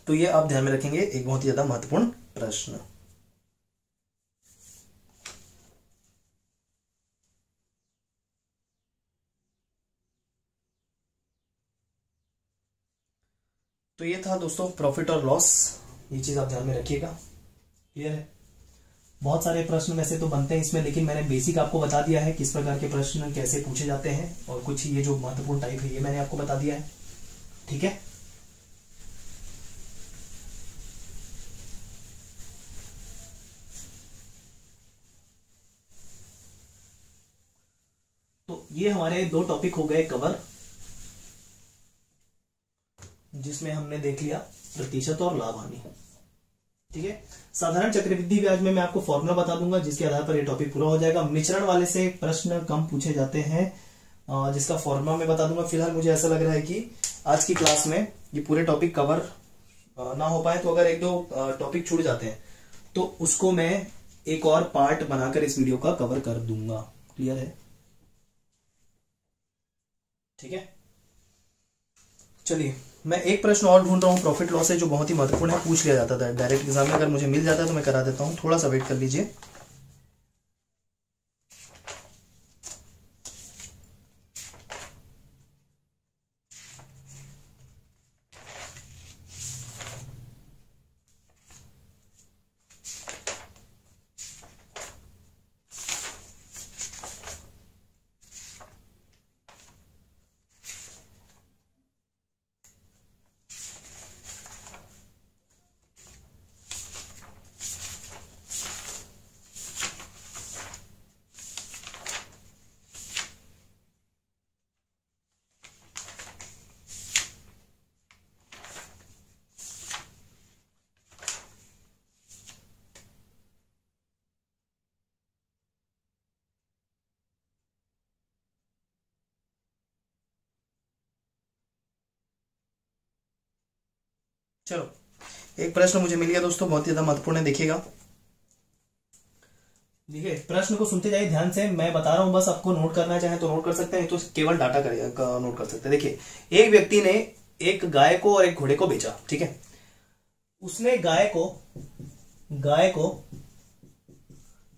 A: तो ये आप ध्यान में रखेंगे, एक बहुत ही ज्यादा महत्वपूर्ण प्रश्न। तो ये था दोस्तों प्रॉफिट और लॉस, ये चीज आप ध्यान में रखिएगा, क्लियर है। बहुत सारे प्रश्न वैसे तो बनते हैं इसमें, लेकिन मैंने बेसिक आपको बता दिया है किस प्रकार के प्रश्न कैसे पूछे जाते हैं, और कुछ ये जो महत्वपूर्ण टाइप है ये मैंने आपको बता दिया है, ठीक है। ये हमारे दो टॉपिक हो गए कवर, जिसमें हमने देख लिया प्रतिशत और लाभ हानि। ठीक है, साधारण चक्रवृद्धि ब्याज में मैं आपको फॉर्मूला बता दूंगा, जिसके आधार पर ये टॉपिक पूरा हो जाएगा। मिश्रण वाले से प्रश्न कम पूछे जाते हैं, जिसका फॉर्मूला मैं बता दूंगा। फिलहाल मुझे ऐसा लग रहा है कि आज की क्लास में ये पूरे टॉपिक कवर ना हो पाए, तो अगर एक दो टॉपिक छूट जाते हैं तो उसको मैं एक और पार्ट बनाकर इस वीडियो का कवर कर दूंगा। क्लियर है? ठीक है, चलिए मैं एक प्रश्न और ढूंढ रहा हूं प्रॉफिट लॉस से, जो बहुत ही महत्वपूर्ण है, पूछ लिया जाता था डायरेक्ट एग्जाम में। अगर मुझे मिल जाता है तो मैं करा देता हूं, थोड़ा सा वेट कर लीजिए। चलो, एक प्रश्न मुझे मिल गया दोस्तों, बहुत ही ज्यादा महत्वपूर्ण है, देखिएगा। देखिए, प्रश्न को सुनते जाइए ध्यान से, मैं बता रहा हूं, बस आपको नोट करना चाहे तो नोट कर सकते हैं, तो केवल डाटा करेगा नोट कर सकते हैं। देखिए, एक व्यक्ति ने एक गाय को और एक घोड़े को बेचा। ठीक है, उसने गाय को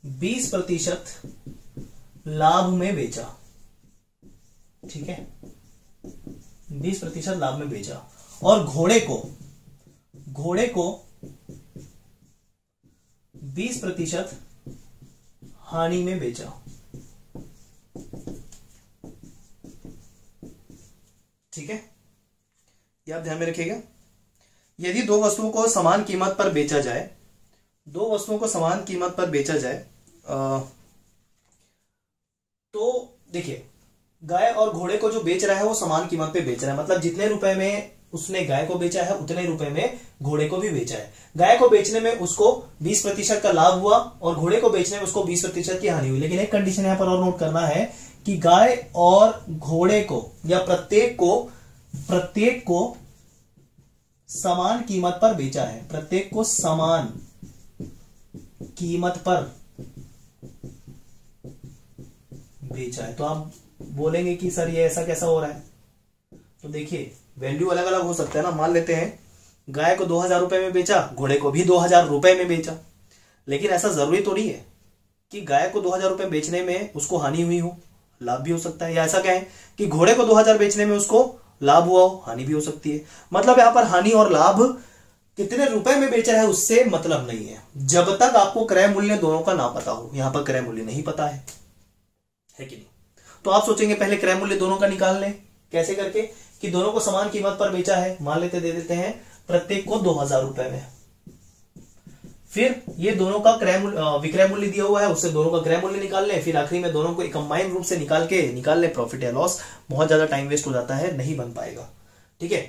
A: 20% लाभ में बेचा। ठीक है, 20% लाभ में बेचा, और घोड़े को 20% हानि में बेचा। ठीक है, ये आप ध्यान में रखिएगा। यदि दो वस्तुओं को समान कीमत पर बेचा जाए, तो देखिए, गाय और घोड़े को जो बेच रहा है वो समान कीमत पे बेच रहा है, मतलब जितने रुपए में उसने गाय को बेचा है उतने रुपए में घोड़े को भी बेचा है। गाय को बेचने में उसको 20% का लाभ हुआ और घोड़े को बेचने में उसको 20% की हानि हुई। लेकिन एक कंडीशन यहां पर और नोट करना है कि गाय और घोड़े को या प्रत्येक को समान कीमत पर बेचा है, प्रत्येक को समान कीमत पर बेचा है। तो आप बोलेंगे कि सर ये ऐसा कैसा हो रहा है? तो देखिए, वैल्यू अलग अलग हो सकता है ना। मान लेते हैं गाय को 2000 रुपए में बेचा, घोड़े को भी 2000 रुपए में बेचा, लेकिन ऐसा जरूरी तो नहीं है कि गाय को 2000 रुपए बेचने में उसको हानि हुई हो, लाभ भी हो सकता है। या ऐसा क्या है कि घोड़े को 2000 बेचने में उसको लाभ हुआ हो, हानि भी हो सकती है। मतलब यहां पर हानि और लाभ कितने रुपए में बेचा है उससे मतलब नहीं है, जब तक आपको क्रय मूल्य दोनों का ना पता हो। यहां पर क्रय मूल्य नहीं पता है कि नहीं? तो आप सोचेंगे पहले क्रय मूल्य दोनों का निकाल लें। कैसे करके? कि दोनों को समान कीमत पर बेचा है, मान लेते दे देते हैं प्रत्येक को 2000 रुपए में। फिर ये दोनों का विक्रय मूल्य दिया हुआ है, उससे दोनों का क्रय मूल्य निकाल लें। फिर आखिरी में दोनों को कंबाइन रूप से निकाल लें प्रॉफिट या लॉस। बहुत ज्यादा टाइम वेस्ट हो जाता है, नहीं बन पाएगा। ठीक है,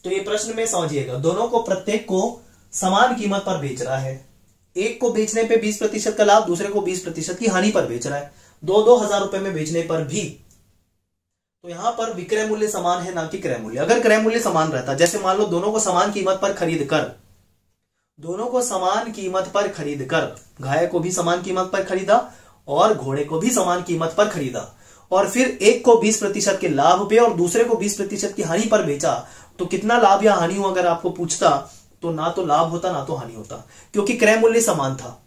A: तो ये प्रश्न में समझिएगा, दोनों को प्रत्येक को समान कीमत पर बेच रहा है। एक को बेचने पे 20% का लाभ, दूसरे को 20% की हानि पर बेच रहा है। 2,000 रुपए में बेचने पर भी, तो यहां पर विक्रय मूल्य समान है, ना कि क्रय मूल्य। अगर क्रय मूल्य समान रहता, जैसे मान लो दोनों को समान कीमत पर खरीद कर गाय को भी समान कीमत पर खरीदा और घोड़े को भी समान कीमत पर खरीदा, और फिर एक को 20% के लाभ पे और दूसरे को 20% की हानि पर बेचा, तो कितना लाभ या हानि हुआ अगर आपको पूछता, तो ना तो लाभ होता ना तो हानि होता, क्योंकि क्रय मूल्य समान था।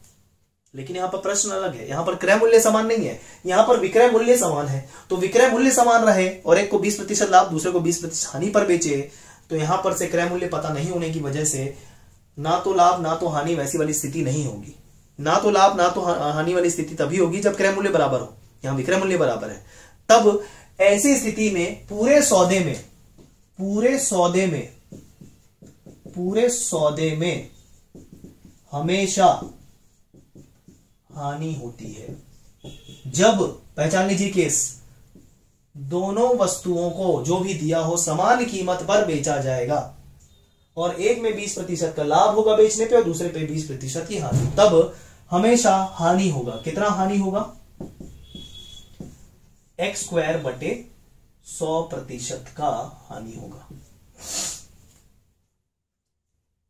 A: लेकिन यहां पर प्रश्न अलग है, यहां पर क्रय मूल्य समान नहीं है, यहां पर विक्रय मूल्य समान है। तो विक्रय मूल्य समान रहे और एक को 20% लाभ, दूसरे को 20% हानि पर बेचे, तो यहां पर से क्रय मूल्य पता नहीं होने की वजह से ना तो लाभ ना तो हानि वैसी वाली स्थिति नहीं होगी। ना तो लाभ ना तो हानि वाली स्थिति तभी होगी जब क्रय मूल्य बराबर हो। यहां विक्रय मूल्य बराबर है, तब ऐसी स्थिति में पूरे सौदे में हमेशा हानि होती है। जब, पहचान लीजिए केस, दोनों वस्तुओं को जो भी दिया हो समान कीमत पर बेचा जाएगा और एक में 20% का लाभ होगा बेचने पे और दूसरे पे 20% की हानि, तब हमेशा हानि होगा। कितना हानि होगा? x² बटे 100% का हानि होगा।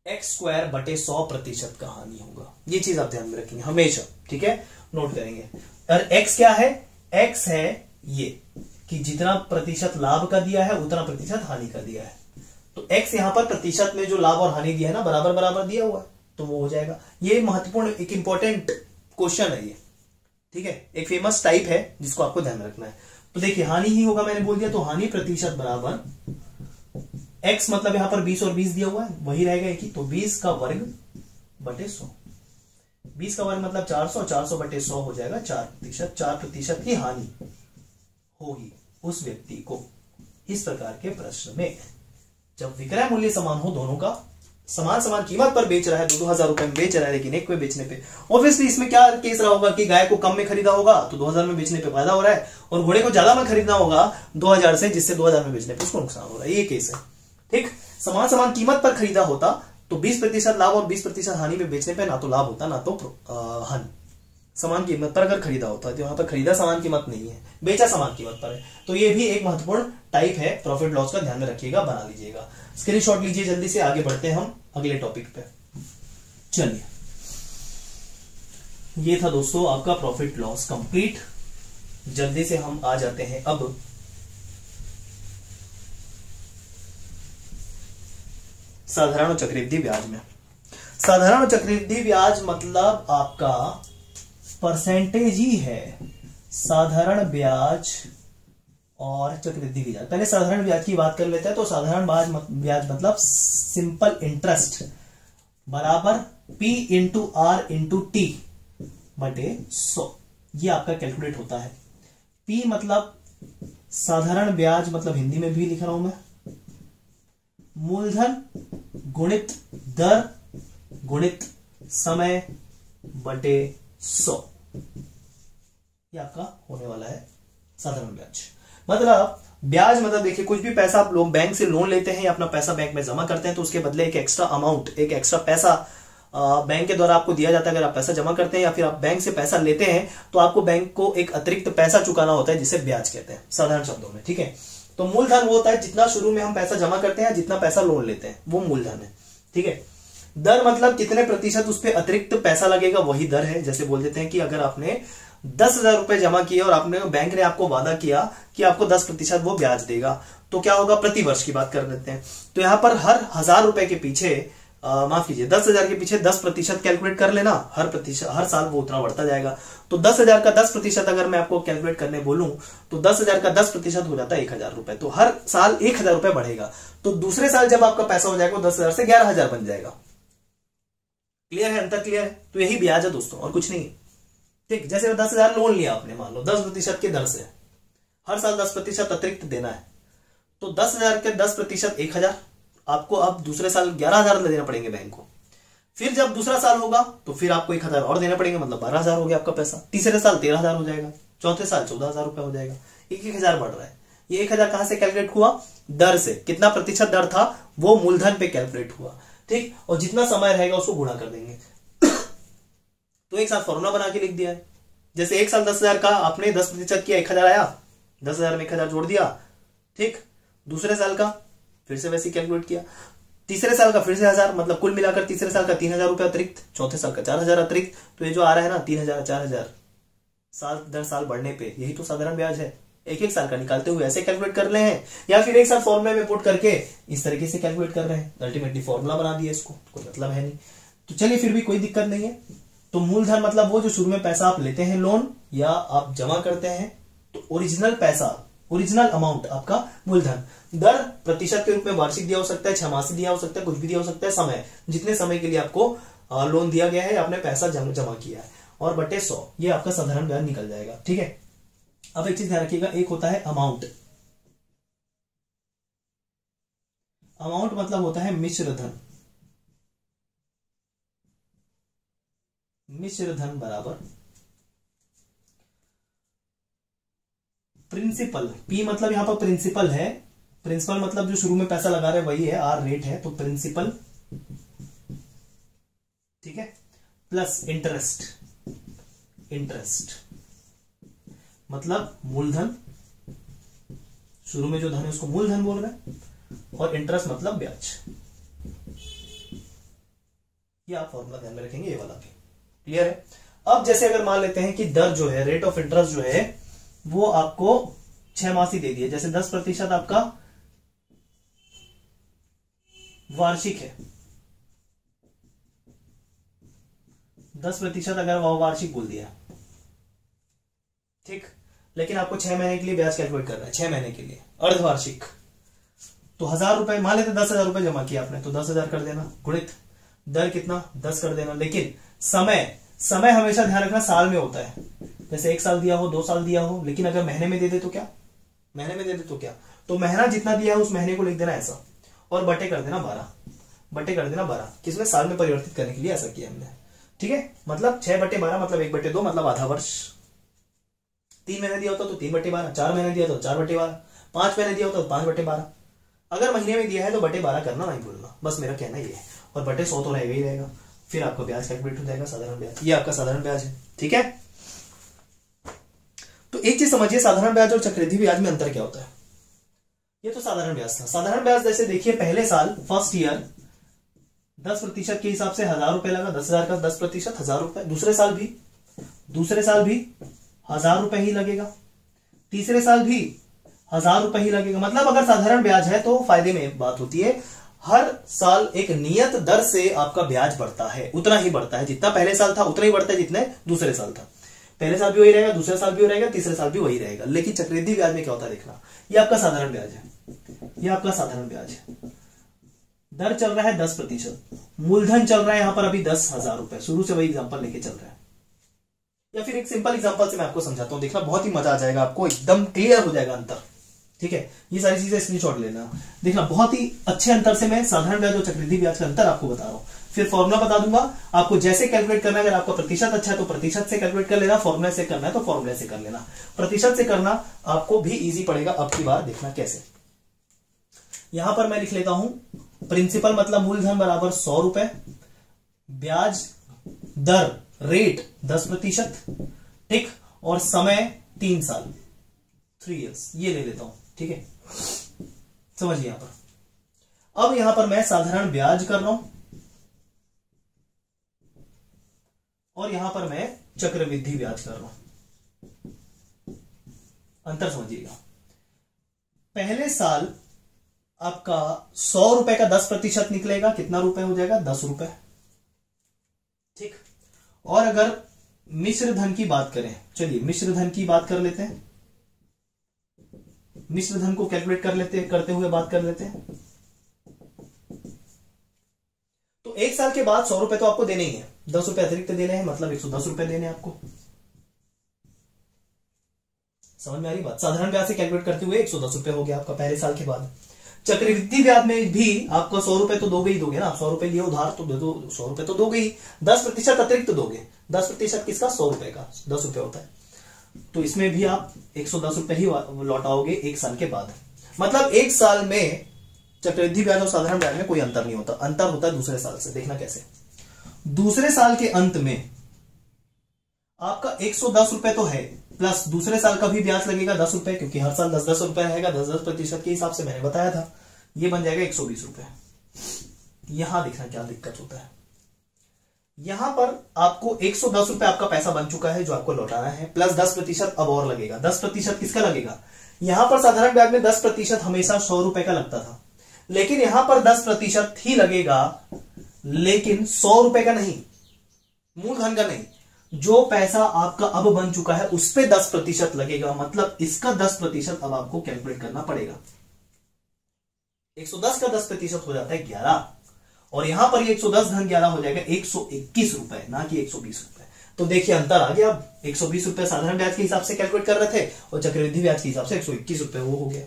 A: x² बटे 100% का हानि होगा। ये चीज आप ध्यान में रखेंगे हमेशा, ठीक है, नोट करेंगे। और x क्या है? x है ये कि जितना प्रतिशत लाभ का दिया है उतना प्रतिशत हानि का दिया है। तो x यहां पर प्रतिशत में जो लाभ और हानि दिया है ना, बराबर बराबर दिया हुआ है, तो वो हो जाएगा। ये महत्वपूर्ण एक इंपॉर्टेंट क्वेश्चन है ये, ठीक है, एक फेमस टाइप है जिसको आपको ध्यान में रखना है। तो देखिए हानि ही होगा, मैंने बोल दिया, तो हानि प्रतिशत बराबर x मतलब यहां पर 20 और 20 दिया हुआ है, वही रहेगा एक ही, तो 20 का वर्ग बटे 100। 20 का वर्ग मतलब 400, 400 बटे 100 हो जाएगा 4%। 4% की हानि होगी उस व्यक्ति को। इस प्रकार के प्रश्न में जब विक्रय मूल्य समान हो, दोनों का समान समान कीमत पर बेच रहा है, 2,000 रुपए में बेच रहा है, लेकिन एक पे बेचने पे ऑब्वियसली इसमें क्या केस रहा होगा कि गाय को कम में खरीदा होगा तो 2,000 में बेचने पे फायदा हो रहा है, और घोड़े को ज्यादा में खरीदना होगा 2,000 से, जिससे 2,000 में बेचने पे उसको नुकसान हो रहा है। ये केस है, ठीक। समान समान कीमत पर खरीदा होता तो 20% लाभ और 20% हानि में बेचने पे ना तो लाभ होता ना तो हानि। समान कीमत पर अगर खरीदा होता है, तो यहां पर खरीदा समान कीमत नहीं है, बेचा समान कीमत पर है। तो ये भी एक महत्वपूर्ण टाइप है प्रॉफिट लॉस का, ध्यान में रखिएगा, बना लीजिएगा। स्क्रीनशॉट लीजिए, जल्दी से आगे बढ़ते हैं हम अगले टॉपिक पे। चलिए, ये था दोस्तों आपका प्रॉफिट लॉस कंप्लीट। जल्दी से हम आ जाते हैं अब साधारण और चक्रवृद्धि ब्याज में। साधारण और चक्रवृद्धि ब्याज मतलब आपका परसेंटेज ही है, साधारण ब्याज और चक्रवृद्धि ब्याज। पहले साधारण ब्याज की बात कर लेते हैं। तो साधारण ब्याज मतलब सिंपल इंटरेस्ट बराबर P into R into T बटे 100, ये आपका कैलकुलेट होता है। P मतलब साधारण ब्याज, मतलब हिंदी में भी लिख रहा हूं मैं, मूलधन गुणित दर गुणित समय बटे 100, ये आपका होने वाला है साधारण ब्याज। मतलब ब्याज मतलब देखिए, कुछ भी पैसा आप लोग बैंक से लोन लेते हैं या अपना पैसा बैंक में जमा करते हैं, तो उसके बदले एक एक्स्ट्रा अमाउंट, एक एक्स्ट्रा पैसा बैंक के द्वारा आपको दिया जाता है। अगर आप पैसा जमा करते हैं या फिर आप बैंक से पैसा लेते हैं, तो आपको बैंक को एक अतिरिक्त पैसा चुकाना होता है, जिसे ब्याज कहते हैं साधारण शब्दों में, ठीक है। तो मूलधन वो होता है जितना शुरू में हम पैसा जमा करते हैं, जितना पैसा लोन लेते हैं, वो मूलधन है, ठीक है। दर मतलब कितने प्रतिशत उस पर अतिरिक्त पैसा लगेगा, वही दर है। जैसे बोल देते हैं कि अगर आपने 10,000 रुपए जमा किए और आपने बैंक ने आपको वादा किया कि आपको 10% वो ब्याज देगा, तो क्या होगा, प्रति वर्ष की बात कर लेते हैं। तो यहां पर हर 1,000 रुपए के पीछे, माफ कीजिए, 10,000 के पीछे 10% कैलकुलेट कर लेना, हर साल वो उतना बढ़ता जाएगा। तो 10,000 का 10% अगर मैं आपको कैलकुलेट करने बोलूं, तो 10,000 का 10% हो जाता है 1,000 रुपए। तो हर साल 1,000 रुपए बढ़ेगा। तो दूसरे साल जब आपका पैसा हो जाएगा 10,000 से 11,000 बन जाएगा। क्लियर है, अंतर क्लियर है? तो यही ब्याज है दोस्तों, और कुछ नहीं, ठीक। जैसे 10,000 लोन लिया आपने, मान लो 10% की दर से, हर साल 10% अतिरिक्त देना है, तो 10,000 के 10% 1,000, आपको अब दूसरे साल 11,000 देना पड़ेंगे बैंक को। फिर जब दूसरा साल होगा तो फिर आपको 1,000 और देना पड़ेंगे, मतलब 12,000 हो गया आपका पैसा। तीसरे साल 13,000 हो जाएगा, चौथे साल 14,000 रुपए हो जाएगा। 1,000 बढ़ रहा है। ये 1,000 कहां से कैलकुलेट हुआ? दर से। कितना प्रतिशत दर था, वो मूलधन पे कैलकुलेट हुआ, ठीक। और जितना समय रहेगा उसको गुणा कर देंगे। तो एक साथ फॉर्मूला बना के लिख दिया है। जैसे एक साल 10,000 का आपने 10% किया, 1,000 आया, 10,000 में 1,000 जोड़ दिया, ठीक। दूसरे साल का फिर से वैसे कैलकुलेट किया, तीसरे साल का फिर से 1,000, मतलब कुल मिलाकर तीसरे साल का 3,000 रुपए अतिरिक्त, चौथे साल का 4,000 अतिरिक्त। तो ये जो आ रहा है ना 3,000 4,000 साल दर साल बढ़ने पे, यही तो साधारण ब्याज है। एक एक साल का निकालते हुए ऐसे कैलकुलेट कर रहे हैं, या फिर एक साल फॉर्मूला में पुट करके इस तरीके से कैलकुलेट कर रहे हैं। अल्टीमेटली फॉर्मूला बना दिया, इसको कोई मतलब है नहीं। तो चलिए, फिर भी कोई दिक्कत नहीं है। तो मूलधन मतलब वो जो शुरू में पैसा आप लेते हैं लोन या आप जमा करते हैं, तो ओरिजिनल पैसा, ओरिजिनल अमाउंट आपका मूलधन। दर प्रतिशत के रूप में वार्षिक दिया हो सकता है, छमासी दिया हो सकता है, कुछ भी दिया हो सकता है। समय, जितने समय के लिए आपको लोन दिया गया है, आपने पैसा जमा किया है, और बटे 100, ये आपका साधारण ब्याज निकल जाएगा, ठीक है। अब एक चीज ध्यान रखिएगा, एक होता है अमाउंट। अमाउंट मतलब होता है मिश्र धन। मिश्र धन बराबर प्रिंसिपल, पी मतलब यहां पर प्रिंसिपल है, प्रिंसिपल मतलब जो शुरू में पैसा लगा रहे वही है, आर रेट है, तो प्रिंसिपल, ठीक है, प्लस इंटरेस्ट, इंटरेस्ट मतलब मूलधन, शुरू में जो धन है उसको मूलधन बोल रहे हैं, और इंटरेस्ट मतलब ब्याज। ये आप फॉर्मूला ध्यान में रखेंगे, ये वाला भी क्लियर है। अब जैसे अगर मान लेते हैं कि दर जो है, रेट ऑफ इंटरेस्ट जो है वो आपको 6 मासी दे दिए, जैसे 10% आपका वार्षिक है, 10% अगर वो वार्षिक बोल दिया, ठीक, लेकिन आपको 6 महीने के लिए ब्याज कैलकुलेट करना है, 6 महीने के लिए अर्धवार्षिक, तो 1000 रुपए मान लेते, 10,000 रुपए जमा किया आपने, तो 10,000 कर देना, गुणित दर कितना 10 कर देना। लेकिन समय हमेशा ध्यान रखना साल में होता है, जैसे 1 साल दिया हो, 2 साल दिया हो, लेकिन अगर महीने में दे दे तो क्या, महीने में दे दे तो क्या, तो महीना जितना दिया है उस महीने को लिख देना ऐसा, और बटे कर देना 12, बटे कर देना 12, किसमें, साल में परिवर्तित करने के लिए ऐसा किया हमने, ठीक है। मतलब 6/12 मतलब 1/2 मतलब आधा वर्ष, 3 महीने दिया होता तो 3/12, 4 महीने दिया तो 4/12, 5 महीने दिया होता तो 5/12, अगर महीने में दिया है तो 12 करना नहीं भूलना, बस मेरा कहना ये है, और बटे 100 तो रहेगा ही रहेगा, फिर आपका ब्याज कैलकुलेट हो जाएगा, साधारण ब्याज, ये आपका साधारण ब्याज है, ठीक है। तो एक चीज समझिए, साधारण ब्याज और चक्रवृद्धि ब्याज में अंतर क्या होता है। ये तो साधारण ब्याज था, साधारण ब्याज जैसे देखिए पहले साल फर्स्ट ईयर 10% के हिसाब से 1000 रुपए लगा, 10,000 का 10% 1000 रुपए, दूसरे साल भी 1000 रुपए ही लगेगा, तीसरे साल भी 1000 रुपए ही लगेगा। मतलब अगर साधारण ब्याज है तो फायदे में बात होती है, हर साल एक नियत दर से आपका ब्याज बढ़ता है, उतना ही बढ़ता है, जितना पहले साल था उतना ही बढ़ता है जितने दूसरे साल था, पहले साल भी वही रहेगा, दूसरे साल भी वही रहेगा, तीसरे साल भी वही रहेगा। लेकिन चक्रवृद्धि ब्याज में क्या होता है देखना, ये आपका साधारण ब्याज है, ये आपका साधारण ब्याज है, दर चल रहा है 10%, मूलधन चल रहा है यहां पर अभी 10,000 रुपए, शुरू से वही एग्जांपल लेके चल रहा है, या फिर एक सिंपल एग्जांपल से मैं आपको समझाता हूं, देखना बहुत ही मजा आ जाएगा आपको, एकदम क्लियर हो जाएगा अंतर, ठीक है। ये सारी चीजें स्क्रीनशॉट लेना, देखना बहुत ही अच्छे अंतर से मैं साधारण ब्याज और चक्रवृद्धि ब्याज का अंतर आपको बता रहा हूं, फिर फॉर्मूला बता दूंगा आपको, जैसे कैलकुलेट करना है, अगर आपका प्रतिशत अच्छा है तो प्रतिशत से कैलकुलेट कर लेना, फॉर्मूला से करना है तो फॉर्मूला से कर लेना, प्रतिशत से करना आपको भी इजी पड़ेगा। अब की बार देखना कैसे, यहां पर मैं लिख लेता हूं, प्रिंसिपल मतलब मूलधन बराबर 100 रुपए, ब्याज दर रेट 10%, ठीक, और समय 3 साल 3 इयर्स, ये ले लेता हूं, ठीक है, समझिए यहां पर। अब यहां पर मैं साधारण ब्याज कर रहा हूं और यहां पर मैं चक्रवृद्धि ब्याज कर रहा हूं, अंतर समझिएगा। पहले साल आपका 100 रुपए का 10% निकलेगा, कितना रुपए हो जाएगा, 10 रुपए, ठीक। और अगर मिश्र धन की बात करें, चलिए मिश्र धन की बात कर लेते हैं, मिश्र धन को कैलकुलेट करते हुए बात कर लेते हैं। तो 1 साल के बाद 100 रुपए तो आपको देने ही है, 10 रुपए अतिरिक्त देने हैं, मतलब 110 रुपए देने आपको, समझ में आ रही बात। साधारण ब्याज से कैलकुलेट करते हुए 110 रुपए हो गया आपका पहले साल के बाद। चक्रवृद्धि ब्याज में भी आपको 100 रुपए तो दोगे ही दोगे ना, 100 रुपए लिए उधार तो दे दो, 100 रुपए तो दोगे ही, 10% अतिरिक्त दोगे, 10% किसका, 100 रुपए का 10 रुपए होता है, तो इसमें भी आप 110 रुपए ही लौटाओगे 1 साल के बाद। मतलब 1 साल में चक्रवृद्धि ब्याज और साधारण ब्याज में कोई अंतर नहीं होता, अंतर होता है दूसरे साल से। देखना कैसे, दूसरे साल के अंत में आपका 110 रुपए तो है, प्लस दूसरे साल का भी ब्याज लगेगा 10 रुपए, क्योंकि हर साल 10-10 रुपए रहेगा, 10-10% के हिसाब से मैंने बताया था, ये बन जाएगा 120 रुपए। यहां देखना क्या दिक्कत होता है, यहां पर आपको 110 रुपए आपका पैसा बन चुका है जो आपको लौटाना है, प्लस 10% अब और लगेगा। 10% किसका लगेगा, यहां पर साधारण ब्याज में 10% हमेशा 100 रुपए का लगता था, लेकिन यहां पर 10% ही लगेगा, लेकिन 100 रुपए का नहीं, मूलधन का नहीं, जो पैसा आपका अब बन चुका है उस पे 10% लगेगा। मतलब इसका 10% अब आपको कैलकुलेट करना पड़ेगा। 110 का 10% हो जाता है 11, और यहां पर ये 110 धन 11 हो जाएगा 121 रुपए, ना कि 120 रुपए। तो देखिए अंतर आ गया, अब 120 रुपए साधारण ब्याज के हिसाब से कैलकुलेट कर रहे थे और चक्रवृद्धि ब्याज के हिसाब से 121 रुपए वो हो गया।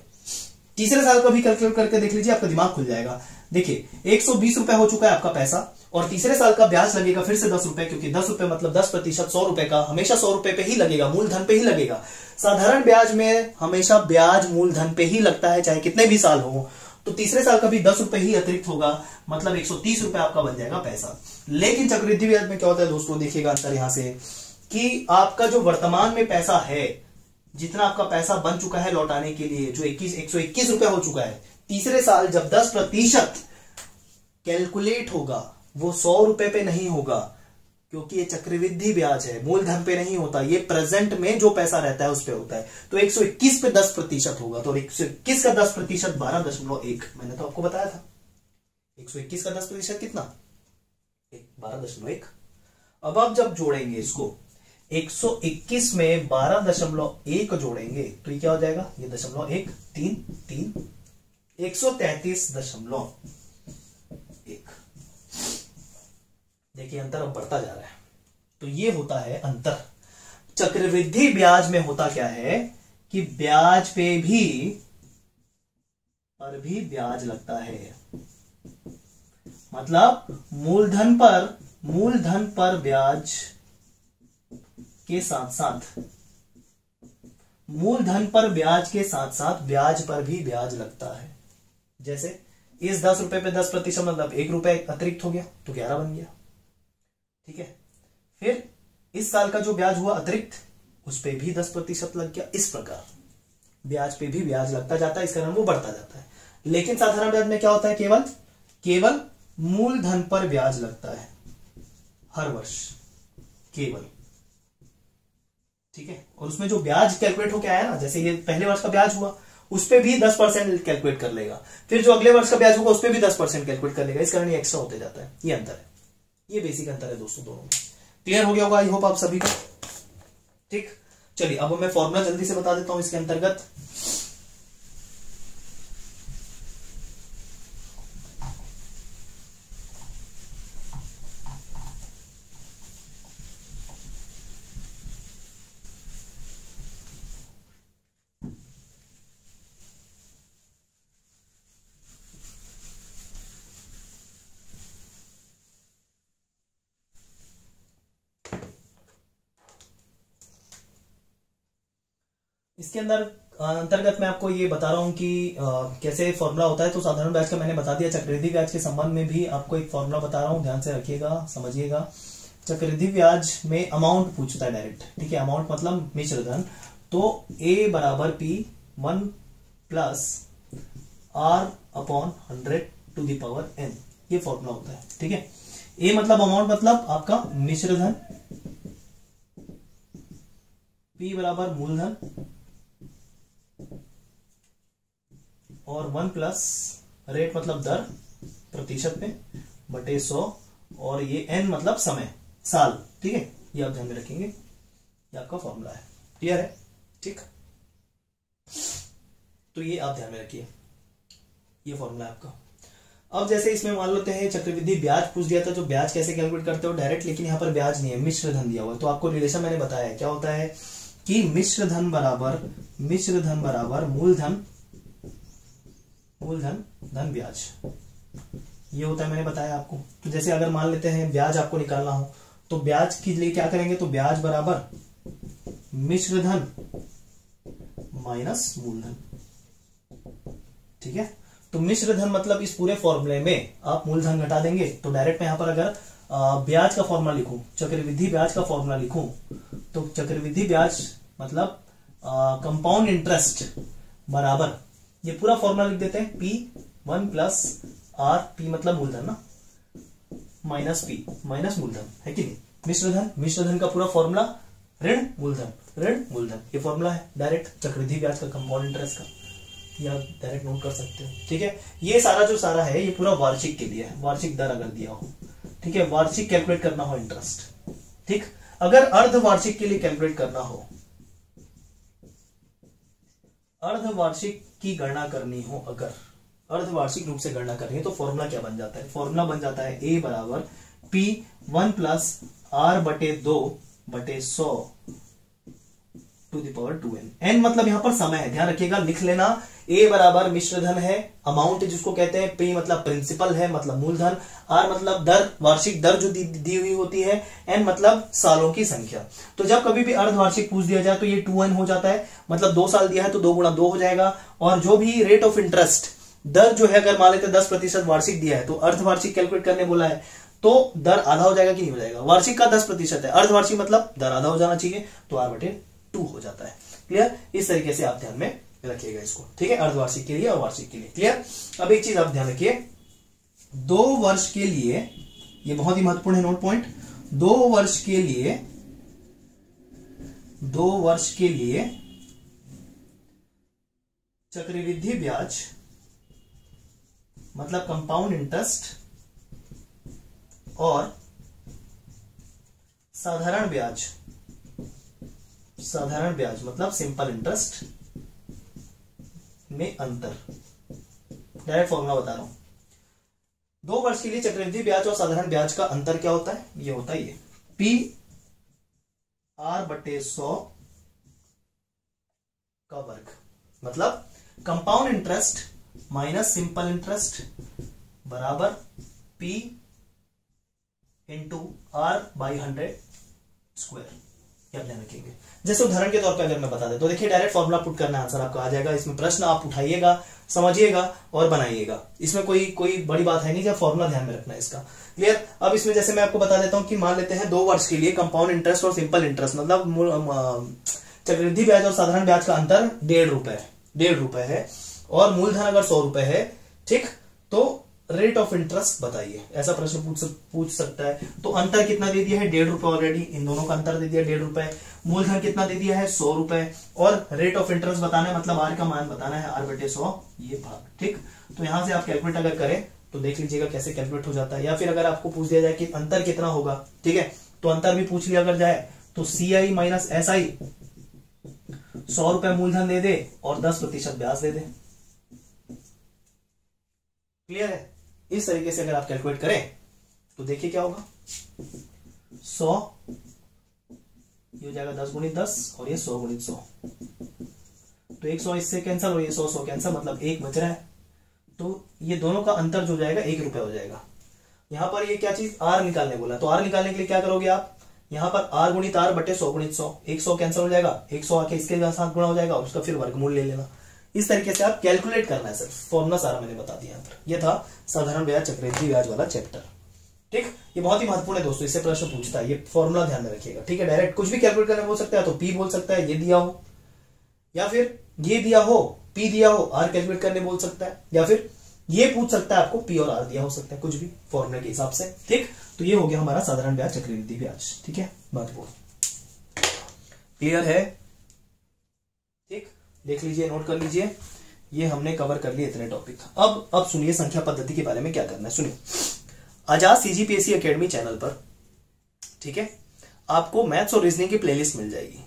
A: तीसरे साल का भी कैलकुलेट करके देख लीजिए, आपका दिमाग खुल जाएगा। देखिए 120 रुपए हो चुका है आपका पैसा, और तीसरे साल का ब्याज लगेगा फिर से 10 रुपए, क्योंकि 10 रुपए मतलब 10%, 100 रुपए का हमेशा 100 रुपए पे ही लगेगा, मूलधन पे ही लगेगा। साधारण ब्याज में हमेशा ब्याज मूलधन पे ही लगता है, चाहे कितने भी साल हो। तो तीसरे साल का भी 10 रुपए ही अतिरिक्त होगा, मतलब 130 रुपए आपका बन जाएगा पैसा। लेकिन चक्रवृद्धि ब्याज में क्या होता है दोस्तों, देखिएगा अंतर यहां से कि आपका जो वर्तमान में पैसा है, जितना आपका पैसा बन चुका है लौटाने के लिए, जो 121 रुपए हो चुका है, तीसरे साल जब 10% कैलकुलेट होगा वो 100 रुपए पे नहीं होगा, क्योंकि ये चक्रवृद्धि ब्याज है, मूलधन पे नहीं होता, ये प्रेजेंट में जो पैसा रहता है उस पे होता है। तो 121 पे 10% होगा, तो 121 का 10% 12.1, मैंने तो आपको बताया था 121 का 10% कितना, 12.1। अब आप जब जोड़ेंगे इसको 121 में 12.1 जोड़ेंगे तो ये क्या हो जाएगा, ये 0.133, 133.1। देखिए अंतर अब बढ़ता जा रहा है। तो ये होता है अंतर। चक्रवृद्धि ब्याज में होता क्या है कि ब्याज पे भी ब्याज लगता है, मतलब मूलधन पर ब्याज के साथ साथ मूलधन पर ब्याज के साथ साथ ब्याज पर भी ब्याज लगता है। जैसे इस 10 रुपए पे 10% मतलब 1 रुपए अतिरिक्त हो गया तो 11 बन गया, ठीक है। फिर इस साल का जो ब्याज हुआ अतिरिक्त, उस पे भी 10% लग गया। इस प्रकार ब्याज पे भी ब्याज लगता जाता है, इस कारण वो बढ़ता जाता है। लेकिन साधारण ब्याज में क्या होता है, केवल मूलधन पर ब्याज लगता है हर वर्ष, केवल, ठीक है। और उसमें जो ब्याज कैलकुलेट होकर आया ना, जैसे ये पहले वर्ष का ब्याज हुआ उस पे भी 10% कैलकुलेट कर लेगा, फिर जो अगले वर्ष का ब्याज होगा उस पे भी 10% कैलकुलेट कर लेगा, इस कारण ये एक्स्ट्रा होते जाता है। ये अंतर है, ये बेसिक अंतर है दोस्तों दोनों में। क्लियर हो गया होगा आई होप आप सभी को, ठीक। चलिए अब मैं फॉर्मूला जल्दी से बता देता हूं इसके अंतर्गत। इसके अंतर्गत मैं आपको ये बता रहा हूं कि कैसे फॉर्मूला होता है। तो साधारण ब्याज का मैंने बता दिया, चक्रवृद्धि ब्याज के संबंध में भी आपको एक फॉर्मूला बता रहा हूं, ध्यान से रखिएगा, समझिएगा। चक्रवृद्धि ब्याज में अमाउंट पूछता है डायरेक्ट, ठीक है। अमाउंट मतलब मिश्र धन, तो A बराबर P 1 प्लस R/100 ये फॉर्मूला होता है, ठीक है। A मतलब अमाउंट मतलब आपका मिश्र धन, P बराबर मूलधन, और 1 प्लस रेट मतलब दर प्रतिशत में बटे 100, और ये n मतलब समय, साल, ठीक है। ये आप ध्यान में रखेंगे, ये आपका फॉर्मूला है। क्लियर है, ठीक। तो ये आप ध्यान में रखिए, ये फॉर्मूला है आपका। अब जैसे इसमें मान लेते हैं चक्रवृद्धि ब्याज पूछ दिया था, तो ब्याज कैसे कैलकुलेट करते हो डायरेक्ट, लेकिन यहाँ पर ब्याज नहीं है, मिश्र धन दिया हुआ है। तो आपको रिलेशन मैंने बताया क्या होता है कि मिश्र धन बराबर मूलधन धन ब्याज, ये होता है, मैंने बताया आपको। तो जैसे अगर मान लेते हैं ब्याज आपको निकालना हो तो ब्याज के लिए क्या करेंगे, तो ब्याज बराबर मिश्र धन माइनस मूलधन, ठीक है। तो मिश्र धन मतलब इस पूरे फॉर्मूले में आप मूलधन घटा देंगे, तो डायरेक्ट मैं यहां पर अगर ब्याज का फॉर्मूला लिखूं, चक्रवृद्धि ब्याज का फॉर्मूला लिखूं, तो चक्रवृद्धि ब्याज मतलब कंपाउंड इंटरेस्ट बराबर, ये पूरा फॉर्मूला लिख देते हैं, P1 प्लस R, P मतलब मूलधन ना, माइनस P माइनस मूलधन, है कि नहीं। मिश्र धन का पूरा फॉर्मूला ऋण मूलधन, ये फॉर्मूला है डायरेक्ट चक्रवृद्धि ब्याज का, कंपाउंड इंटरेस्ट का, ये आप डायरेक्ट नोट कर सकते हो, ठीक है। ये सारा जो सारा है ये पूरा वार्षिक के लिए है, वार्षिक दर अगर दिया हो, ठीक है, वार्षिक कैलकुलेट करना हो इंटरेस्ट, ठीक। अगर अर्धवार्षिक के लिए कैलकुलेट करना हो, अर्धवार्षिक की गणना करनी हो, अगर अर्धवार्षिक रूप से गणना करनी है तो फॉर्मूला क्या बन जाता है, फॉर्मूला बन जाता है A बराबर P 1 plus R/2/100 to the power 2n। n मतलब यहां पर समय है, ध्यान रखिएगा, लिख लेना। a बराबर मिश्र धन है, अमाउंट जिसको कहते हैं, p मतलब प्रिंसिपल है, मतलब मूलधन, r मतलब दर, वार्षिक दर जो दी हुई होती है, n मतलब सालों की संख्या। तो जब कभी भी अर्धवार्षिक पूछ दिया जाए तो ये 2n हो जाता है, मतलब 2 साल दिया है तो 2 गुणा 2 हो जाएगा। और जो भी रेट ऑफ इंटरेस्ट दर जो है, अगर मान लेते 10% वार्षिक दिया है तो अर्धवार्षिक कैलकुलेट करने बोला है, तो दर आधा हो जाएगा कि नहीं हो जाएगा? वार्षिक का 10% है, अर्धवार्षिक मतलब दर आधा हो जाना चाहिए, तो r/2 हो जाता है। क्लियर? इस तरीके से आप ध्यान में रखिएगा इसको, ठीक है, अर्धवार्षिक के लिए और वार्षिक के लिए। क्लियर? अब एक चीज आप ध्यान रखिए, 2 वर्ष के लिए, ये बहुत ही महत्वपूर्ण है नोट पॉइंट, 2 वर्ष के लिए चक्रवृद्धि ब्याज मतलब कंपाउंड इंटरेस्ट और साधारण ब्याज मतलब सिंपल इंटरेस्ट में अंतर। डायरेक्ट फॉर्मूला बता रहा हूं, 2 वर्ष के लिए चक्रवृद्धि ब्याज और साधारण ब्याज का अंतर क्या होता है? ये होता है ये P R/100 का वर्ग, मतलब compound interest minus simple interest बराबर P इंटू R/100 स्क्वायर। क्या ध्यान रखेंगे? जैसे उदाहरण के तौर पे अगर मैं बता दें तो देखिए, डायरेक्ट फॉर्मूला पुट करना, आंसर आपका आ जाएगा। इसमें प्रश्न आप उठाइएगा, समझिएगा और बनाइएगा, इसमें कोई बड़ी बात है नहीं, जब फॉर्मूला ध्यान में रखना है इसका। क्लियर? अब इसमें जैसे मैं आपको बता देता हूं कि मान लेते हैं 2 वर्ष के लिए कंपाउंड इंटरेस्ट और सिंपल इंटरेस्ट मतलब चक्रवृद्धि ब्याज और साधारण ब्याज का अंतर 1.5 रुपए है, और मूलधन अगर 100 रुपए है, ठीक, तो रेट ऑफ इंटरेस्ट बताइए, ऐसा प्रश्न पूछ सकता है। तो अंतर कितना दे दिया है? 1.5 रुपए ऑलरेडी, इन दोनों का अंतर दे दिया 1.5 रुपए। मूलधन कितना दे दिया है? 100 रुपए, और रेट ऑफ इंटरेस्ट बताना है, मतलब r का मान बताना है, r/100 ये भाग। ठीक, तो यहां से आप कैलकुलेट अगर करें तो देख लीजिएगा कैसे कैलकुलेट हो जाता है। या फिर अगर आपको पूछ दिया जाए कि अंतर कितना होगा, ठीक है, तो अंतर भी पूछ लिया अगर जाए तो CI माइनस SI, 100 रुपए मूलधन दे दे और 10% ब्याज दे दे। क्लियर है? इस तरीके से अगर आप कैलकुलेट करें तो देखिए क्या होगा, 100 ये हो जाएगा 10 गुणित 10 और ये 100 गुणित 100, तो 100 इससे कैंसिल और ये 100 कैंसिल, मतलब 1 बच रहा है। तो ये दोनों का अंतर जो जाएगा 1 रुपए हो जाएगा। यहां पर ये क्या चीज R निकालने बोला, तो R निकालने के लिए क्या करोगे आप, यहां पर R गुणित R बटे 100 गुणित 100, 100 कैंसिल हो जाएगा, 100 आके इसके साथ गुणा हो जाएगा और उसका फिर वर्गमूल ले लेना। इस तरीके से आप कैलकुलेट करना है सर, फॉर्मूला सारा मैंने बता दिया। ये था साधारण ब्याज चक्रवृद्धि ब्याज वाला चैप्टर। ठीक, ये बहुत ही महत्वपूर्ण है दोस्तों, इससे प्रश्न पूछता है, ये फॉर्मूला ध्यान में रखिएगा। ठीक है, डायरेक्ट कुछ भी कैलकुलेट करना बोल सकता है, तो P बोल सकता है, ये दिया हो, या फिर ये दिया हो P दिया हो, R कैलकुलेट करने बोल सकता है, या फिर ये पूछ सकता है आपको P और R दिया हो सकता है, कुछ भी फॉर्मूले के हिसाब से। ठीक, तो ये हो गया हमारा साधारण ब्याज चक्रवृद्धि ब्याज। ठीक है, महत्वपूर्ण, क्लियर है? ठीक, देख लीजिए, नोट कर लीजिए, ये हमने कवर कर लिए इतने टॉपिक। अब सुनिए संख्या पद्धति के बारे में क्या करना है। सुनिए, आजाद CGPSC एकेडमी चैनल पर, ठीक है, आपको मैथ्स और रीजनिंग की प्लेलिस्ट मिल जाएगी।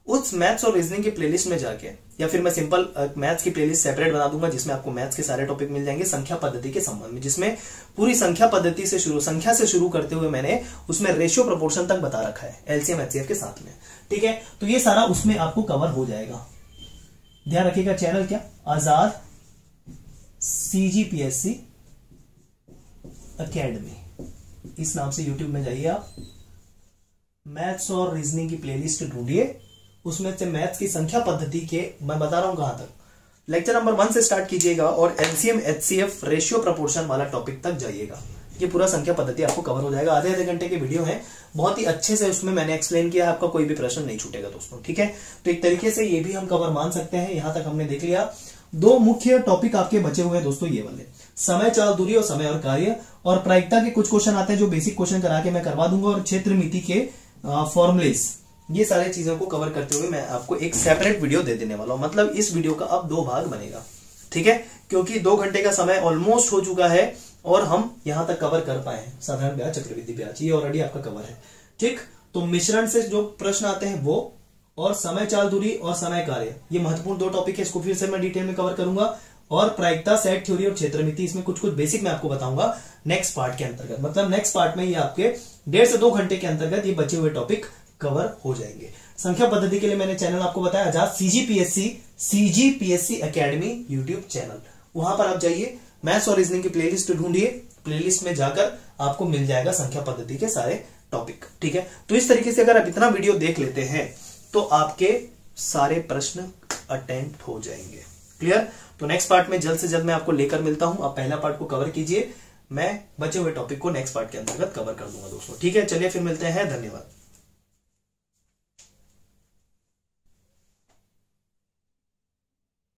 A: उस मैथ्स और रीजनिंग की प्लेलिस्ट में जाके, या फिर मैं सिंपल मैथ्स की प्लेलिस्ट सेपरेट बना दूंगा जिसमें आपको मैथ्स के सारे टॉपिक मिल जाएंगे संख्या पद्धति के संबंध में, जिसमें पूरी संख्या पद्धति से संख्या से शुरू करते हुए मैंने उसमें रेशियो प्रोपोर्शन तक बता रखा है, LCM HCF के साथ में। ठीक है, तो ये सारा उसमें आपको कवर हो जाएगा। ध्यान रखिएगा, चैनल क्या, आजाद CGPSC एकेडमी, इस नाम से यूट्यूब में जाइए आप, मैथ्स और रीजनिंग की प्लेलिस्ट ढूंढिए, उसमें से मैथ्स की संख्या पद्धति के, मैं बता रहा हूं कहां तक, लेक्चर नंबर 1 से स्टार्ट कीजिएगा और LCM HCF रेशियो प्रोपोर्शन वाला टॉपिक तक जाइएगा। ये पूरा संख्या पद्धति आपको कवर हो जाएगा। आधे घंटे की वीडियो है, बहुत ही अच्छे से उसमें मैंने एक्सप्लेन किया है, आपका कोई भी प्रश्न नहीं छूटेगा दोस्तों। ठीक है, तो एक तरीके से ये भी हम कवर मान सकते हैं। यहां तक हमने देख लिया। 2 मुख्य टॉपिक आपके बचे हुए हैं दोस्तों, ये वाले, समय चाल दूरी और समय और कार्य, और प्रायिकता के कुछ क्वेश्चन आते हैं जो बेसिक क्वेश्चन करा के मैं करवा दूंगा, और क्षेत्र मिति के फॉर्मुलेस, ये सारी चीजों को कवर करते हुए मैं आपको एक सेपरेट वीडियो दे देने वाला हूं। मतलब इस वीडियो का अब 2 भाग बनेगा। ठीक है, क्योंकि 2 घंटे का समय ऑलमोस्ट हो चुका है और हम यहां तक कवर कर पाए हैं साधारण ब्याज चक्रवृद्धि ब्याज, ये ऑलरेडी आपका कवर है। ठीक, तो मिश्रण से जो प्रश्न आते हैं वो, और समय चाल दूरी और समय कार्य, ये महत्वपूर्ण 2 टॉपिक है, इसको फिर से मैं डिटेल में कवर करूंगा। और प्रायिकता, सेट थ्योरी और क्षेत्रमिति, इसमें कुछ बेसिक मैं आपको बताऊंगा नेक्स्ट पार्ट के अंतर्गत। मतलब नेक्स्ट पार्ट में ये आपके 1.5 से 2 घंटे के अंतर्गत ये बचे हुए टॉपिक कवर हो जाएंगे। संख्या पद्धति के लिए मैंने चैनल आपको बताया आजाद सीजीपीएससी एकेडमी यूट्यूब चैनल, वहां पर आप जाइए, मैथ्स और रीजनिंग की प्लेलिस्ट ढूंढिए, प्लेलिस्ट में जाकर आपको मिल जाएगा संख्या पद्धति के सारे टॉपिक। ठीक है, तो इस तरीके से अगर आप इतना वीडियो देख लेते हैं तो आपके सारे प्रश्न अटेम्प्ट हो जाएंगे। क्लियर? तो नेक्स्ट पार्ट में जल्द से जल्द मैं आपको लेकर मिलता हूं। आप पहला पार्ट को कवर कीजिए, मैं बचे हुए टॉपिक को नेक्स्ट पार्ट के अंतर्गत कवर कर दूंगा दोस्तों। ठीक है, चलिए फिर मिलते हैं, धन्यवाद।